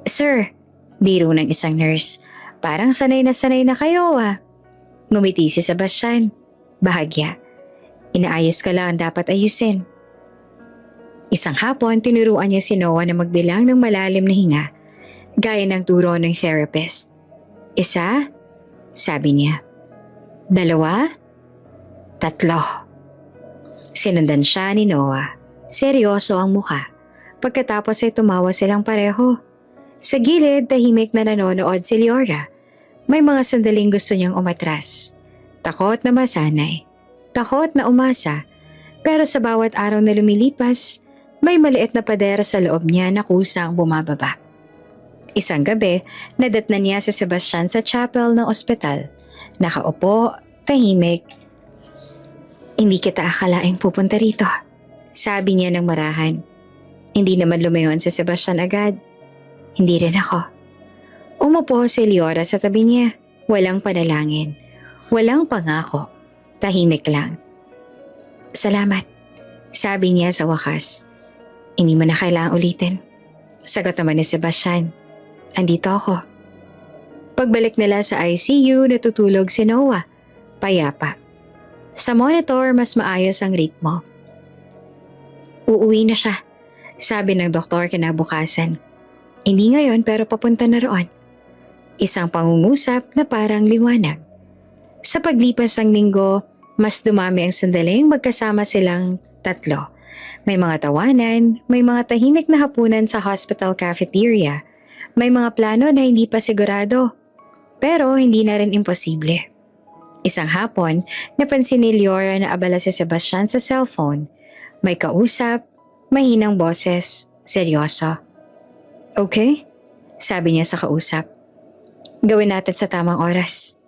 Sir, biro ng isang nurse, parang sanay na kayo ah. Ngumiti si Sebastian. Bahagya. Inaayos ka lang ang dapat ayusin. Isang hapon, tinuruan niya si Noah na magbilang ng malalim na hinga, gaya ng turo ng therapist. 1, sabi niya. 2, 3. Sinundan siya ni Noah. Seryoso ang muka. Pagkatapos ay tumawa silang pareho. Sa gilid, tahimik na nanonood si Leora. May mga sandaling gusto niyang umatras. Takot na masanay. Takot na umasa. Pero sa bawat araw na lumilipas, may maliit na padera sa loob niya na kusang bumababa. Isang gabi, nadatnan niya si Sebastian sa chapel ng ospital. Nakaupo, tahimik. Hindi kita akalaing pupunta rito, sabi niya ng marahan. Hindi naman lumayon si Sebastian agad. Hindi rin ako. Umupo si Leora sa tabi niya. Walang panalangin. Walang pangako. Tahimik lang. Salamat, sabi niya sa wakas. Hindi mo na kailangang ulitin. Sagot naman ni Sebastian. Andito ako. Pagbalik nila sa ICU, natutulog si Noah. Payapa. Sa monitor, mas maayos ang ritmo. Uuwi na siya, sabi ng doktor kinabukasan. Hindi ngayon pero papunta na roon. Isang pangungusap na parang liwanag. Sa paglipas ng linggo, mas dumami ang sandaling magkasama silang 3. May mga tawanan, may mga tahimik na hapunan sa hospital cafeteria. May mga plano na hindi pa sigurado. Pero hindi na rin imposible. Isang hapon, napansin ni Leora na abala si Sebastian sa cellphone. May kausap, mahinang boses, seryoso. Okay? Sabi niya sa kausap. Gawin natin sa tamang oras.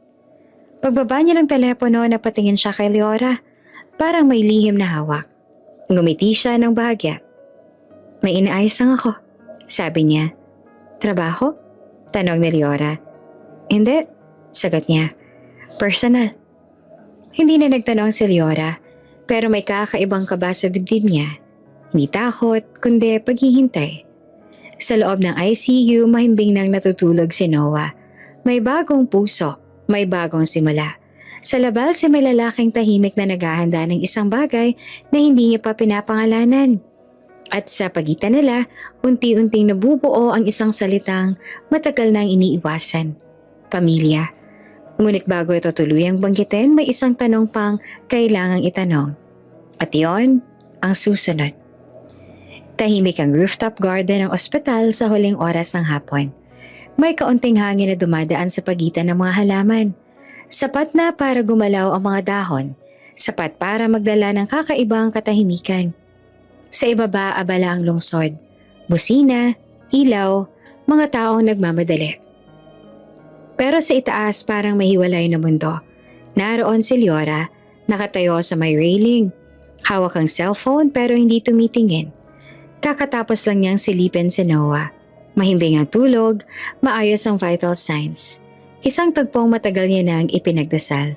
Pagbaba niya ng telepono, napatingin siya kay Leora. Parang may lihim na hawak. Ngumiti siya ng bahagya. May inaayos lang ako, sabi niya. Trabaho? Tanong ni Leora. Hindi, sagot niya. Personal. Hindi na nagtanong si Leora, pero may kakaibang kaba sa dibdib niya. Hindi takot, kundi paghihintay. Sa loob ng ICU, mahimbing nang natutulog si Noah. May bagong puso, may bagong simula. Sa labas ay may lalaking tahimik na naghahanda ng isang bagay na hindi niya pa pinapangalanan. At sa pagitan nila, unti-unting nabubuo ang isang salitang matagal nang iniiwasan. Pamilya. Ngunit bago ito tuluyang banggitin, may isang tanong pang kailangang itanong. At yon ang susunod. Tahimik ang rooftop garden ng ospital sa huling oras ng hapon. May kaunting hangin na dumadaan sa pagitan ng mga halaman. Sapat na para gumalaw ang mga dahon. Sapat para magdala ng kakaibang katahimikan. Sa ibaba, abala ang lungsod. Busina, ilaw, mga taong nagmamadali. Pero sa itaas parang may hiwalay na mundo. Naroon si Leora, nakatayo sa may railing. Hawak ang cellphone pero hindi tumitingin. Kakatapos lang niyang silipin si Noah. Mahimbing ang tulog, maayos ang vital signs. Isang tagpong matagal niya nang ipinagdasal.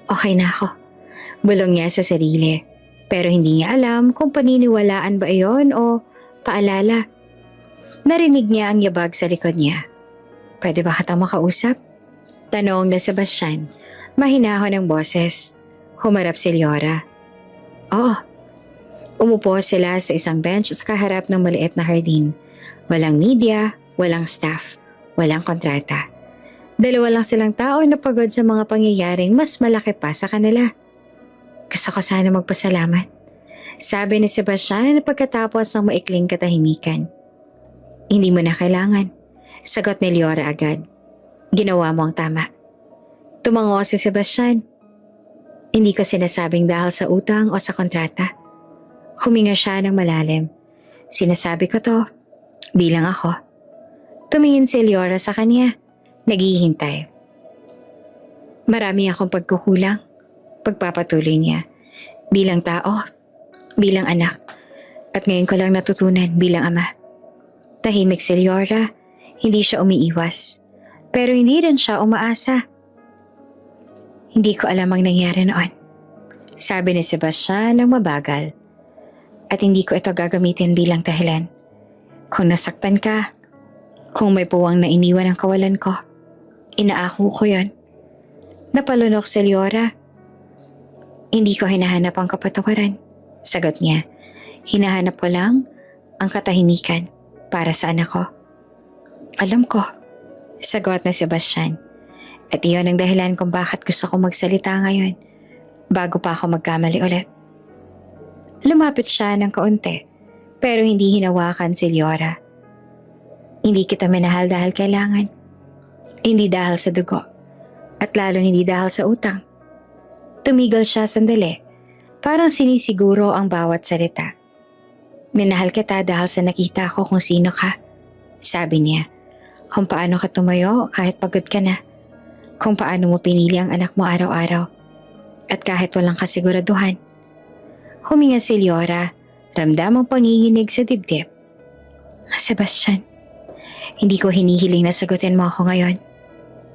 Okay na ako. Bulong niya sa sarili. Pero hindi niya alam kung paniniwalaan ba iyon o paalala. Narinig niya ang yabag sa likod niya. Pwede ba kita makausap? Tanong na Sebastian. Mahinahon ang boses. Humarap si Leora. Oo. Umupo sila sa isang bench sa kaharap ng maliit na hardin. Walang media, walang staff, walang kontrata. Dalawa lang silang tao na pagod sa mga pangyayaring mas malaki pa sa kanila. Gusto ko sana magpasalamat, sabi ni Sebastian pagkatapos ng maikling katahimikan. Hindi mo na kailangan, sagot ni Leora agad. Ginawa mo ang tama. Tumango si Sebastian. Hindi ko sinasabing dahil sa utang o sa kontrata. Huminga siya ng malalim. Sinasabi ko to bilang ako. Tumingin si Leora sa kanya, naghihintay. Marami akong pagkukulang, pagpapatuloy niya. Bilang tao, bilang anak, at ngayon ko lang natutunan bilang ama. Tahimik si Leora, hindi siya umiiwas, pero hindi rin siya umaasa. Hindi ko alam ang nangyari noon, sabi ni Sebastian ng mabagal. At hindi ko ito gagamitin bilang dahilan. Kung nasaktan ka, kung may puwang na iniwan ang kawalan ko, inaako ko yon. Napalunok si Leora. Hindi ko hinahanap ang kapatawaran, sagot niya. Hinahanap ko lang ang katahimikan para sa anak ko. Alam ko, sagot na Sebastian. At iyon ang dahilan kung bakit gusto ko magsalita ngayon, bago pa ako magkamali ulit. Lumapit siya ng kaunti, pero hindi hinawakan si Leora. Hindi kita minahal dahil kailangan. Hindi dahil sa dugo. At lalo hindi dahil sa utang. Tumigil siya sandali, parang sinisiguro ang bawat salita. Minahal kita dahil sa nakita ko kung sino ka, sabi niya. Kung paano ka tumayo kahit pagod ka na. Kung paano mo pinili ang anak mo araw-araw. At kahit walang kasiguraduhan. Huminga si Leora, ramdam ang panginginig sa dibdib. Sebastian, hindi ko hinihiling na sagutin mo ako ngayon.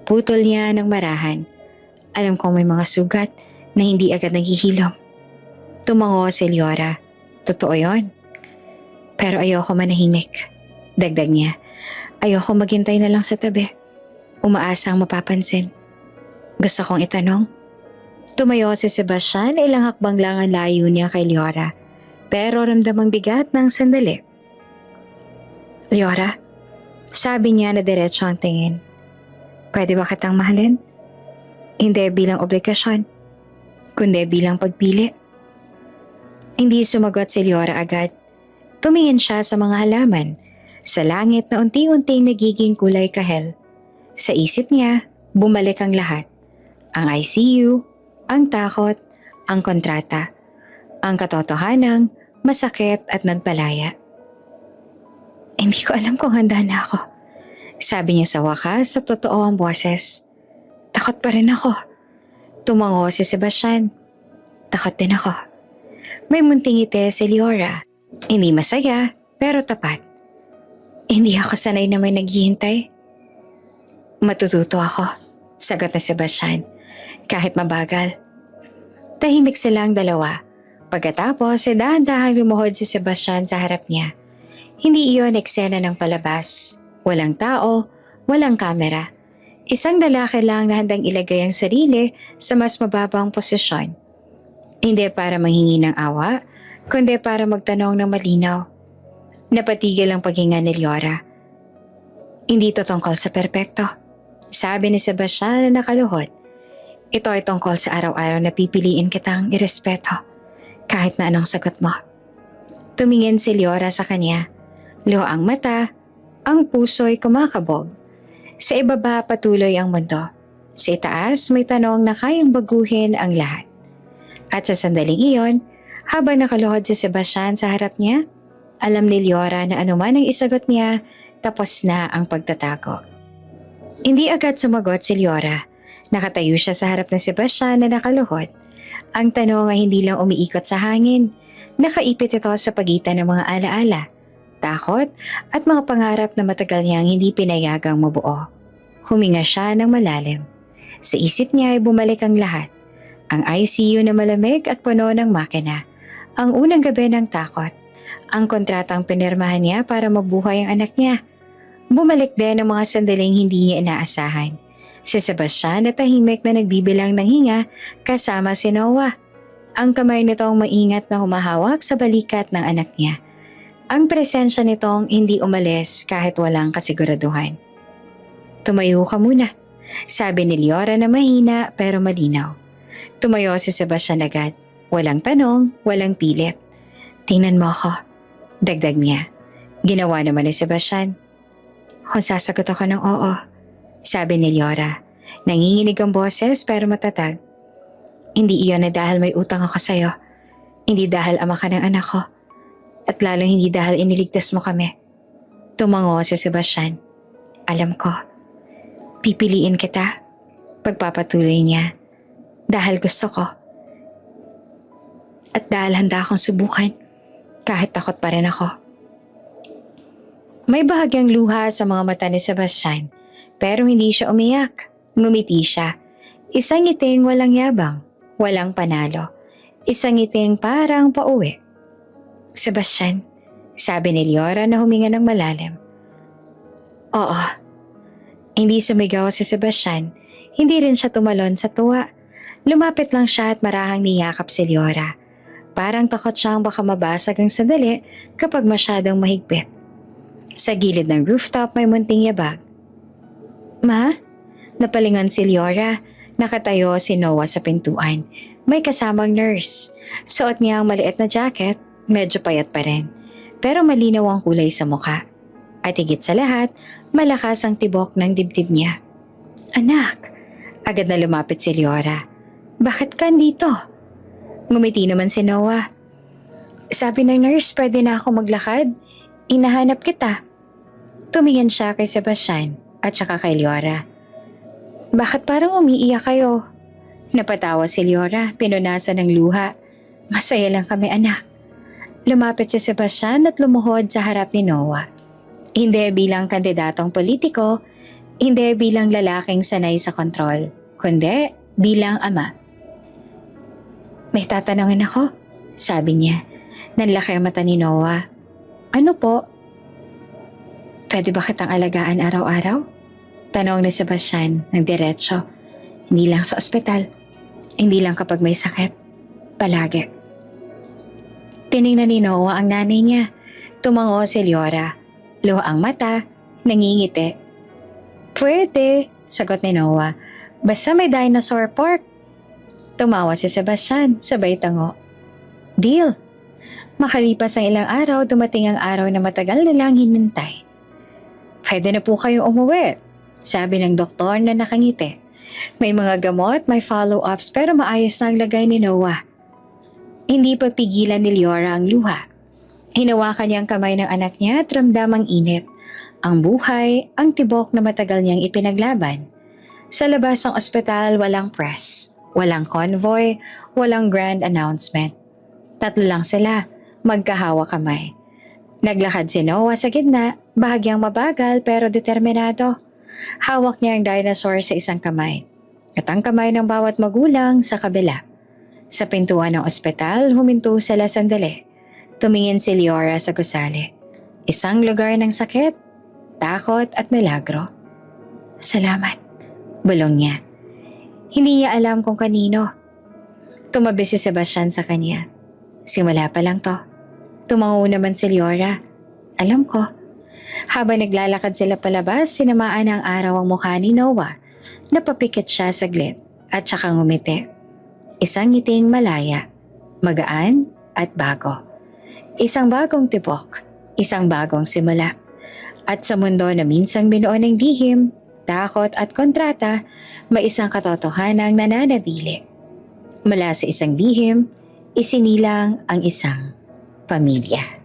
Putol niya ng marahan. Alam kong may mga sugat na hindi agad naghihilom. Tumango si Leora. Totoo yon. Pero ayoko manahimik. Dagdag niya. Ayoko maghintay na lang sa tabi. Umaasang mapapansin. Gusto kong itanong. Tumayo si Sebastian, ilang hakbang lang ang layo niya kay Leora. Pero ramdamang bigat ng sandali. Leora, sabi niya na diretso ang tingin. Pwede ba kitang mahalin? Hindi bilang obligasyon, kundi bilang pagpili. Hindi sumagot si Leora agad. Tumingin siya sa mga halaman, sa langit na unti-unting nagiging kulay kahel. Sa isip niya, bumalik ang lahat. Ang ICU, ang takot, ang kontrata, ang katotohanang masakit at nagpalaya. Hindi ko alam kung handa na ako, sabi niya sa wakas sa totoo ang boses. Takot pa rin ako. Tumango si Sebastian. Takot din ako. May munting ngiti si Leora. Hindi masaya, pero tapat. Hindi ako sanay na may naghihintay. Matututo ako, sagot na Sebastian, kahit mabagal. Tahimik silang dalawa. Pagkatapos, dahan-dahang lumuhod si Sebastian sa harap niya. Hindi iyon eksena ng palabas. Walang tao, walang kamera. Isang lalaki lang na handang ilagay ang sarili sa mas mababang posisyon. Hindi para manghingi ng awa, kundi para magtanong ng malinaw. Napatigil ang paghinga ni Leora. Hindi to tungkol sa perpekto, sabi ni Sebastian na nakaluhod. Ito ay tungkol sa araw-araw na pipiliin kitang irespeto, kahit na anong sagot mo. Tumingin si Leora sa kanya. Luho ang mata, ang puso'y kumakabog. Sa ibaba patuloy ang mundo. Sa itaas may tanong na kayang baguhin ang lahat. At sa sandaling iyon, habang nakaluhod si Sebastian sa harap niya, alam ni Leora na anuman ang isagot niya, tapos na ang pagtatago. Hindi agad sumagot si Leora. Nakatayo siya sa harap ng Sebastian na nakaluhod. Ang tanong ay hindi lang umiikot sa hangin. Nakaipit ito sa pagitan ng mga alaala, takot at mga pangarap na matagal niyang hindi pinayagang mabuo. Huminga siya ng malalim. Sa isip niya ay bumalik ang lahat. Ang ICU na malamig at puno ng makina. Ang unang gabi ng takot. Ang kontratang pinirmahan niya para mabuhay ang anak niya. Bumalik din ang mga sandaling hindi niya inaasahan. Si Sebastian na tahimik na nagbibilang ng hinga kasama si Noah. Ang kamay nitong maingat na humahawak sa balikat ng anak niya. Ang presensya nitong hindi umalis kahit walang kasiguraduhan. Tumayo ka muna, Sabi ni Leora na mahina pero malinaw. Tumayo si Sebastian agad. Walang tanong, walang pilit. Tingnan mo ako. Dagdag niya. Ginawa naman ni Sebastian. Kung sasagot ako ng oo. Sabi ni Leora. Nanginginig ang boses pero matatag. Hindi iyon na dahil may utang ako sa'yo. Hindi dahil ama ka ng anak ko. At lalong hindi dahil iniligtas mo kami. Tumango si Sebastian. Alam ko. Pipiliin kita. Pagpapatuloy niya. Dahil gusto ko. At dahil handa akong subukan. Kahit takot pa rin ako. May bahagyang luha sa mga mata ni Sebastian. Pero hindi siya umiyak. Ngumiti siya. Isang ngiting walang yabang. Walang panalo. Isang ngiting parang pauwi. Sebastian, sabi ni Leora na huminga ng malalim. Oo. Hindi sumigaw si Sebastian. Hindi rin siya tumalon sa tuwa. Lumapit lang siya at marahang niyakap si Leora. Parang takot siyang baka mabasag ang sandali kapag masyadong mahigpit. Sa gilid ng rooftop may munting yabag. Ma? Napalingon si Leora. Nakatayo si Noah sa pintuan. May kasamang nurse. Suot niya ang maliit na jacket. Medyo payat pa rin. Pero malinaw ang kulay sa mukha. At higit sa lahat, malakas ang tibok ng dibdib niya. Anak! Agad na lumapit si Leora. Bakit ka dito? Ngumiti naman si Noah. Sabi ng nurse, pwede na ako maglakad. Inahanap kita. Tumingin siya kay Sebastian at saka kay Leora. Bakit parang umiiyak kayo? Napatawa si Leora, pinunasan ng luha. Masaya lang kami anak. Lumapit si Sebastian at lumuhod sa harap ni Noah. Hindi bilang kandidatong politiko, hindi bilang lalaking sanay sa kontrol, kundi bilang ama. May tatanungin ako, sabi niya. Nanlaki ang mata ni Noah. Ano po? Pwede ba kitang alagaan araw-araw? Tanong ni Sebastian ng diretso. Hindi lang sa ospital. Hindi lang kapag may sakit. Palagi. Tiningnan ni Noah ang nanay niya. Tumango si Leora. Luha ang mata, nangingiti. Pwede, sagot ni Noah. Basta may dinosaur park. Tumawa si Sebastian, sabay tango. Deal. Makalipas ang ilang araw, dumating ang araw na matagal na lang hinintay. Pwede na po kayong umuwi, sabi ng doktor na nakangiti. May mga gamot, may follow-ups pero maayos na ang lagay ni Noah. Hindi pa pigilan ni Leora ang luha. Hinawakan niya ang kamay ng anak niya at ramdam ang init. Ang buhay, ang tibok na matagal niyang ipinaglaban. Sa labas ng ospital, walang press, walang convoy, walang grand announcement. Tatlo lang sila, magkahawa kamay. Naglakad si Noah sa gitna, bahagyang mabagal pero determinado. Hawak niya ang dinosaur sa isang kamay at ang kamay ng bawat magulang sa kabila. Sa pintuan ng ospital, huminto sila sandali. Tumingin si Leora sa gusali. Isang lugar ng sakit, takot at milagro. Salamat, bulong niya. Hindi niya alam kung kanino. Tumabi si Sebastian sa kanya. Simula pa lang to. Tumango naman si Leora. Alam ko. Habang naglalakad sila palabas, tinamaan ng araw ang mukha ni Noah. Napapikit siya saglit at saka ngumiti. Isang ngiting malaya, magaan at bago. Isang bagong tibok, isang bagong simula. At sa mundo na minsang binuo ng lihim, takot at kontrata, may isang katotohanang nananatili. Mula sa isang lihim, isinilang ang isang pamilya.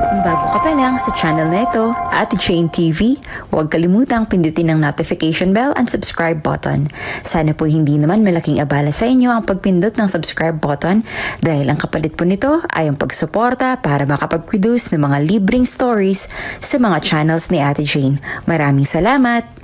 Kung bago ka pa lang sa channel na ito, Ate Jane TV, huwag kalimutang pindutin ang notification bell and subscribe button. Sana po hindi naman malaking abala sa inyo ang pagpindot ng subscribe button dahil ang kapalit po nito ay ang pagsuporta para makapag-produce ng mga libreng stories sa mga channels ni Ate Jane. Maraming salamat!